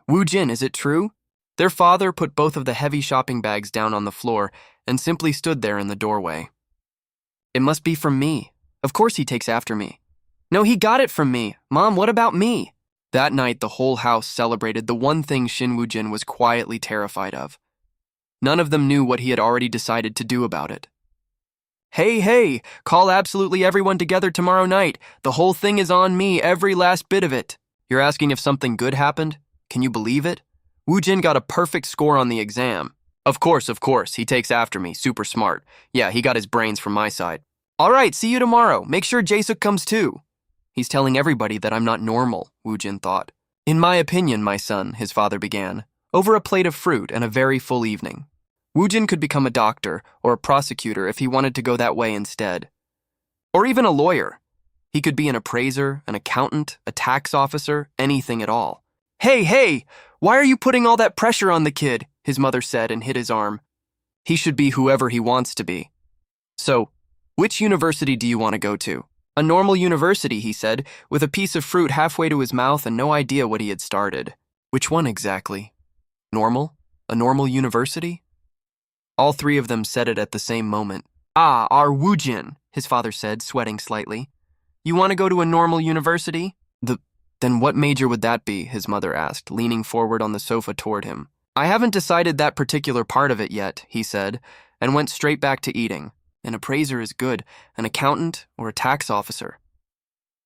is it true?" Their father put both of the heavy shopping bags down on the floor and simply stood there in the doorway. "It must be from me. Of course he takes after me." "No, he got it from me. Mom, what about me?" That night, the whole house celebrated the one thing Shin Woo-jin was quietly terrified of. None of them knew what he had already decided to do about it. Hey, call absolutely everyone together tomorrow night. The whole thing is on me, every last bit of it." You're asking if something good happened? Can you believe it? Woo-jin got a perfect score on the exam. Of course, he takes after me, super smart. Yeah, he got his brains from my side. "All right, see you tomorrow. Make sure Jae-suk comes too." He's telling everybody that I'm not normal, Woo-jin thought. "In my opinion, my son," his father began, over a plate of fruit and a very full evening. Woo-jin could become a doctor or a prosecutor if he wanted to go that way instead. Or even a lawyer. He could be an appraiser, an accountant, a tax officer, anything at all. Hey, why are you putting all that pressure on the kid?" his mother said and hit his arm. "He should be whoever he wants to be." "So, which university do you want to go to?" "A normal university," he said, with a piece of fruit halfway to his mouth and no idea what he had started. "Which one exactly? Normal? A normal university?" All three of them said it at the same moment. "Ah, our Woo-jin," his father said, sweating slightly. "You want to go to a normal university?" Then what major would that be?" his mother asked, leaning forward on the sofa toward him. "I haven't decided that particular part of it yet," he said, and went straight back to eating. An appraiser is good, an accountant, or a tax officer.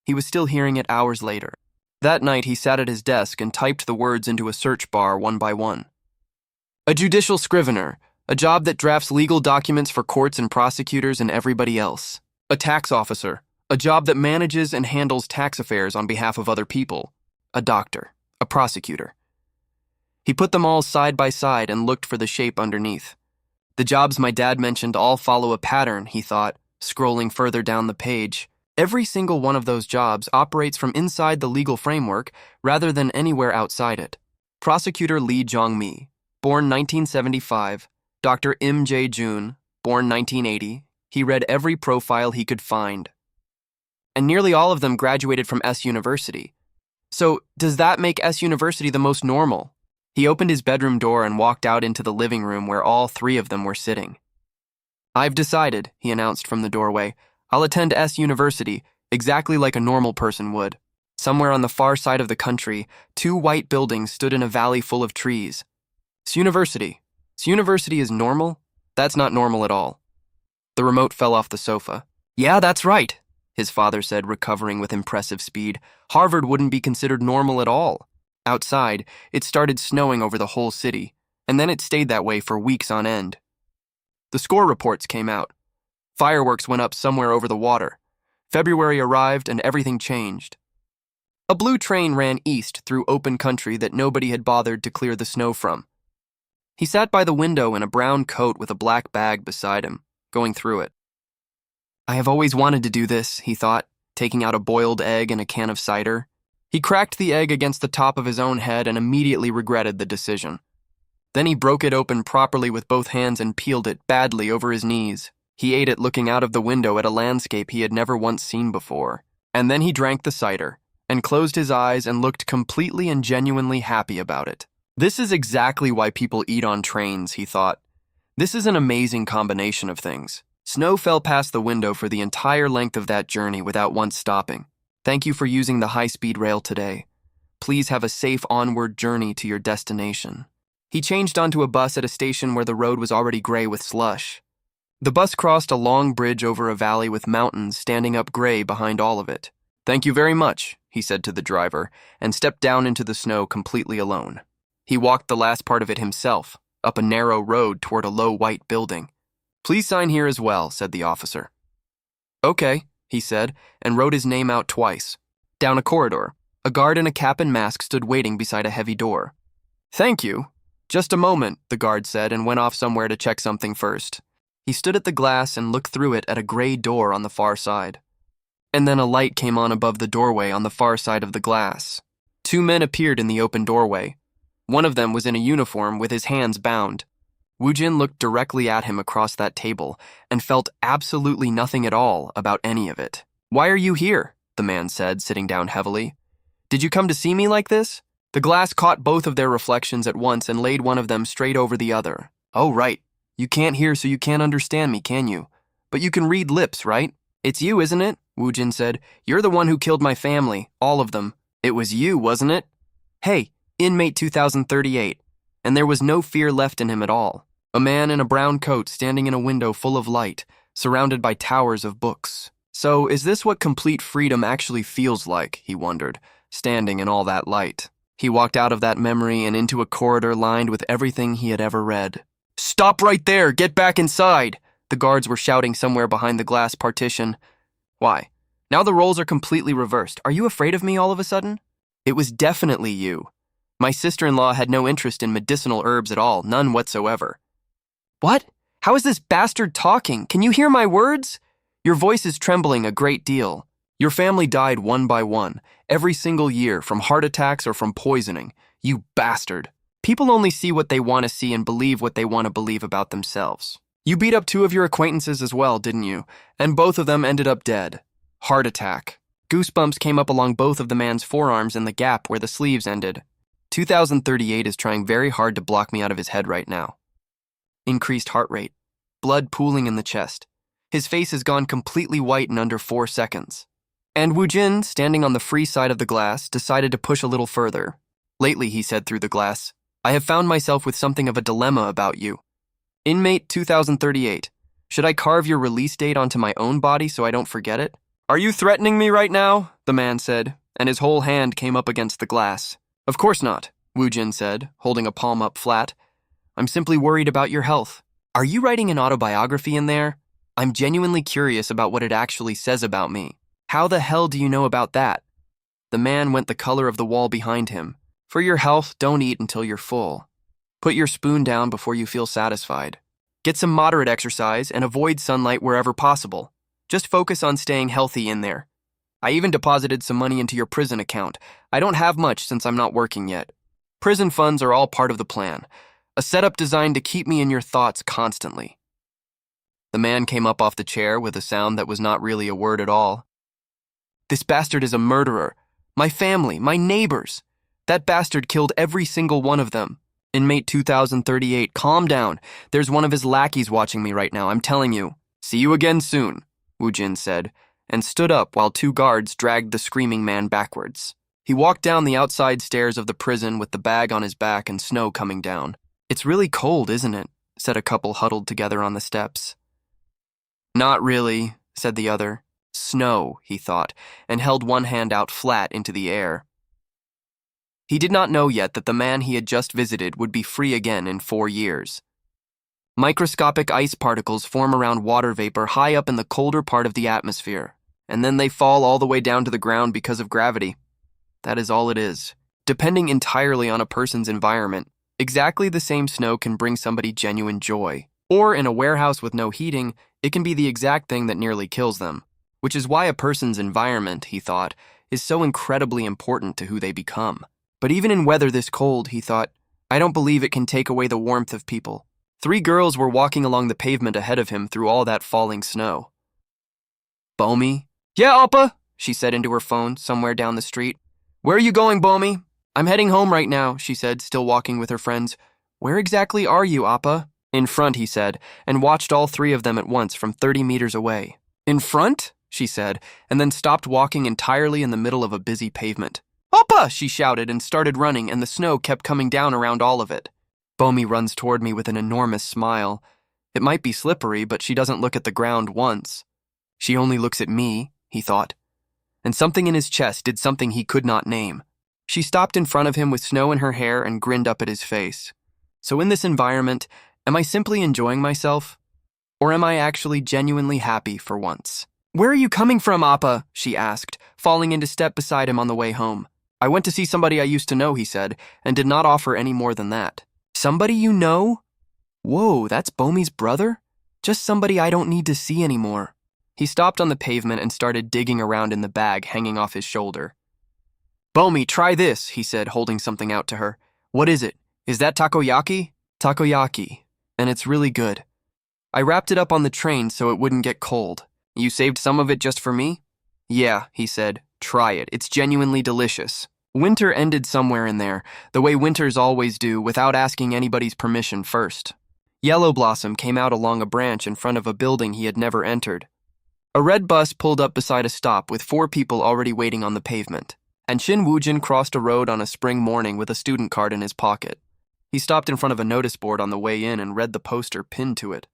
He was still hearing it hours later. That night, he sat at his desk and typed the words into a search bar one by one. A judicial scrivener, a job that drafts legal documents for courts and prosecutors and everybody else. A tax officer, a job that manages and handles tax affairs on behalf of other people. A doctor, a prosecutor. He put them all side by side and looked for the shape underneath. The jobs my dad mentioned all follow a pattern, he thought, scrolling further down the page. Every single one of those jobs operates from inside the legal framework rather than anywhere outside it. Prosecutor Lee Jong-mi, born 1975. Dr. Im Jae-jun, born 1980. He read every profile he could find. And nearly all of them graduated from S University. So, does that make S University the most normal? He opened his bedroom door and walked out into the living room where all three of them were sitting. "I've decided," he announced from the doorway. "I'll attend S University, exactly like a normal person would." Somewhere on the far side of the country, two white buildings stood in a valley full of trees. S University. S University is normal? That's not normal at all. The remote fell off the sofa. "Yeah, that's right," his father said, recovering with impressive speed. "Harvard wouldn't be considered normal at all." Outside, it started snowing over the whole city, and then it stayed that way for weeks on end. The score reports came out. Fireworks went up somewhere over the water. February arrived and everything changed. A blue train ran east through open country that nobody had bothered to clear the snow from. He sat by the window in a brown coat with a black bag beside him, going through it. "I have always wanted to do this," he thought, taking out a boiled egg and a can of cider. He cracked the egg against the top of his own head and immediately regretted the decision. Then he broke it open properly with both hands and peeled it badly over his knees. He ate it looking out of the window at a landscape he had never once seen before. And then he drank the cider, and closed his eyes and looked completely and genuinely happy about it. This is exactly why people eat on trains, he thought. This is an amazing combination of things. Snow fell past the window for the entire length of that journey without once stopping. Thank you for using the high-speed rail today. Please have a safe onward journey to your destination. He changed onto a bus at a station where the road was already gray with slush. The bus crossed a long bridge over a valley with mountains standing up gray behind all of it. "Thank you very much," he said to the driver, and stepped down into the snow completely alone. He walked the last part of it himself, up a narrow road toward a low white building. "Please sign here as well," said the officer. "Okay," he said, and wrote his name out twice. Down a corridor, a guard in a cap and mask stood waiting beside a heavy door. "Thank you. Just a moment," the guard said, and went off somewhere to check something first. He stood at the glass and looked through it at a gray door on the far side. And then a light came on above the doorway on the far side of the glass. Two men appeared in the open doorway. One of them was in a uniform with his hands bound. Woo-jin looked directly at him across that table and felt absolutely nothing at all about any of it. "Why are you here?" the man said, sitting down heavily. "Did you come to see me like this?" The glass caught both of their reflections at once and laid one of them straight over the other. Oh, right. You can't hear, so you can't understand me, can you? But you can read lips, right? It's you, isn't it? Woojin said. You're the one who killed my family, all of them. It was you, wasn't it? Hey, inmate 2038. And there was no fear left in him at all. A man in a brown coat standing in a window full of light, surrounded by towers of books. So, is this what complete freedom actually feels like, he wondered, standing in all that light. He walked out of that memory and into a corridor lined with everything he had ever read. Stop right there! Get back inside! The guards were shouting somewhere behind the glass partition. Why? Now the roles are completely reversed. Are you afraid of me all of a sudden? It was definitely you. My sister-in-law had no interest in medicinal herbs at all, none whatsoever. What? How is this bastard talking? Can you hear my words? Your voice is trembling a great deal. Your family died one by one, every single year, from heart attacks or from poisoning. You bastard. People only see what they want to see and believe what they want to believe about themselves. You beat up 2 of your acquaintances as well, didn't you? And both of them ended up dead. Heart attack. Goosebumps came up along both of the man's forearms in the gap where the sleeves ended. 2038 is trying very hard to block me out of his head right now. Increased heart rate. Blood pooling in the chest. His face has gone completely white in under 4 seconds. And Woojin, standing on the free side of the glass, decided to push a little further. Lately, he said through the glass, I have found myself with something of a dilemma about you. Inmate 2038, should I carve your release date onto my own body so I don't forget it? Are you threatening me right now? The man said, and his whole hand came up against the glass. Of course not, Woojin said, holding a palm up flat. I'm simply worried about your health. Are you writing an autobiography in there? I'm genuinely curious about what it actually says about me. How the hell do you know about that? The man went the color of the wall behind him. For your health, don't eat until you're full. Put your spoon down before you feel satisfied. Get some moderate exercise and avoid sunlight wherever possible. Just focus on staying healthy in there. I even deposited some money into your prison account. I don't have much since I'm not working yet. Prison funds are all part of the plan. A setup designed to keep me in your thoughts constantly. The man came up off the chair with a sound that was not really a word at all. This bastard is a murderer. My family, my neighbors. That bastard killed every single one of them. Inmate 2038, calm down. There's one of his lackeys watching me right now, I'm telling you. See you again soon, Woojin said, and stood up while 2 guards dragged the screaming man backwards. He walked down the outside stairs of the prison with the bag on his back and snow coming down. It's really cold, isn't it? Said a couple huddled together on the steps. Not really, said the other. Snow, he thought, and held one hand out flat into the air. He did not know yet that the man he had just visited would be free again in 4 years. Microscopic ice particles form around water vapor high up in the colder part of the atmosphere, and then they fall all the way down to the ground because of gravity. That is all it is. Depending entirely on a person's environment, exactly the same snow can bring somebody genuine joy. Or in a warehouse with no heating, it can be the exact thing that nearly kills them. Which is why a person's environment, he thought, is so incredibly important to who they become. But even in weather this cold, he thought, I don't believe it can take away the warmth of people. 3 girls were walking along the pavement ahead of him through all that falling snow. Bomi? Yeah, Oppa, she said into her phone somewhere down the street. Where are you going, Bomi? I'm heading home right now, she said, still walking with her friends. Where exactly are you, Appa? In front, he said, and watched all 3 of them at once from 30 meters away. In front? She said, and then stopped walking entirely in the middle of a busy pavement. Oppa! She shouted and started running, and the snow kept coming down around all of it. Bomi runs toward me with an enormous smile. It might be slippery, but she doesn't look at the ground once. She only looks at me, he thought. And something in his chest did something he could not name. She stopped in front of him with snow in her hair and grinned up at his face. So in this environment, am I simply enjoying myself? Or am I actually genuinely happy for once? Where are you coming from, Appa? She asked, falling into step beside him on the way home. I went to see somebody I used to know, he said, and did not offer any more than that. Somebody you know? Whoa, that's Bomi's brother? Just somebody I don't need to see anymore. He stopped on the pavement and started digging around in the bag hanging off his shoulder. Bomi, try this, he said, holding something out to her. What is it? Is that takoyaki? Takoyaki, and it's really good. I wrapped it up on the train so it wouldn't get cold. You saved some of it just for me? Yeah, he said. Try it. It's genuinely delicious. Winter ended somewhere in there, the way winters always do, without asking anybody's permission first. Yellow Blossom came out along a branch in front of a building he had never entered. A red bus pulled up beside a stop with 4 people already waiting on the pavement, and Shin Woojin crossed a road on a spring morning with a student card in his pocket. He stopped in front of a notice board on the way in and read the poster pinned to it.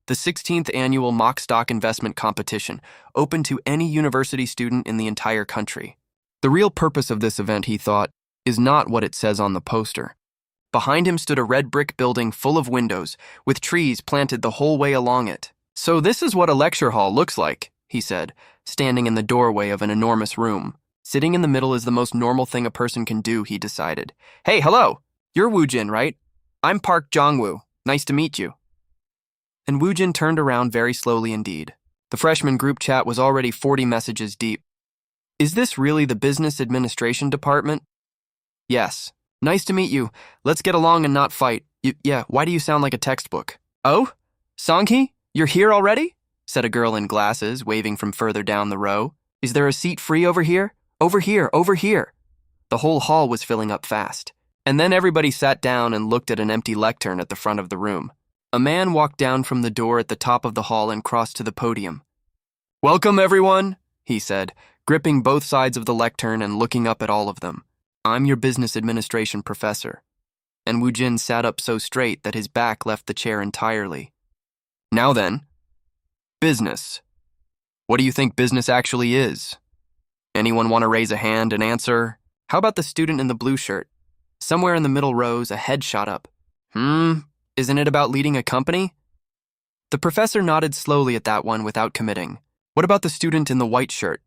The 16th Annual Mock Stock Investment Competition, open to any university student in the entire country. The real purpose of this event, he thought, is not what it says on the poster. Behind him stood a red brick building full of windows, with trees planted the whole way along it. "So this is what a lecture hall looks like," he said, standing in the doorway of an enormous room. Sitting in the middle is the most normal thing a person can do, he decided. "Hey, hello! You're Woojin, right? I'm Park Jongwoo. Nice to meet you." And Woojin turned around very slowly indeed. The freshman group chat was already 40 messages deep. "Is this really the business administration department?" "Yes. Nice to meet you. Let's get along and not fight. Yeah, why do you sound like a textbook?" "Oh? Songhee? You're here already?" said a girl in glasses, waving from further down the row. "Is there a seat free over here? Over here, over here." The whole hall was filling up fast. And then everybody sat down and looked at an empty lectern at the front of the room. A man walked down from the door at the top of the hall and crossed to the podium. "Welcome, everyone," he said, gripping both sides of the lectern and looking up at all of them. "I'm your business administration professor." And Woojin sat up so straight that his back left the chair entirely. "Now then, business. What do you think business actually is? Anyone want to raise a hand and answer? How about the student in the blue shirt? Somewhere in the middle rows, a head shot up. Isn't it about leading a company?" The professor nodded slowly at that one without committing. "What about the student in the white shirt?"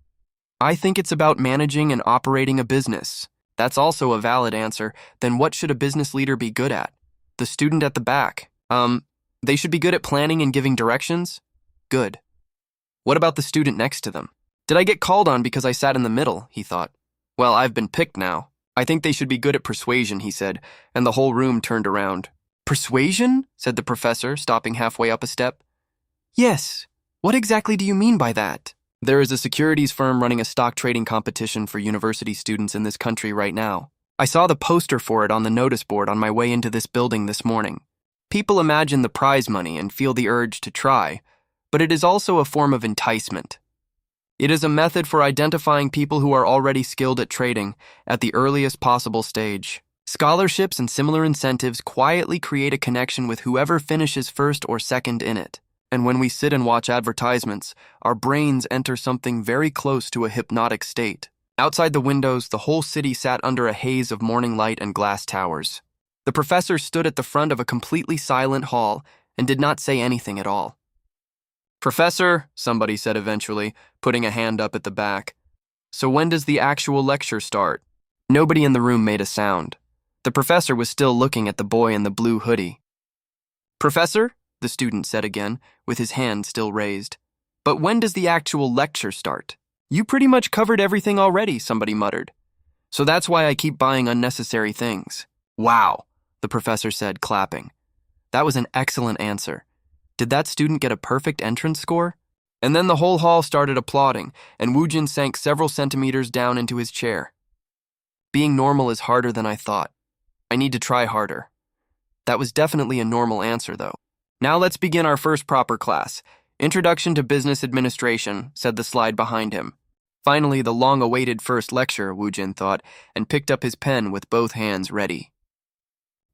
"I think it's about managing and operating a business." "That's also a valid answer. Then what should a business leader be good at?" "The student at the back. They should be good at planning and giving directions." "Good. What about the student next to them?" "Did I get called on because I sat in the middle?" he thought. "Well, I've been picked now. I think they should be good at persuasion," he said, and the whole room turned around. "Persuasion?" said the professor, stopping halfway up a step. "Yes. What exactly do you mean by that?" "There is a securities firm running a stock trading competition for university students in this country right now. I saw the poster for it on the notice board on my way into this building this morning. People imagine the prize money and feel the urge to try, but it is also a form of enticement. It is a method for identifying people who are already skilled at trading at the earliest possible stage. Scholarships and similar incentives quietly create a connection with whoever finishes first or second in it. And when we sit and watch advertisements, our brains enter something very close to a hypnotic state." Outside the windows, the whole city sat under a haze of morning light and glass towers. The professor stood at the front of a completely silent hall and did not say anything at all. "Professor," somebody said eventually, putting a hand up at the back. "So when does the actual lecture start?" Nobody in the room made a sound. The professor was still looking at the boy in the blue hoodie. "Professor," the student said again, with his hand still raised. "But when does the actual lecture start?" "You pretty much covered everything already," somebody muttered. "So that's why I keep buying unnecessary things." "Wow," the professor said, clapping. "That was an excellent answer. Did that student get a perfect entrance score?" And then the whole hall started applauding, and Woojin sank several centimeters down into his chair. "Being normal is harder than I thought. I need to try harder." That was definitely a normal answer, though. "Now let's begin our first proper class. Introduction to Business Administration," said the slide behind him. Finally, the long-awaited first lecture, Woojin thought, and picked up his pen with both hands ready.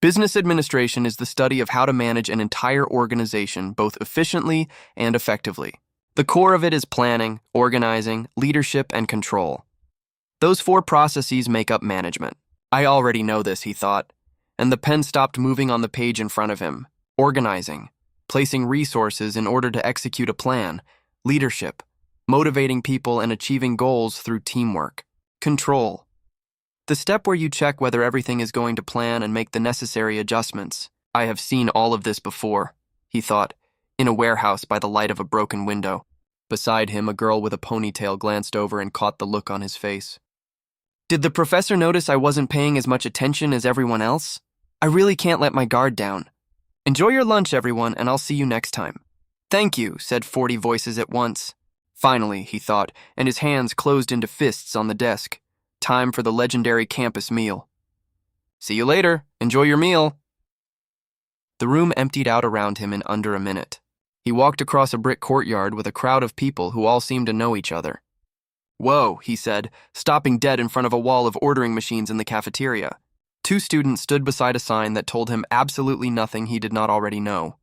Business administration is the study of how to manage an entire organization both efficiently and effectively. The core of it is planning, organizing, leadership, and control. Those 4 processes make up management. "I already know this," he thought, and the pen stopped moving on the page in front of him. Organizing, placing resources in order to execute a plan, leadership, motivating people and achieving goals through teamwork, control. The step where you check whether everything is going to plan and make the necessary adjustments. "I have seen all of this before," he thought, in a warehouse by the light of a broken window. Beside him, a girl with a ponytail glanced over and caught the look on his face. "Did the professor notice I wasn't paying as much attention as everyone else? I really can't let my guard down. Enjoy your lunch, everyone, and I'll see you next time." "Thank you," said 40 voices at once. Finally, he thought, and his hands closed into fists on the desk. Time for the legendary campus meal. See you later. Enjoy your meal. The room emptied out around him in under a minute. He walked across a brick courtyard with a crowd of people who all seemed to know each other. Whoa, he said, stopping dead in front of a wall of ordering machines in the cafeteria. Two students stood beside a sign that told him absolutely nothing he did not already know.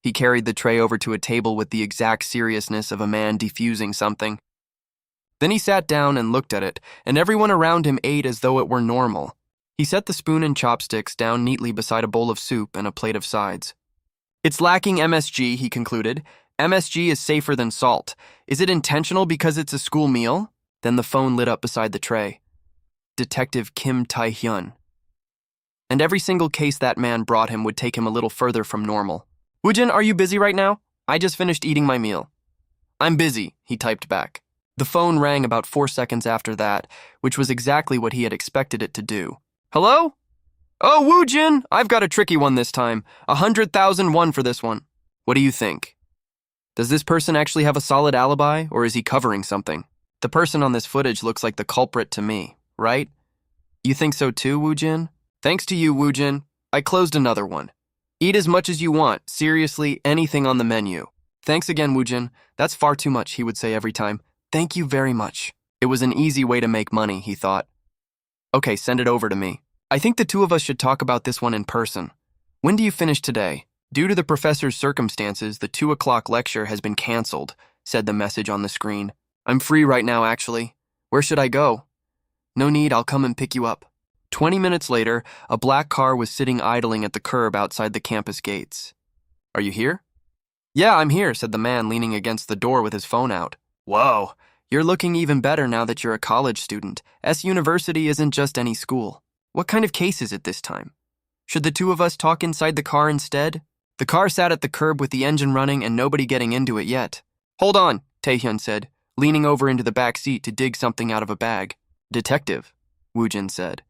He carried the tray over to a table with the exact seriousness of a man defusing something. Then he sat down and looked at it, and everyone around him ate as though it were normal. He set the spoon and chopsticks down neatly beside a bowl of soup and a plate of sides. It's lacking MSG, he concluded. MSG is safer than salt. Is it intentional because it's a school meal? Then the phone lit up beside the tray. Detective Kim Tae-hyun. And every single case that man brought him would take him a little further from normal. Woojin, are you busy right now? I just finished eating my meal. I'm busy, he typed back. The phone rang about 4 seconds after that, which was exactly what he had expected it to do. Hello? Oh, Woojin, I've got a tricky one this time. 100,000 won for this one. What do you think? Does this person actually have a solid alibi, or is he covering something? The person on this footage looks like the culprit to me, right? You think so too, Woojin? Thanks to you, Woojin. I closed another one. Eat as much as you want. Seriously, anything on the menu. Thanks again, Woojin. That's far too much, he would say every time. Thank you very much. It was an easy way to make money, he thought. Okay, send it over to me. I think the two of us should talk about this one in person. When do you finish today? Due to the professor's circumstances, the 2 o'clock lecture has been canceled, said the message on the screen. I'm free right now, actually. Where should I go? No need, I'll come and pick you up. 20 minutes later, a black car was sitting idling at the curb outside the campus gates. Are you here? Yeah, I'm here, said the man leaning against the door with his phone out. Whoa, you're looking even better now that you're a college student. S University isn't just any school. What kind of case is it this time? Should the two of us talk inside the car instead? The car sat at the curb with the engine running and nobody getting into it yet. Hold on, Taehyun said, leaning over into the back seat to dig something out of a bag. Detective, Woojin said.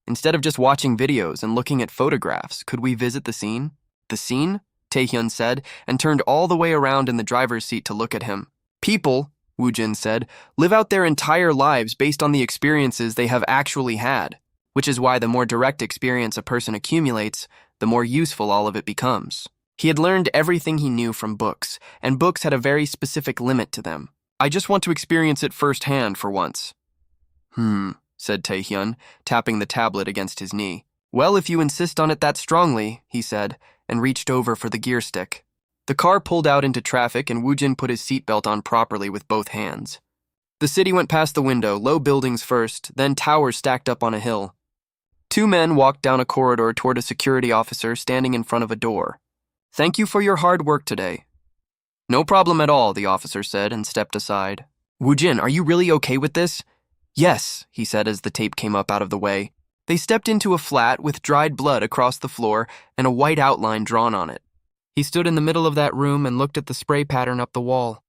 Instead of just watching videos and looking at photographs, could we visit the scene? The scene? Taehyun said, and turned all the way around in the driver's seat to look at him. People, Woojin said, live out their entire lives based on the experiences they have actually had, which is why the more direct experience a person accumulates, the more useful all of it becomes. He had learned everything he knew from books, and books had a very specific limit to them. I just want to experience it firsthand for once. Said Taehyun, tapping the tablet against his knee. Well, if you insist on it that strongly, he said, and reached over for the gear stick. The car pulled out into traffic and Woojin put his seatbelt on properly with both hands. The city went past the window, low buildings first, then towers stacked up on a hill. Two men walked down a corridor toward a security officer standing in front of a door. Thank you for your hard work today. No problem at all, the officer said and stepped aside. Woojin, are you really okay with this? Yes, he said as the tape came up out of the way. They stepped into a flat with dried blood across the floor and a white outline drawn on it. He stood in the middle of that room and looked at the spray pattern up the wall.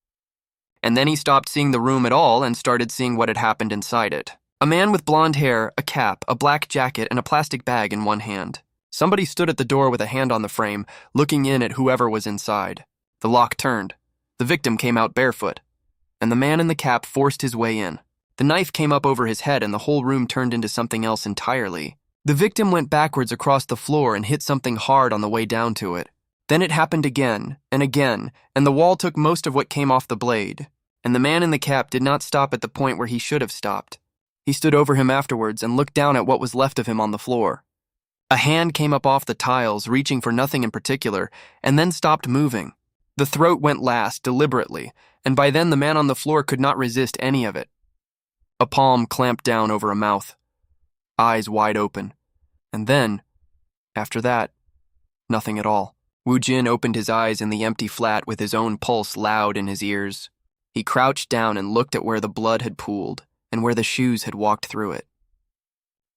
And then he stopped seeing the room at all and started seeing what had happened inside it. A man with blonde hair, a cap, a black jacket, and a plastic bag in one hand. Somebody stood at the door with a hand on the frame, looking in at whoever was inside. The lock turned. The victim came out barefoot, and the man in the cap forced his way in. The knife came up over his head and the whole room turned into something else entirely. The victim went backwards across the floor and hit something hard on the way down to it. Then it happened again, and the wall took most of what came off the blade. And the man in the cap did not stop at the point where he should have stopped. He stood over him afterwards and looked down at what was left of him on the floor. A hand came up off the tiles, reaching for nothing in particular, and then stopped moving. The throat went last, deliberately, and by then the man on the floor could not resist any of it. A palm clamped down over a mouth, eyes wide open. And then, after that, nothing at all. Woojin opened his eyes in the empty flat with his own pulse loud in his ears. He crouched down and looked at where the blood had pooled and where the shoes had walked through it.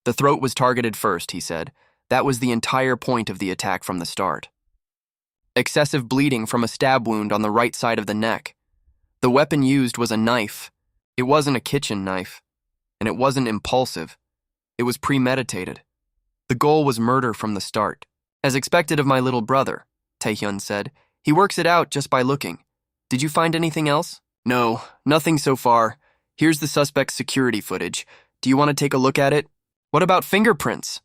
The throat was targeted first, he said. That was the entire point of the attack from the start. Excessive bleeding from a stab wound on the right side of the neck. The weapon used was a knife. It wasn't a kitchen knife, and it wasn't impulsive. It was premeditated. The goal was murder from the start. As expected of my little brother, Taehyun said. He works it out just by looking. Did you find anything else? No, nothing so far. Here's the suspect's security footage. Do you want to take a look at it? What about fingerprints?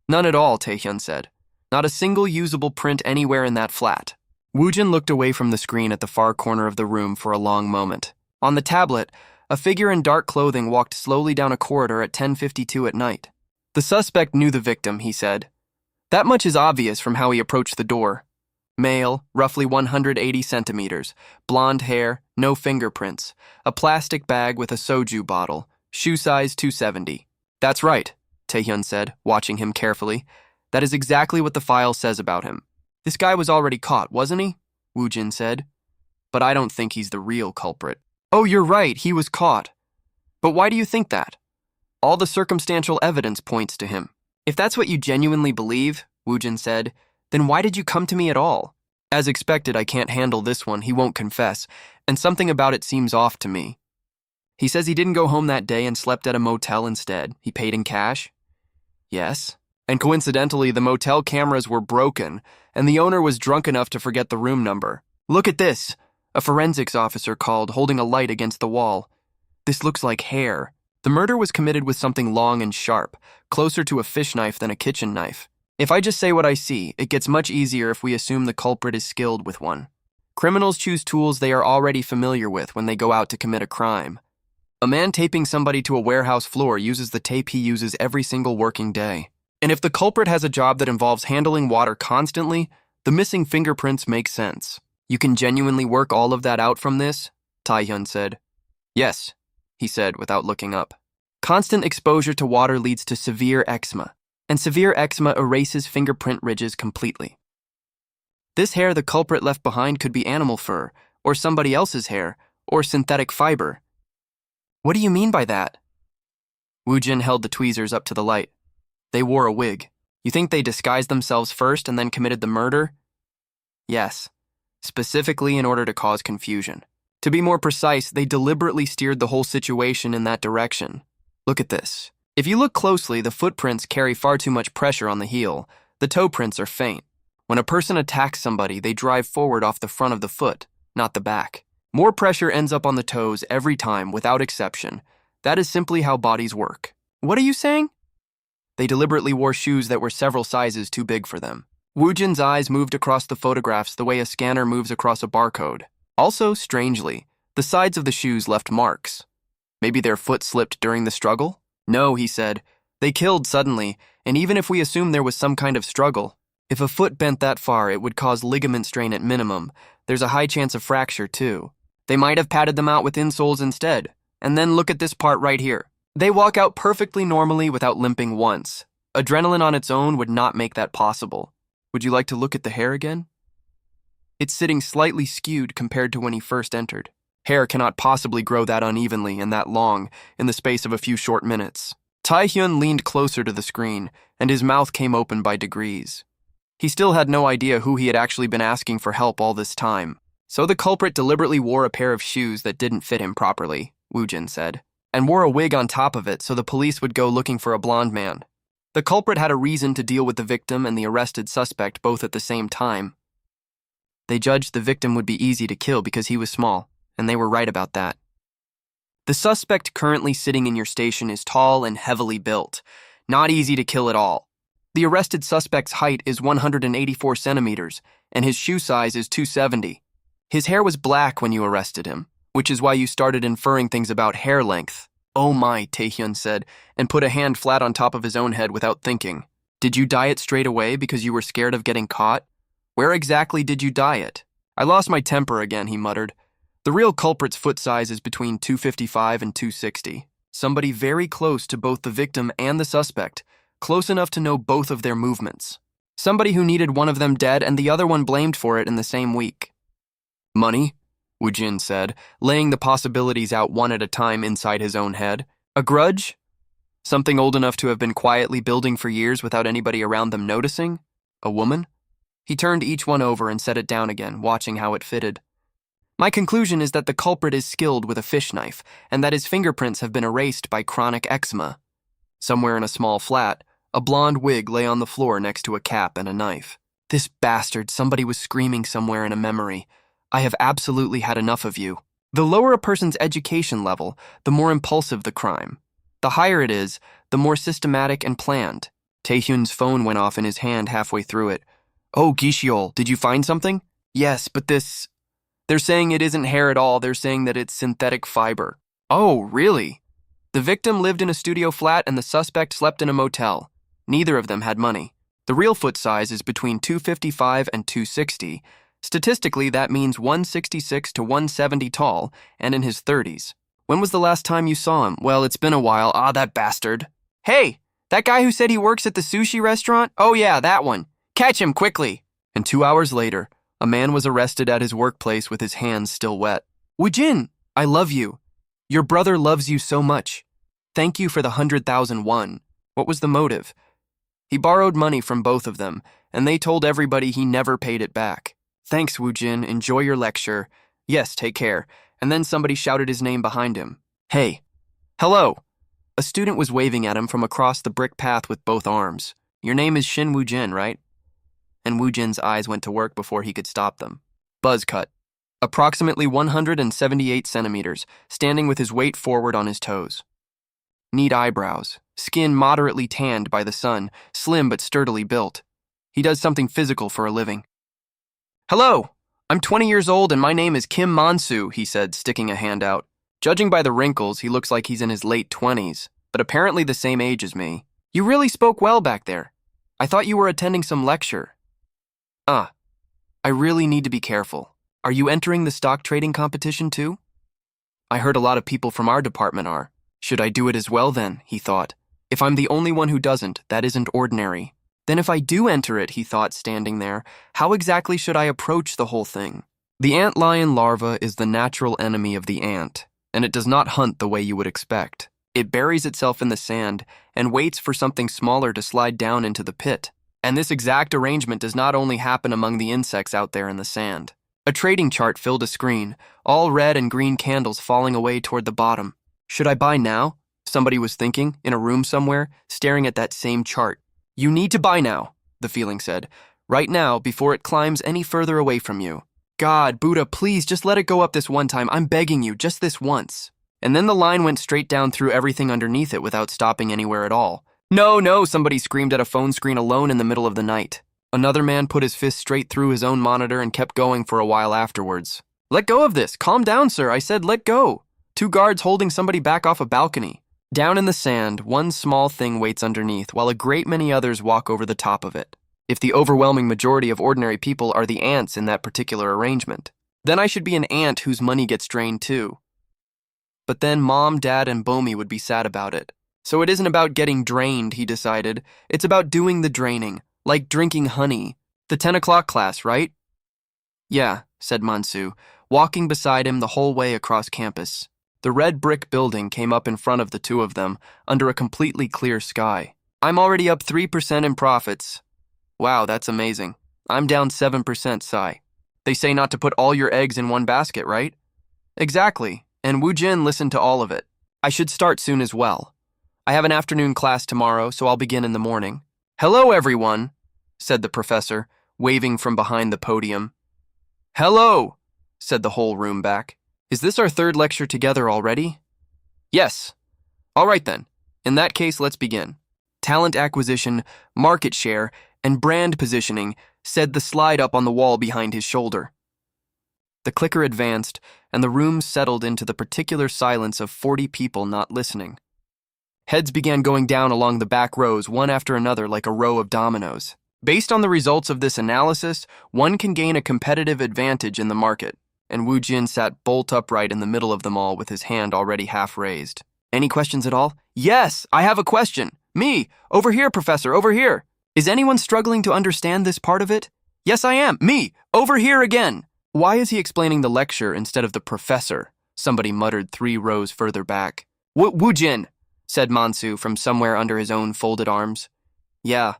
None at all, Taehyun said. Not a single usable print anywhere in that flat. Woojin looked away from the screen at the far corner of the room for a long moment. On the tablet, a figure in dark clothing walked slowly down a corridor at 10:52 at night. The suspect knew the victim, he said. That much is obvious from how he approached the door. Male, roughly 180 centimeters, blonde hair, no fingerprints, a plastic bag with a soju bottle, shoe size 270. That's right, Taehyun said, watching him carefully. That is exactly what the file says about him. This guy was already caught, wasn't he? Woojin said. But I don't think he's the real culprit. Oh, you're right, he was caught. But why do you think that? All the circumstantial evidence points to him. If that's what you genuinely believe, Woojin said, then why did you come to me at all? As expected, I can't handle this one, he won't confess, and something about it seems off to me. He says he didn't go home that day and slept at a motel instead. He paid in cash? Yes. And coincidentally, the motel cameras were broken, and the owner was drunk enough to forget the room number. Look at this. A forensics officer called, holding a light against the wall. This looks like hair. The murder was committed with something long and sharp, closer to a fish knife than a kitchen knife. If I just say what I see, it gets much easier if we assume the culprit is skilled with one. Criminals choose tools they are already familiar with when they go out to commit a crime. A man taping somebody to a warehouse floor uses the tape he uses every single working day. And if the culprit has a job that involves handling water constantly, the missing fingerprints make sense. You can genuinely work all of that out from this? Taehyun said. Yes, he said without looking up. Constant exposure to water leads to severe eczema, and severe eczema erases fingerprint ridges completely. This hair the culprit left behind could be animal fur, or somebody else's hair, or synthetic fiber. What do you mean by that? Woojin held the tweezers up to the light. They wore a wig. You think they disguised themselves first and then committed the murder? Yes, specifically in order to cause confusion. To be more precise, they deliberately steered the whole situation in that direction. Look at this. If you look closely, the footprints carry far too much pressure on the heel. The toe prints are faint. When a person attacks somebody, they drive forward off the front of the foot, not the back. More pressure ends up on the toes every time, without exception. That is simply how bodies work. What are you saying? They deliberately wore shoes that were several sizes too big for them. Woojin's eyes moved across the photographs the way a scanner moves across a barcode. Also, strangely, the sides of the shoes left marks. Maybe their foot slipped during the struggle? No, he said. They killed suddenly, and even if we assume there was some kind of struggle, if a foot bent that far, it would cause ligament strain at minimum. There's a high chance of fracture, too. They might have padded them out with insoles instead. And then look at this part right here. They walk out perfectly normally without limping once. Adrenaline on its own would not make that possible. Would you like to look at the hair again? It's sitting slightly skewed compared to when he first entered. Hair cannot possibly grow that unevenly and that long in the space of a few short minutes. Taehyun leaned closer to the screen, and his mouth came open by degrees. He still had no idea who he had actually been asking for help all this time. So the culprit deliberately wore a pair of shoes that didn't fit him properly, Woojin said, and wore a wig on top of it so the police would go looking for a blonde man. The culprit had a reason to deal with the victim and the arrested suspect both at the same time. They judged the victim would be easy to kill because he was small, and they were right about that. The suspect currently sitting in your station is tall and heavily built, not easy to kill at all. The arrested suspect's height is 184 centimeters, and his shoe size is 270. His hair was black when you arrested him, which is why you started inferring things about hair length. Oh my, Taehyun said, and put a hand flat on top of his own head without thinking. Did you dye it straight away because you were scared of getting caught? Where exactly did you dye it? I lost my temper again, he muttered. The real culprit's foot size is between 255 and 260. Somebody very close to both the victim and the suspect, close enough to know both of their movements. Somebody who needed one of them dead and the other one blamed for it in the same week. Money? Woojin said, laying the possibilities out one at a time inside his own head. A grudge? Something old enough to have been quietly building for years without anybody around them noticing? A woman? He turned each one over and set it down again, watching how it fitted. My conclusion is that the culprit is skilled with a fish knife, and that his fingerprints have been erased by chronic eczema. Somewhere in a small flat, a blonde wig lay on the floor next to a cap and a knife. This bastard, somebody was screaming somewhere in a memory. I have absolutely had enough of you. The lower a person's education level, the more impulsive the crime. The higher it is, the more systematic and planned. Taehyun's phone went off in his hand halfway through it. Oh, Gishiol, did you find something? Yes, but this... They're saying it isn't hair at all, they're saying that it's synthetic fiber. Oh, really? The victim lived in a studio flat and the suspect slept in a motel. Neither of them had money. The real foot size is between 255 and 260. Statistically, that means 166 to 170 tall and in his 30s. When was the last time you saw him? Well, it's been a while. Ah, that bastard. Hey, that guy who said he works at the sushi restaurant? Oh yeah, that one. Catch him quickly. And 2 hours later, a man was arrested at his workplace with his hands still wet. Woojin, I love you. Your brother loves you so much. Thank you for the 100,000 won. What was the motive? He borrowed money from both of them, and they told everybody he never paid it back. Thanks, Woojin. Enjoy your lecture. Yes, take care. And then somebody shouted his name behind him. Hey. Hello. A student was waving at him from across the brick path with both arms. Your name is Shin Woojin, right? And Woojin's eyes went to work before he could stop them. Buzz cut. Approximately 178 centimeters, standing with his weight forward on his toes. Neat eyebrows, skin moderately tanned by the sun, slim but sturdily built. He does something physical for a living. Hello, I'm 20 years old and my name is Kim Monsu, he said, sticking a hand out. Judging by the wrinkles, he looks like he's in his late 20s, but apparently the same age as me. You really spoke well back there. I thought you were attending some lecture. I really need to be careful. Are you entering the stock trading competition too? I heard a lot of people from our department are. Should I do it as well then, he thought. If I'm the only one who doesn't, that isn't ordinary. Then if I do enter it, he thought, standing there, how exactly should I approach the whole thing? The antlion larva is the natural enemy of the ant, and it does not hunt the way you would expect. It buries itself in the sand and waits for something smaller to slide down into the pit. And this exact arrangement does not only happen among the insects out there in the sand. A trading chart filled a screen, all red and green candles falling away toward the bottom. Should I buy now? Somebody was thinking, in a room somewhere, staring at that same chart. You need to buy now, the feeling said. Right now, before it climbs any further away from you. God, Buddha, please, just let it go up this one time. I'm begging you, just this once. And then the line went straight down through everything underneath it without stopping anywhere at all. No, somebody screamed at a phone screen alone in the middle of the night. Another man put his fist straight through his own monitor and kept going for a while afterwards. Let go of this. Calm down, sir. I said let go. 2 guards holding somebody back off a balcony. Down in the sand, one small thing waits underneath, while a great many others walk over the top of it. If the overwhelming majority of ordinary people are the ants in that particular arrangement, then I should be an ant whose money gets drained too. But then Mom, Dad, and Bomi would be sad about it. So it isn't about getting drained, he decided. It's about doing the draining, like drinking honey. The 10 o'clock class, right? Yeah, said Mansu, walking beside him the whole way across campus. The red brick building came up in front of the two of them, under a completely clear sky. I'm already up 3% in profits. Wow, that's amazing. I'm down 7%, Sai. They say not to put all your eggs in one basket, right? Exactly, and Woojin listened to all of it. I should start soon as well. I have an afternoon class tomorrow, so I'll begin in the morning. Hello, everyone, said the professor, waving from behind the podium. Hello, said the whole room back. Is this our 3rd lecture together already? Yes. All right then. In that case, let's begin. Talent acquisition, market share, and brand positioning, said the slide up on the wall behind his shoulder. The clicker advanced, and the room settled into the particular silence of 40 people not listening. Heads began going down along the back rows, one after another like a row of dominoes. Based on the results of this analysis, one can gain a competitive advantage in the market. And Woojin sat bolt upright in the middle of them all with his hand already half raised. Any questions at all? Yes, I have a question. Me, over here, Professor, over here. Is anyone struggling to understand this part of it? Yes, I am. Me, over here again. Why is he explaining the lecture instead of the professor? Somebody muttered 3 rows further back. Woojin, said Mansu from somewhere under his own folded arms. Yeah,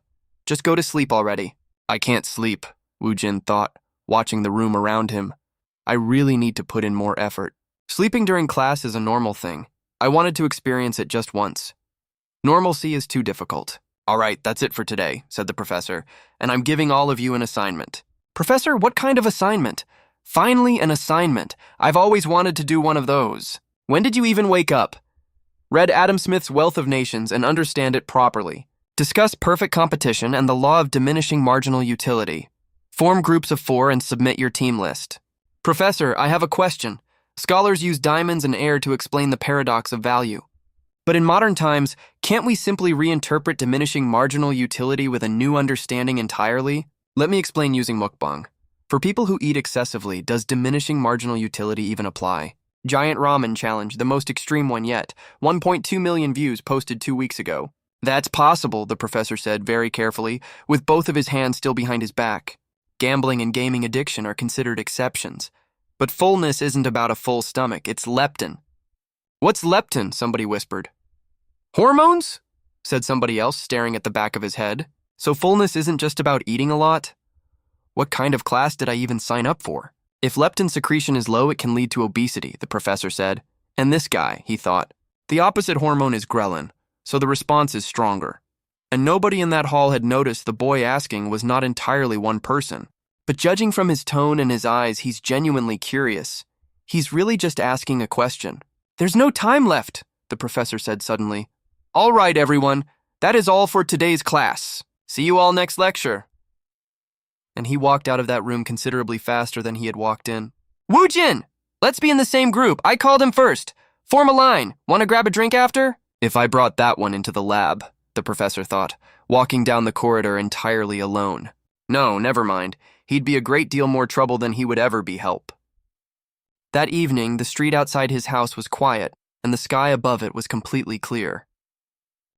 just go to sleep already. I can't sleep, Woojin thought, watching the room around him. I really need to put in more effort. Sleeping during class is a normal thing. I wanted to experience it just once. Normalcy is too difficult. All right, that's it for today, said the professor, and I'm giving all of you an assignment. Professor, what kind of assignment? Finally, an assignment. I've always wanted to do one of those. When did you even wake up? Read Adam Smith's Wealth of Nations and understand it properly. Discuss perfect competition and the law of diminishing marginal utility. Form groups of 4 and submit your team list. Professor, I have a question. Scholars use diamonds and air to explain the paradox of value. But in modern times, can't we simply reinterpret diminishing marginal utility with a new understanding entirely? Let me explain using mukbang. For people who eat excessively, does diminishing marginal utility even apply? Giant ramen challenge, the most extreme one yet. 1.2 million views posted 2 weeks ago. That's possible, the professor said very carefully, with both of his hands still behind his back. Gambling and gaming addiction are considered exceptions. But fullness isn't about a full stomach, it's leptin. What's leptin? Somebody whispered. Hormones? Said somebody else, staring at the back of his head. So fullness isn't just about eating a lot? What kind of class did I even sign up for? If leptin secretion is low, it can lead to obesity, the professor said. And this guy, he thought. The opposite hormone is ghrelin, so the response is stronger. And nobody in that hall had noticed the boy asking was not entirely one person. But judging from his tone and his eyes, he's genuinely curious. He's really just asking a question. There's no time left, the professor said suddenly. All right, everyone. That is all for today's class. See you all next lecture. And he walked out of that room considerably faster than he had walked in. Woo Jin! Let's be in the same group. I called him first. Form a line. Want to grab a drink after? If I brought that one into the lab, the professor thought, walking down the corridor entirely alone. No, never mind. He'd be a great deal more trouble than he would ever be help. That evening, the street outside his house was quiet, and the sky above it was completely clear.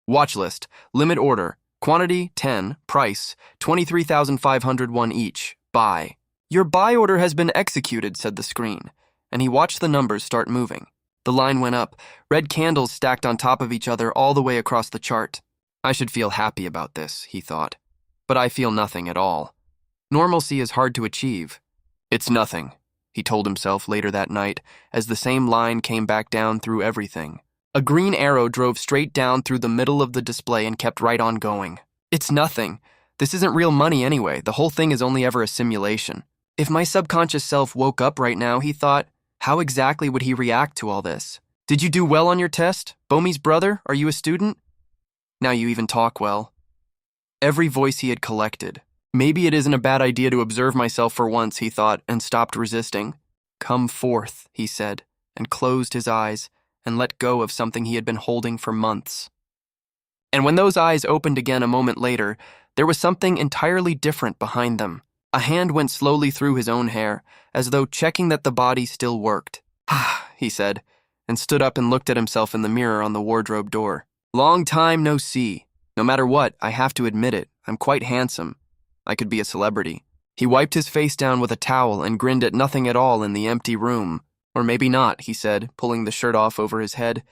Watch list. Limit order. Quantity, 10. Price, 23,501 each. Buy. Your buy order has been executed, said the screen, and he watched the numbers start moving. The line went up, red candles stacked on top of each other all the way across the chart. I should feel happy about this, he thought. But I feel nothing at all. Normalcy is hard to achieve. It's nothing, he told himself later that night, as the same line came back down through everything. A green arrow drove straight down through the middle of the display and kept right on going. It's nothing. This isn't real money anyway. The whole thing is only ever a simulation. If my subconscious self woke up right now, he thought, how exactly would he react to all this? Did you do well on your test? Bomi's brother, are you a student? Now you even talk well. Every voice he had collected. Maybe it isn't a bad idea to observe myself for once, he thought, and stopped resisting. Come forth, he said, and closed his eyes, and let go of something he had been holding for months. And when those eyes opened again a moment later, there was something entirely different behind them. A hand went slowly through his own hair, as though checking that the body still worked. Ah, he said, and stood up and looked at himself in the mirror on the wardrobe door. Long time no see. No matter what, I have to admit it, I'm quite handsome. I could be a celebrity. He wiped his face down with a towel and grinned at nothing at all in the empty room. Or maybe not, he said, pulling the shirt off over his head.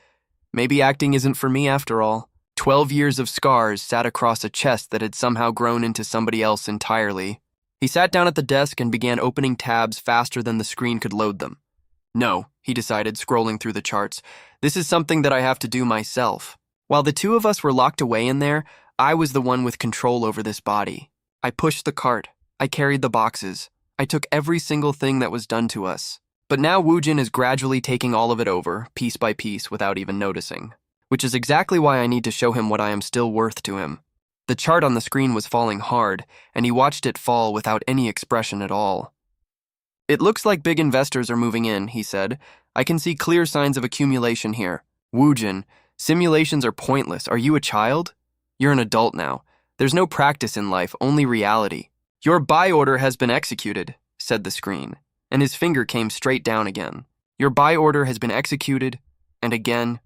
Maybe acting isn't for me after all. 12 years of scars sat across a chest that had somehow grown into somebody else entirely. He sat down at the desk and began opening tabs faster than the screen could load them. No, he decided, scrolling through the charts. This is something that I have to do myself. While the two of us were locked away in there, I was the one with control over this body. I pushed the cart. I carried the boxes. I took every single thing that was done to us. But now Woojin is gradually taking all of it over, piece by piece, without even noticing. Which is exactly why I need to show him what I am still worth to him. The chart on the screen was falling hard, and he watched it fall without any expression at all. It looks like big investors are moving in, he said. I can see clear signs of accumulation here. Woojin, simulations are pointless. Are you a child? You're an adult now. There's no practice in life, only reality. Your buy order has been executed, said the screen, and his finger came straight down again. Your buy order has been executed, and again,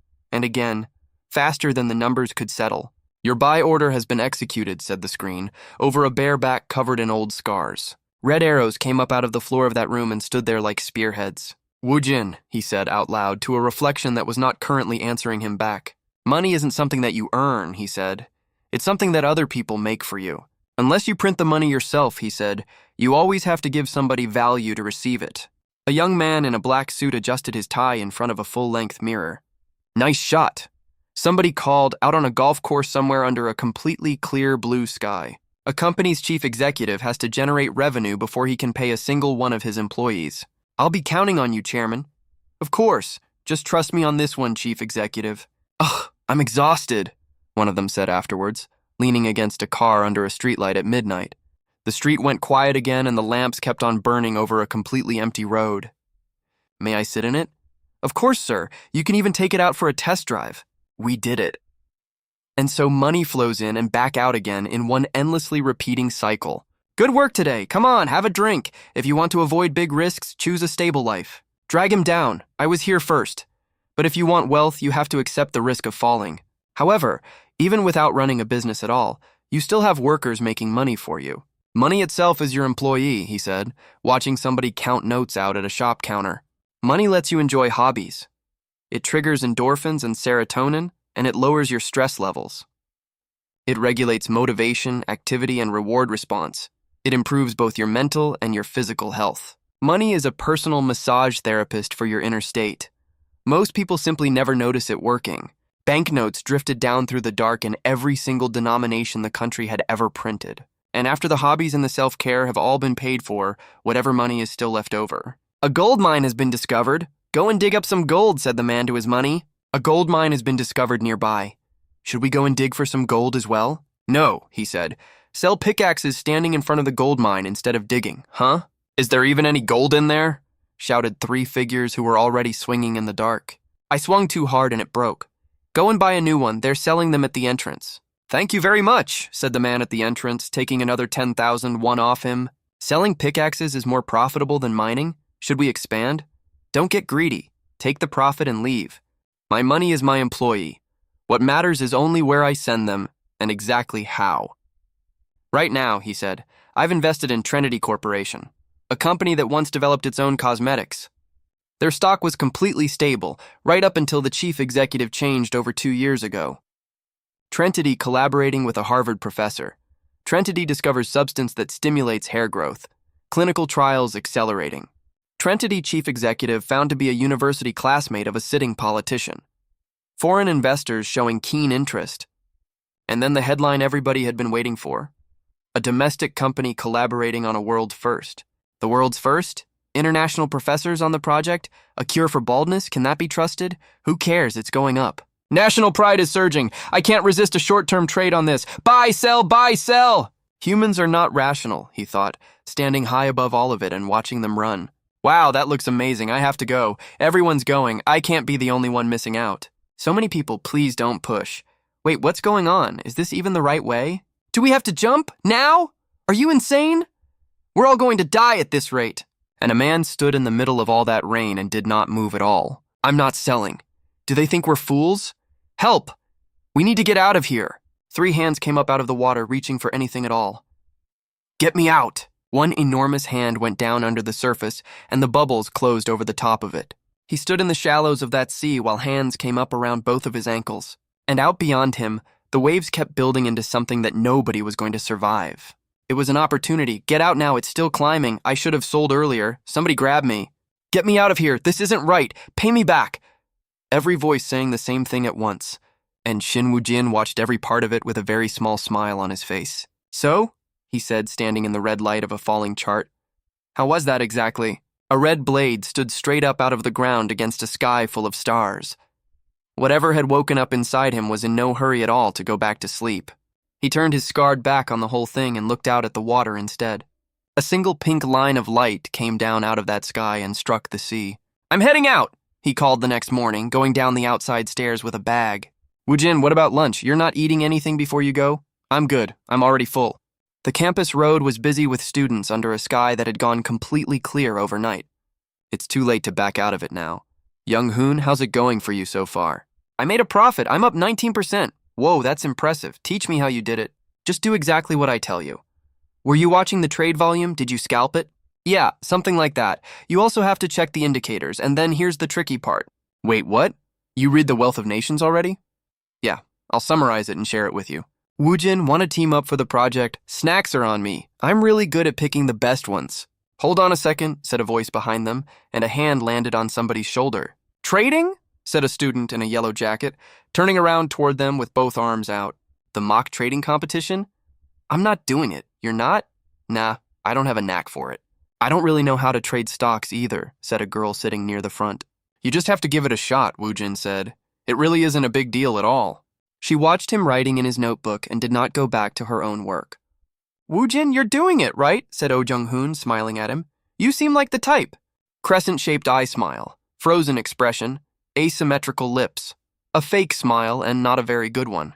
faster than the numbers could settle. Your buy order has been executed, said the screen, over a bare back covered in old scars. Red arrows came up out of the floor of that room and stood there like spearheads. Woojin, he said out loud to a reflection that was not currently answering him back. Money isn't something that you earn, he said. It's something that other people make for you. Unless you print the money yourself, he said, you always have to give somebody value to receive it. A young man in a black suit adjusted his tie in front of a full-length mirror. Nice shot. Somebody called out on a golf course somewhere under a completely clear blue sky. A company's chief executive has to generate revenue before he can pay a single one of his employees. I'll be counting on you, Chairman. Of course. Just trust me on this one, Chief Executive. Ugh, I'm exhausted, one of them said afterwards, leaning against a car under a streetlight at midnight. The street went quiet again and the lamps kept on burning over a completely empty road. May I sit in it? Of course, sir. You can even take it out for a test drive. We did it. And so money flows in and back out again in one endlessly repeating cycle. Good work today. Come on, have a drink. If you want to avoid big risks, choose a stable life. Drag him down. I was here first. But if you want wealth, you have to accept the risk of falling. However, even without running a business at all, you still have workers making money for you. Money itself is your employee, he said, watching somebody count notes out at a shop counter. Money lets you enjoy hobbies. It triggers endorphins and serotonin, and it lowers your stress levels. It regulates motivation, activity, and reward response. It improves both your mental and your physical health. Money is a personal massage therapist for your inner state. Most people simply never notice it working. Banknotes drifted down through the dark in every single denomination the country had ever printed. And after the hobbies and the self-care have all been paid for, whatever money is still left over. A gold mine has been discovered. Go and dig up some gold, said the man to his money. A gold mine has been discovered nearby. Should we go and dig for some gold as well? No, he said. Sell pickaxes standing in front of the gold mine instead of digging, huh? Is there even any gold in there? Shouted three figures who were already swinging in the dark. I swung too hard and it broke. Go and buy a new one. They're selling them at the entrance. Thank you very much, said the man at the entrance, taking another 10,000 won off him. Selling pickaxes is more profitable than mining? Should we expand? Don't get greedy. Take the profit and leave. My money is my employee. What matters is only where I send them and exactly how. Right now, he said, I've invested in Trinity Corporation, a company that once developed its own cosmetics. Their stock was completely stable, right up until the chief executive changed over 2 years ago. Trinity collaborating with a Harvard professor. Trinity discovers substance that stimulates hair growth. Clinical trials accelerating. Trinity chief executive found to be a university classmate of a sitting politician. Foreign investors showing keen interest. And then the headline everybody had been waiting for. A domestic company collaborating on a world first. The world's first? International professors on the project? A cure for baldness? Can that be trusted? Who cares? It's going up. National pride is surging. I can't resist a short-term trade on this. Buy, sell, buy, sell! Humans are not rational, he thought, standing high above all of it and watching them run. Wow, that looks amazing. I have to go. Everyone's going. I can't be the only one missing out. So many people, please don't push. Wait, what's going on? Is this even the right way? Do we have to jump? Now? Are you insane? We're all going to die at this rate. And a man stood in the middle of all that rain and did not move at all. I'm not selling. Do they think we're fools? Help! We need to get out of here. 3 hands came up out of the water, reaching for anything at all. Get me out! One enormous hand went down under the surface, and the bubbles closed over the top of it. He stood in the shallows of that sea while hands came up around both of his ankles. And out beyond him, the waves kept building into something that nobody was going to survive. It was an opportunity. Get out now, it's still climbing. I should have sold earlier. Somebody grab me. Get me out of here. This isn't right. Pay me back. Every voice saying the same thing at once, and Shin Woo-jin watched every part of it with a very small smile on his face. So? He said, standing in the red light of a falling chart. How was that exactly? A red blade stood straight up out of the ground against a sky full of stars. Whatever had woken up inside him was in no hurry at all to go back to sleep. He turned his scarred back on the whole thing and looked out at the water instead. A single pink line of light came down out of that sky and struck the sea. I'm heading out, he called the next morning, going down the outside stairs with a bag. Woo-jin, what about lunch? You're not eating anything before you go? I'm good. I'm already full. The campus road was busy with students under a sky that had gone completely clear overnight. It's too late to back out of it now. Young Hoon, how's it going for you so far? I made a profit. I'm up 19%. Whoa, that's impressive. Teach me how you did it. Just do exactly what I tell you. Were you watching the trade volume? Did you scalp it? Yeah, something like that. You also have to check the indicators, and then here's the tricky part. Wait, what? You read The Wealth of Nations already? Yeah, I'll summarize it and share it with you. Woo-jin, want to team up for the project? Snacks are on me. I'm really good at picking the best ones. Hold on a second, said a voice behind them, and a hand landed on somebody's shoulder. Trading? Said a student in a yellow jacket, turning around toward them with both arms out. The mock trading competition? I'm not doing it. You're not? Nah, I don't have a knack for it. I don't really know how to trade stocks either, said a girl sitting near the front. You just have to give it a shot, Woo-jin said. It really isn't a big deal at all. She watched him writing in his notebook and did not go back to her own work. Woojin, you're doing it, right? Said Oh Jung-hoon, smiling at him. You seem like the type. Crescent-shaped eye smile, frozen expression, asymmetrical lips, a fake smile and not a very good one.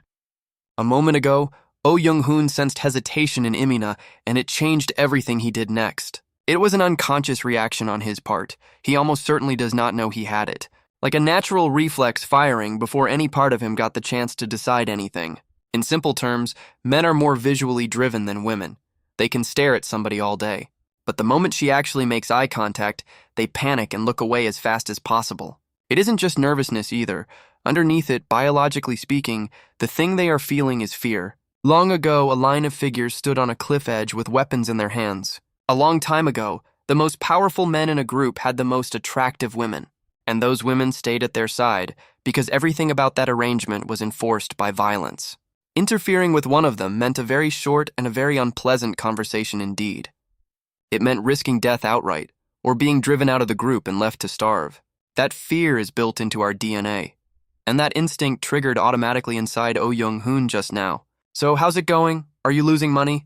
A moment ago, Oh Jung-hoon sensed hesitation in Imina, and it changed everything he did next. It was an unconscious reaction on his part. He almost certainly does not know he had it. Like a natural reflex firing before any part of him got the chance to decide anything. In simple terms, men are more visually driven than women. They can stare at somebody all day. But the moment she actually makes eye contact, they panic and look away as fast as possible. It isn't just nervousness either. Underneath it, biologically speaking, the thing they are feeling is fear. Long ago, a line of figures stood on a cliff edge with weapons in their hands. A long time ago, the most powerful men in a group had the most attractive women. And those women stayed at their side because everything about that arrangement was enforced by violence. Interfering with one of them meant a very short and a very unpleasant conversation indeed. It meant risking death outright, or being driven out of the group and left to starve. That fear is built into our DNA. And that instinct triggered automatically inside Oh Jung-hoon just now. So how's it going? Are you losing money?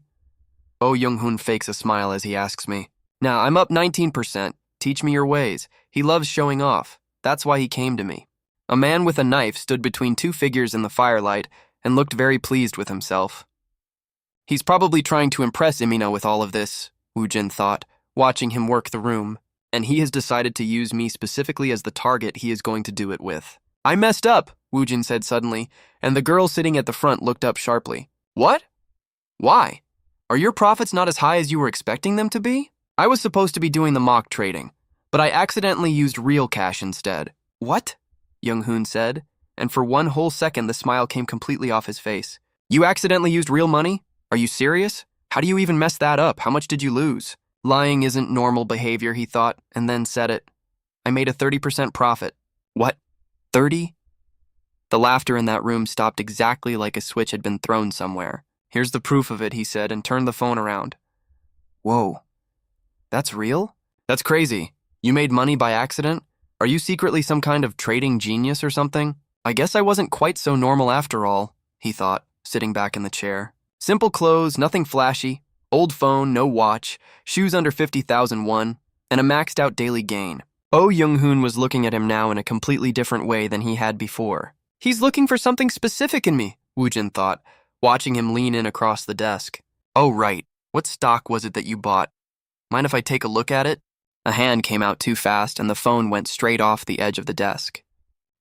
Oh Jung-hoon fakes a smile as he asks me. Now, I'm up 19%. Teach me your ways. He loves showing off. That's why he came to me. A man with a knife stood between two figures in the firelight and looked very pleased with himself. He's probably trying to impress Imina with all of this, Woojin thought, watching him work the room, and he has decided to use me specifically as the target he is going to do it with. I messed up, Woojin said suddenly, and the girl sitting at the front looked up sharply. What? Why? Are your profits not as high as you were expecting them to be? I was supposed to be doing the mock trading, but I accidentally used real cash instead. What? Jung-hoon said, and for one whole second the smile came completely off his face. You accidentally used real money? Are you serious? How do you even mess that up? How much did you lose? Lying isn't normal behavior, he thought, and then said it. I made a 30% profit. What? 30? The laughter in that room stopped exactly like a switch had been thrown somewhere. Here's the proof of it, he said, and turned the phone around. Whoa. That's real? That's crazy. You made money by accident? Are you secretly some kind of trading genius or something? I guess I wasn't quite so normal after all, he thought, sitting back in the chair. Simple clothes, nothing flashy, old phone, no watch, shoes under 50,000 won, and a maxed out daily gain. Oh Jung-hoon was looking at him now in a completely different way than he had before. He's looking for something specific in me, Woojin thought, watching him lean in across the desk. Oh right, what stock was it that you bought? Mind if I take a look at it? A hand came out too fast and the phone went straight off the edge of the desk.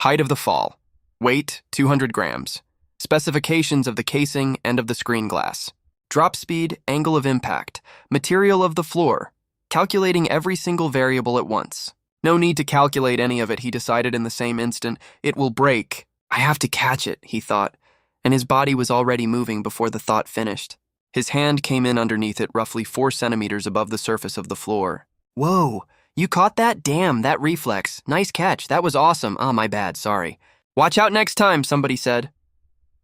Height of the fall. Weight, 200 grams. Specifications of the casing and of the screen glass. Drop speed, angle of impact, material of the floor. Calculating every single variable at once. No need to calculate any of it, he decided in the same instant. It will break. I have to catch it, he thought, and his body was already moving before the thought finished. His hand came in underneath it roughly 4 centimeters above the surface of the floor. Whoa, you caught that? Damn, that reflex. Nice catch, that was awesome. Ah, my bad, sorry. Watch out next time, somebody said.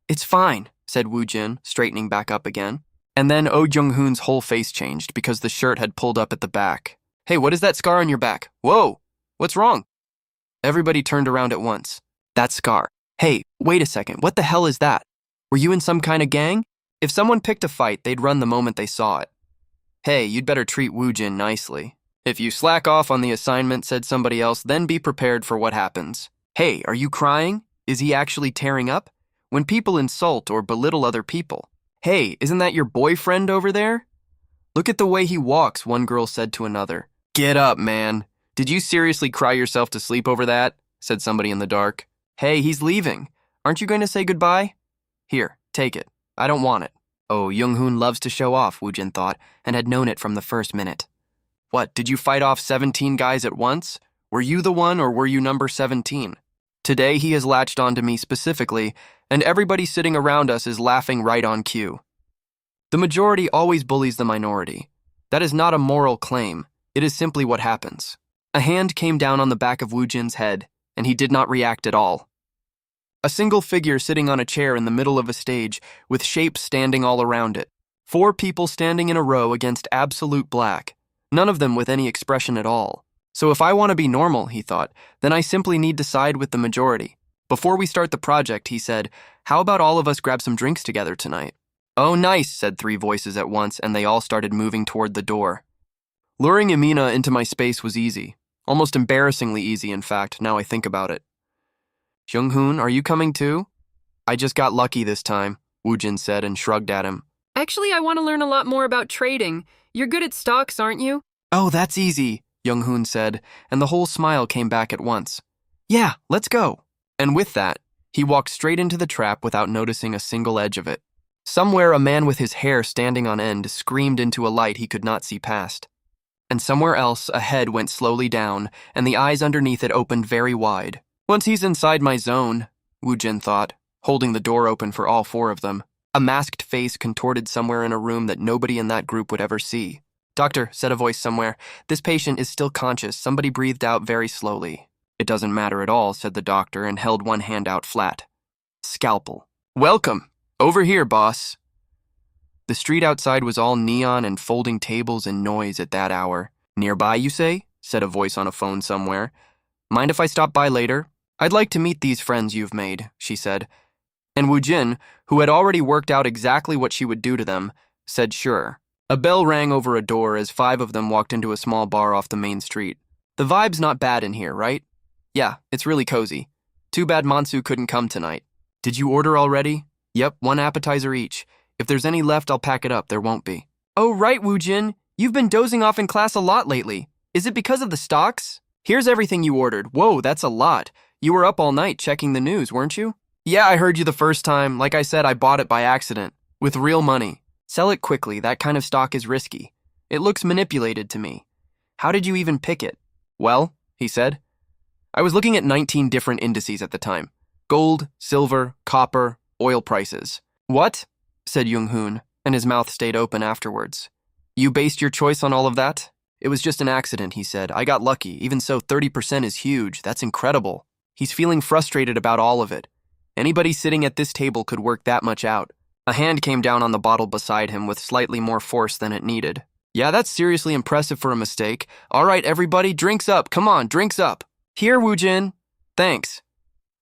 It's fine, said Woojin, straightening back up again. And then Oh Jung-hoon's whole face changed because the shirt had pulled up at the back. Hey, what is that scar on your back? Whoa, what's wrong? Everybody turned around at once. That scar. Hey, wait a second, what the hell is that? Were you in some kind of gang? If someone picked a fight, they'd run the moment they saw it. Hey, you'd better treat Woojin nicely. If you slack off on the assignment, said somebody else, then be prepared for what happens. Hey, are you crying? Is he actually tearing up? When people insult or belittle other people. Hey, isn't that your boyfriend over there? Look at the way he walks, one girl said to another. Get up, man. Did you seriously cry yourself to sleep over that? Said somebody in the dark. Hey, he's leaving. Aren't you going to say goodbye? Here, take it. I don't want it. Oh, Jung-hoon loves to show off, Woojin thought, and had known it from the first minute. What, did you fight off 17 guys at once? Were you the one or were you number 17? Today he has latched onto me specifically, and everybody sitting around us is laughing right on cue. The majority always bullies the minority. That is not a moral claim. It is simply what happens. A hand came down on the back of Woojin's head, and he did not react at all. A single figure sitting on a chair in the middle of a stage with shapes standing all around it. 4 people standing in a row against absolute black, none of them with any expression at all. So if I want to be normal, he thought, then I simply need to side with the majority. Before we start the project, he said, how about all of us grab some drinks together tonight? Oh, nice, said three voices at once, and they all started moving toward the door. Luring Amina into my space was easy. Almost embarrassingly easy, in fact, now I think about it. Jung-hoon, are you coming too? I just got lucky this time, Woo-jin said and shrugged at him. Actually, I want to learn a lot more about trading. You're good at stocks, aren't you? Oh, that's easy, Jung-hoon said, and the whole smile came back at once. Yeah, let's go. And with that, he walked straight into the trap without noticing a single edge of it. Somewhere, a man with his hair standing on end screamed into a light he could not see past. And somewhere else, a head went slowly down, and the eyes underneath it opened very wide. Once he's inside my zone, Woo-jin thought, holding the door open for all four of them. A masked face contorted somewhere in a room that nobody in that group would ever see. Doctor, said a voice somewhere, this patient is still conscious. Somebody breathed out very slowly. It doesn't matter at all, said the doctor and held one hand out flat. Scalpel. Welcome. Over here, boss. The street outside was all neon and folding tables and noise at that hour. Nearby, you say? Said a voice on a phone somewhere. Mind if I stop by later? I'd like to meet these friends you've made, she said. And Woo-jin, who had already worked out exactly what she would do to them, said sure. A bell rang over a door as 5 of them walked into a small bar off the main street. The vibe's not bad in here, right? Yeah, it's really cozy. Too bad Mansu couldn't come tonight. Did you order already? Yep, 1 appetizer each. If there's any left, I'll pack it up. There won't be. Oh, right, Woo-jin. You've been dozing off in class a lot lately. Is it because of the stocks? Here's everything you ordered. Whoa, that's a lot. You were up all night checking the news, weren't you? Yeah, I heard you the first time. Like I said, I bought it by accident. With real money. Sell it quickly. That kind of stock is risky. It looks manipulated to me. How did you even pick it? Well, he said. I was looking at 19 different indices at the time. Gold, silver, copper, oil prices. What? Said Jung-hoon, and his mouth stayed open afterwards. You based your choice on all of that? It was just an accident, he said. I got lucky. Even so, 30% is huge. That's incredible. He's feeling frustrated about all of it. Anybody sitting at this table could work that much out. A hand came down on the bottle beside him with slightly more force than it needed. Yeah, that's seriously impressive for a mistake. All right, everybody, drinks up. Come on, drinks up. Here, Woo-jin. Thanks.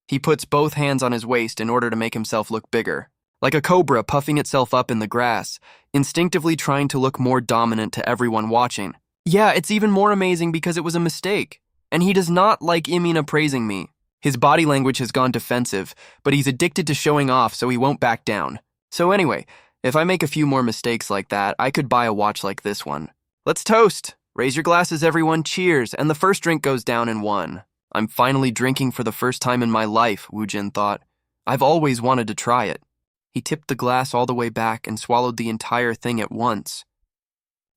He puts both hands on his waist in order to make himself look bigger. Like a cobra puffing itself up in the grass, instinctively trying to look more dominant to everyone watching. Yeah, it's even more amazing because it was a mistake. And he does not like Imina praising me. His body language has gone defensive, but he's addicted to showing off, so he won't back down. So anyway, if I make a few more mistakes like that, I could buy a watch like this one. Let's toast! Raise your glasses, everyone, cheers, and the first drink goes down in 1. I'm finally drinking for the first time in my life, Woo-jin thought. I've always wanted to try it. He tipped the glass all the way back and swallowed the entire thing at once.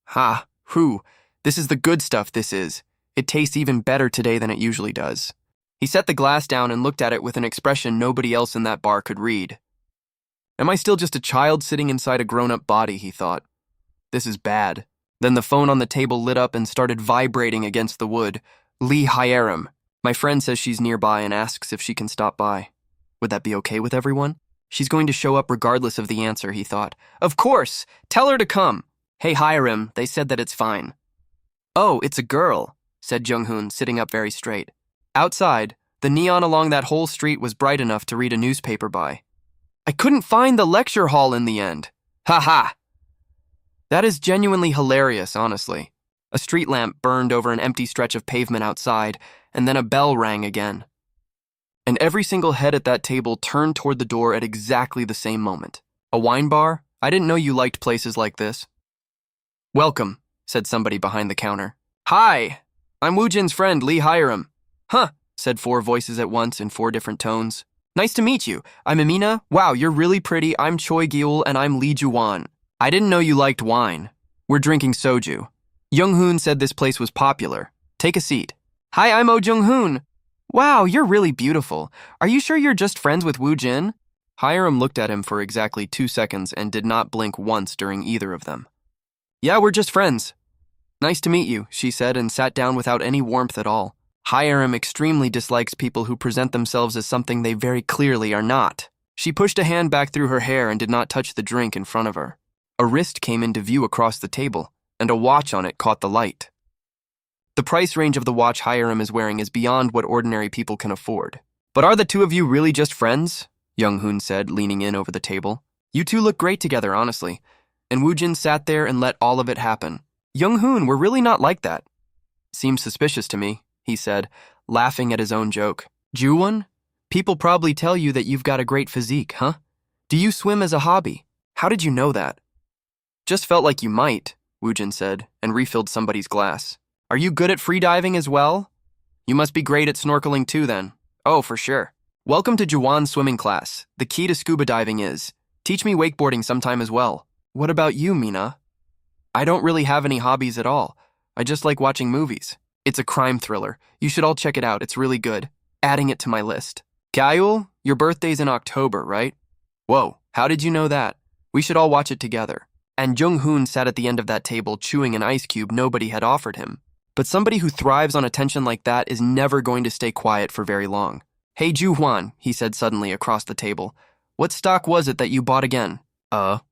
Ha, whew, this is the good stuff, this is. It tastes even better today than it usually does. He set the glass down and looked at it with an expression nobody else in that bar could read. Am I still just a child sitting inside a grown-up body, he thought. This is bad. Then the phone on the table lit up and started vibrating against the wood. Lee Hyerim. My friend says she's nearby and asks if she can stop by. Would that be okay with everyone? She's going to show up regardless of the answer, he thought. Of course! Tell her to come! Hey, Hyerim, they said that it's fine. Oh, it's a girl, said Jung-hoon, sitting up very straight. Outside, the neon along that whole street was bright enough to read a newspaper by. I couldn't find the lecture hall in the end. Ha ha! That is genuinely hilarious, honestly. A street lamp burned over an empty stretch of pavement outside, and then a bell rang again. And every single head at that table turned toward the door at exactly the same moment. A wine bar? I didn't know you liked places like this. Welcome, said somebody behind the counter. Hi, I'm Woo-jin's friend, Lee Hyerim. Huh, said 4 voices at once in 4 different tones. Nice to meet you. I'm Amina. Wow, you're really pretty. I'm Choi Gyul, and I'm Lee Ju-won. I didn't know you liked wine. We're drinking soju. Jung-hoon said this place was popular. Take a seat. Hi, I'm Oh Jung-hoon. Wow, you're really beautiful. Are you sure you're just friends with Woo-jin? Hyerim looked at him for exactly 2 seconds and did not blink once during either of them. Yeah, we're just friends. Nice to meet you, she said and sat down without any warmth at all. Hyerim extremely dislikes people who present themselves as something they very clearly are not. She pushed a hand back through her hair and did not touch the drink in front of her. A wrist came into view across the table, and a watch on it caught the light. The price range of the watch Hyerim is wearing is beyond what ordinary people can afford. But are the two of you really just friends? Young-hoon said, leaning in over the table. You two look great together, honestly. And Woo-jin sat there and let all of it happen. Young-hoon, we're really not like that. Seems suspicious to me, he said, laughing at his own joke. Ju-won, people probably tell you that you've got a great physique, huh? Do you swim as a hobby? How did you know that? Just felt like you might, Woo-jin said, and refilled somebody's glass. Are you good at freediving as well? You must be great at snorkeling too, then. Oh, for sure. Welcome to Ju-won's swimming class. The key to scuba diving is, teach me wakeboarding sometime as well. What about you, Mina? I don't really have any hobbies at all. I just like watching movies. It's a crime thriller. You should all check it out. It's really good. Adding it to my list. Kayul, your birthday's in October, right? Whoa, how did you know that? We should all watch it together. And Jung-hoon sat at the end of that table chewing an ice cube nobody had offered him. But somebody who thrives on attention like that is never going to stay quiet for very long. Hey, Ju-hwan, he said suddenly across the table. What stock was it that you bought again?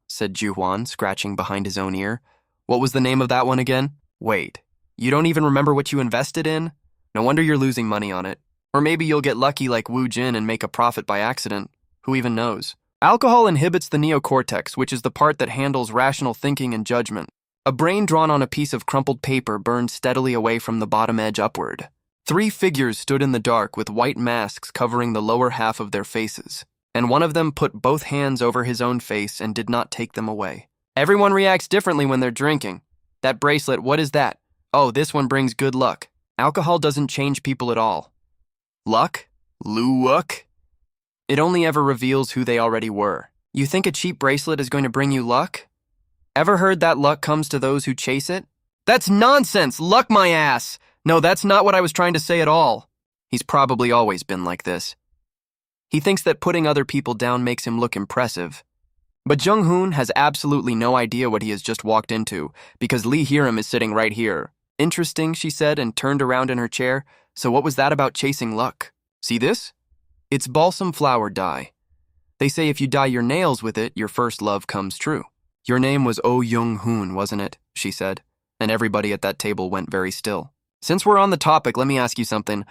Said Ju-hwan, scratching behind his own ear. What was the name of that one again? Wait, you don't even remember what you invested in? No wonder you're losing money on it. Or maybe you'll get lucky like Woo-jin and make a profit by accident. Who even knows? Alcohol inhibits the neocortex, which is the part that handles rational thinking and judgment. A brain drawn on a piece of crumpled paper burned steadily away from the bottom edge upward. 3 figures stood in the dark with white masks covering the lower half of their faces, and one of them put both hands over his own face and did not take them away. Everyone reacts differently when they're drinking. That bracelet, what is that? Oh, this one brings good luck. Alcohol doesn't change people at all. Luck? Luck? It only ever reveals who they already were. You think a cheap bracelet is going to bring you luck? Ever heard that luck comes to those who chase it? That's nonsense! Luck my ass! No, that's not what I was trying to say at all. He's probably always been like this. He thinks that putting other people down makes him look impressive. But Jung-hoon has absolutely no idea what he has just walked into, because Lee Hiram is sitting right here. Interesting, she said, and turned around in her chair. So what was that about chasing luck? See this? It's balsam flower dye. They say if you dye your nails with it, your first love comes true. Your name was Oh Young-hoon, wasn't it? She said, and everybody at that table went very still. Since we're on the topic, let me ask you something.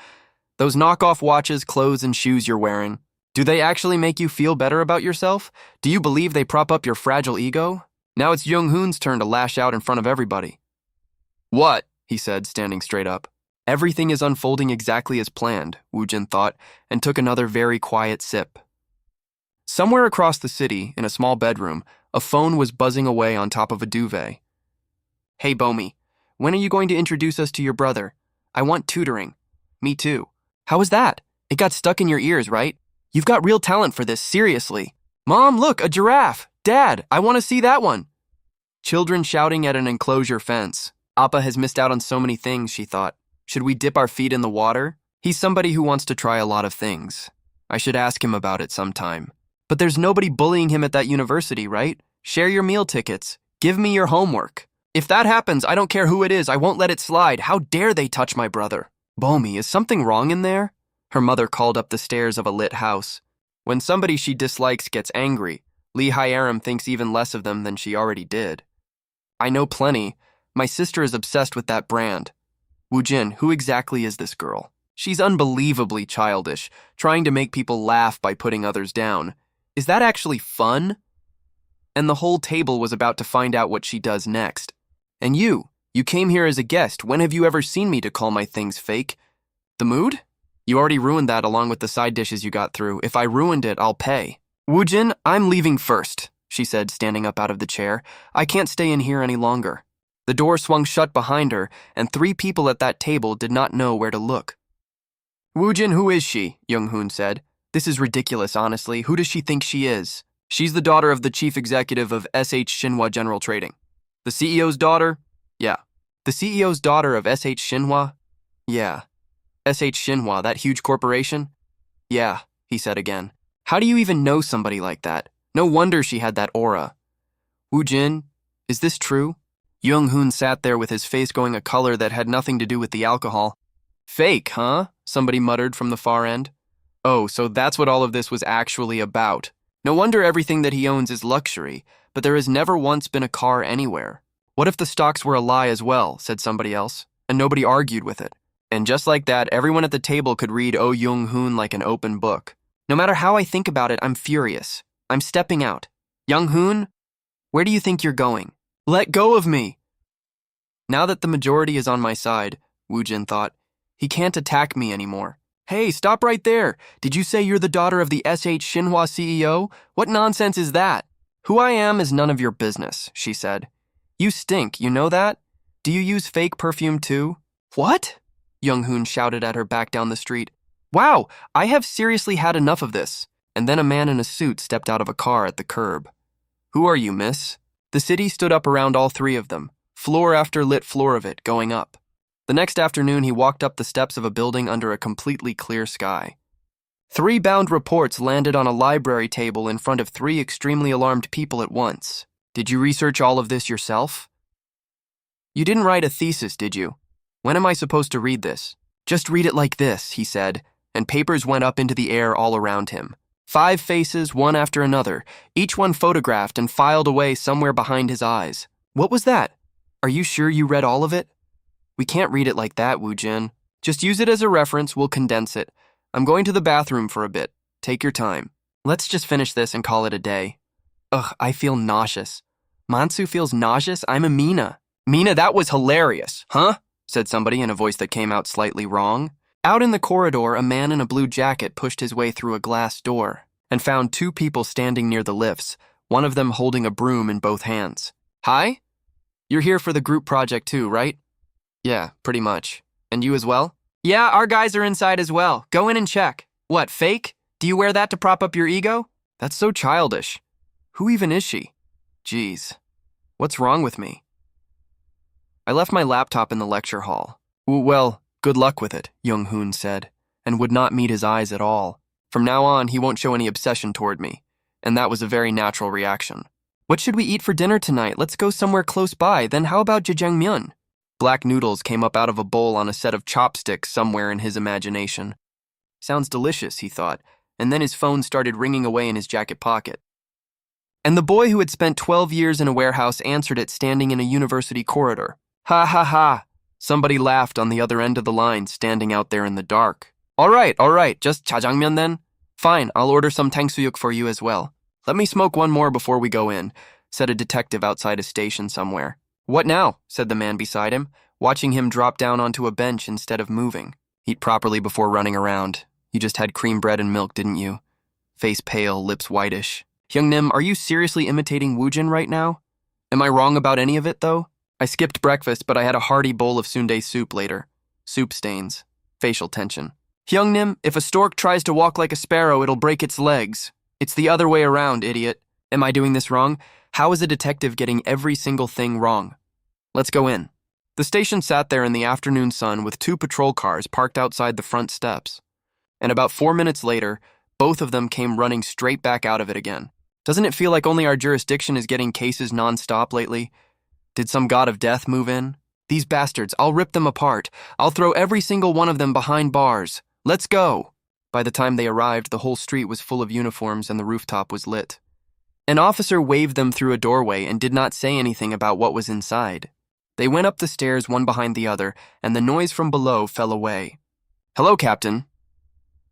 Those knockoff watches, clothes, and shoes you're wearing, do they actually make you feel better about yourself? Do you believe they prop up your fragile ego? Now it's Jung-hoon's turn to lash out in front of everybody. What? He said, standing straight up. Everything is unfolding exactly as planned, Woo-jin thought, and took another very quiet sip. Somewhere across the city, in a small bedroom, a phone was buzzing away on top of a duvet. Hey, Bomi, when are you going to introduce us to your brother? I want tutoring. Me too. How was that? It got stuck in your ears, right? You've got real talent for this, seriously. Mom, look, a giraffe. Dad, I want to see that one. Children shouting at an enclosure fence. Appa has missed out on so many things, she thought. Should we dip our feet in the water? He's somebody who wants to try a lot of things. I should ask him about it sometime. But there's nobody bullying him at that university, right? Share your meal tickets. Give me your homework. If that happens, I don't care who it is. I won't let it slide. How dare they touch my brother? Bomi, is something wrong in there? Her mother called up the stairs of a lit house. When somebody she dislikes gets angry, Lee Hiram thinks even less of them than she already did. I know plenty. My sister is obsessed with that brand. Woo-jin, who exactly is this girl? She's unbelievably childish, trying to make people laugh by putting others down. Is that actually fun? And the whole table was about to find out what she does next. And you came here as a guest. When have you ever seen me to call my things fake? The mood? You already ruined that along with the side dishes you got through. If I ruined it, I'll pay. Woo-jin, I'm leaving first, she said, standing up out of the chair. I can't stay in here any longer. The door swung shut behind her, and 3 people at that table did not know where to look. Woo-jin, who is she? Jung-hoon said. This is ridiculous, honestly. Who does she think she is? She's the daughter of the chief executive of SH Shinhwa General Trading. The CEO's daughter? Yeah. The CEO's daughter of SH Shinhwa? Yeah. SH Shinhwa, that huge corporation? Yeah, he said again. How do you even know somebody like that? No wonder she had that aura. Woo-jin, is this true? Jung-hoon sat there with his face going a color that had nothing to do with the alcohol. Fake, huh? Somebody muttered from the far end. Oh, so that's what all of this was actually about. No wonder everything that he owns is luxury, but there has never once been a car anywhere. What if the stocks were a lie as well, said somebody else, and nobody argued with it. And just like that, everyone at the table could read Oh Young-hoon like an open book. No matter how I think about it, I'm furious. I'm stepping out. Young-hoon, where do you think you're going? Let go of me! Now that the majority is on my side, Woo-jin thought, he can't attack me anymore. Hey, stop right there! Did you say you're the daughter of the SH Shinhwa CEO? What nonsense is that? Who I am is none of your business, she said. You stink, you know that? Do you use fake perfume too? What? Young-hoon shouted at her back down the street. Wow, I have seriously had enough of this. And then a man in a suit stepped out of a car at the curb. Who are you, miss? The city stood up around all three of them, floor after lit floor of it, going up. The next afternoon, he walked up the steps of a building under a completely clear sky. 3 bound reports landed on a library table in front of 3 extremely alarmed people at once. Did you research all of this yourself? You didn't write a thesis, did you? When am I supposed to read this? Just read it like this, he said, and papers went up into the air all around him. 5 faces, one after another, each one photographed and filed away somewhere behind his eyes. What was that? Are you sure you read all of it? We can't read it like that, Woo-jin. Just use it as a reference, we'll condense it. I'm going to the bathroom for a bit. Take your time. Let's just finish this and call it a day. Ugh, I feel nauseous. Mansu feels nauseous? I'm a Mina. Mina, that was hilarious. Huh? Said somebody in a voice that came out slightly wrong. Out in the corridor, a man in a blue jacket pushed his way through a glass door and found 2 people standing near the lifts, one of them holding a broom in both hands. Hi? You're here for the group project too, right? Yeah, pretty much. And you as well? Yeah, our guys are inside as well. Go in and check. What, fake? Do you wear that to prop up your ego? That's so childish. Who even is she? Jeez. What's wrong with me? I left my laptop in the lecture hall. Well, good luck with it, Young-hoon said, and would not meet his eyes at all. From now on, he won't show any obsession toward me, and that was a very natural reaction. What should we eat for dinner tonight? Let's go somewhere close by, then how about jjajangmyeon? Black noodles came up out of a bowl on a set of chopsticks somewhere in his imagination. Sounds delicious, he thought, and then his phone started ringing away in his jacket pocket. And the boy who had spent 12 years in a warehouse answered it standing in a university corridor. Ha ha ha! Somebody laughed on the other end of the line, standing out there in the dark. All right, just jjajangmyeon then? Fine, I'll order some tangsuyuk for you as well. Let me smoke one more before we go in, said a detective outside a station somewhere. What now? Said the man beside him, watching him drop down onto a bench instead of moving. Eat properly before running around. You just had cream bread and milk, didn't you? Face pale, lips whitish. Hyungnim, are you seriously imitating Woo-jin right now? Am I wrong about any of it, though? I skipped breakfast, but I had a hearty bowl of sundae soup later. Soup stains. Facial tension. Hyungnim, if a stork tries to walk like a sparrow, it'll break its legs. It's the other way around, idiot. Am I doing this wrong? How is a detective getting every single thing wrong? Let's go in. The station sat there in the afternoon sun with 2 patrol cars parked outside the front steps. And about 4 minutes later, both of them came running straight back out of it again. Doesn't it feel like only our jurisdiction is getting cases non-stop lately? Did some god of death move in? These bastards, I'll rip them apart. I'll throw every single one of them behind bars. Let's go. By the time they arrived, the whole street was full of uniforms and the rooftop was lit. An officer waved them through a doorway and did not say anything about what was inside. They went up the stairs one behind the other, and the noise from below fell away. Hello, Captain.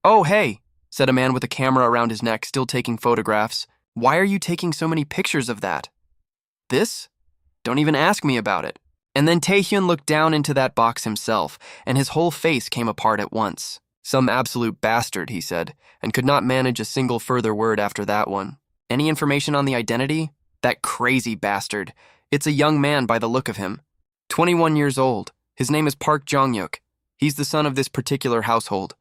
Oh, hey, said a man with a camera around his neck, still taking photographs. Why are you taking so many pictures of that? This? Don't even ask me about it. And then Taehyun looked down into that box himself, and his whole face came apart at once. Some absolute bastard, he said, and could not manage a single further word after that one. Any information on the identity? That crazy bastard. It's a young man by the look of him. 21 years old. His name is Park Jong-hyuk. He's the son of this particular household.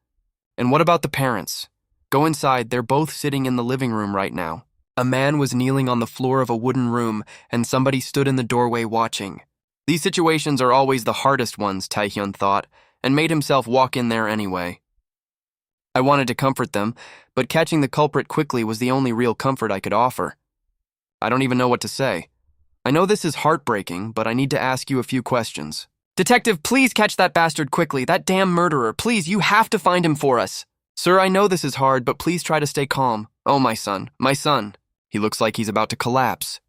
And what about the parents? Go inside, they're both sitting in the living room right now. A man was kneeling on the floor of a wooden room, and somebody stood in the doorway watching. These situations are always the hardest ones, Taehyun thought, and made himself walk in there anyway. I wanted to comfort them, but catching the culprit quickly was the only real comfort I could offer. I don't even know what to say. I know this is heartbreaking, but I need to ask you a few questions. Detective, please catch that bastard quickly, that damn murderer. Please, you have to find him for us. Sir, I know this is hard, but please try to stay calm. Oh, my son. He looks like he's about to collapse.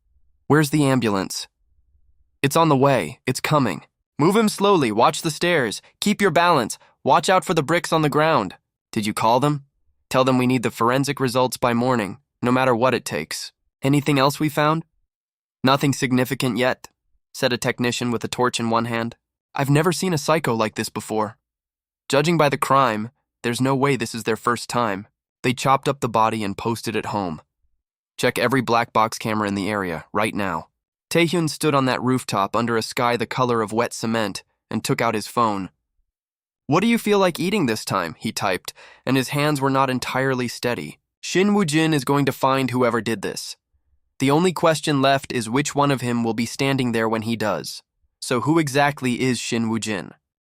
Where's the ambulance? It's on the way. It's coming. Move him slowly, watch the stairs, keep your balance, watch out for the bricks on the ground. Did you call them? Tell them we need the forensic results by morning, no matter what it takes. Anything else we found? Nothing significant yet, said a technician with a torch in one hand. I've never seen a psycho like this before. Judging by the crime, there's no way this is their first time. They chopped up the body and posted it home. Check every black box camera in the area, right now. Taehyun stood on that rooftop under a sky the color of wet cement and took out his phone. What do you feel like eating this time? He typed, and his hands were not entirely steady. Shin Woo-jin is going to find whoever did this. The only question left is which one of him will be standing there when he does. So who exactly is Shin Woo-jin?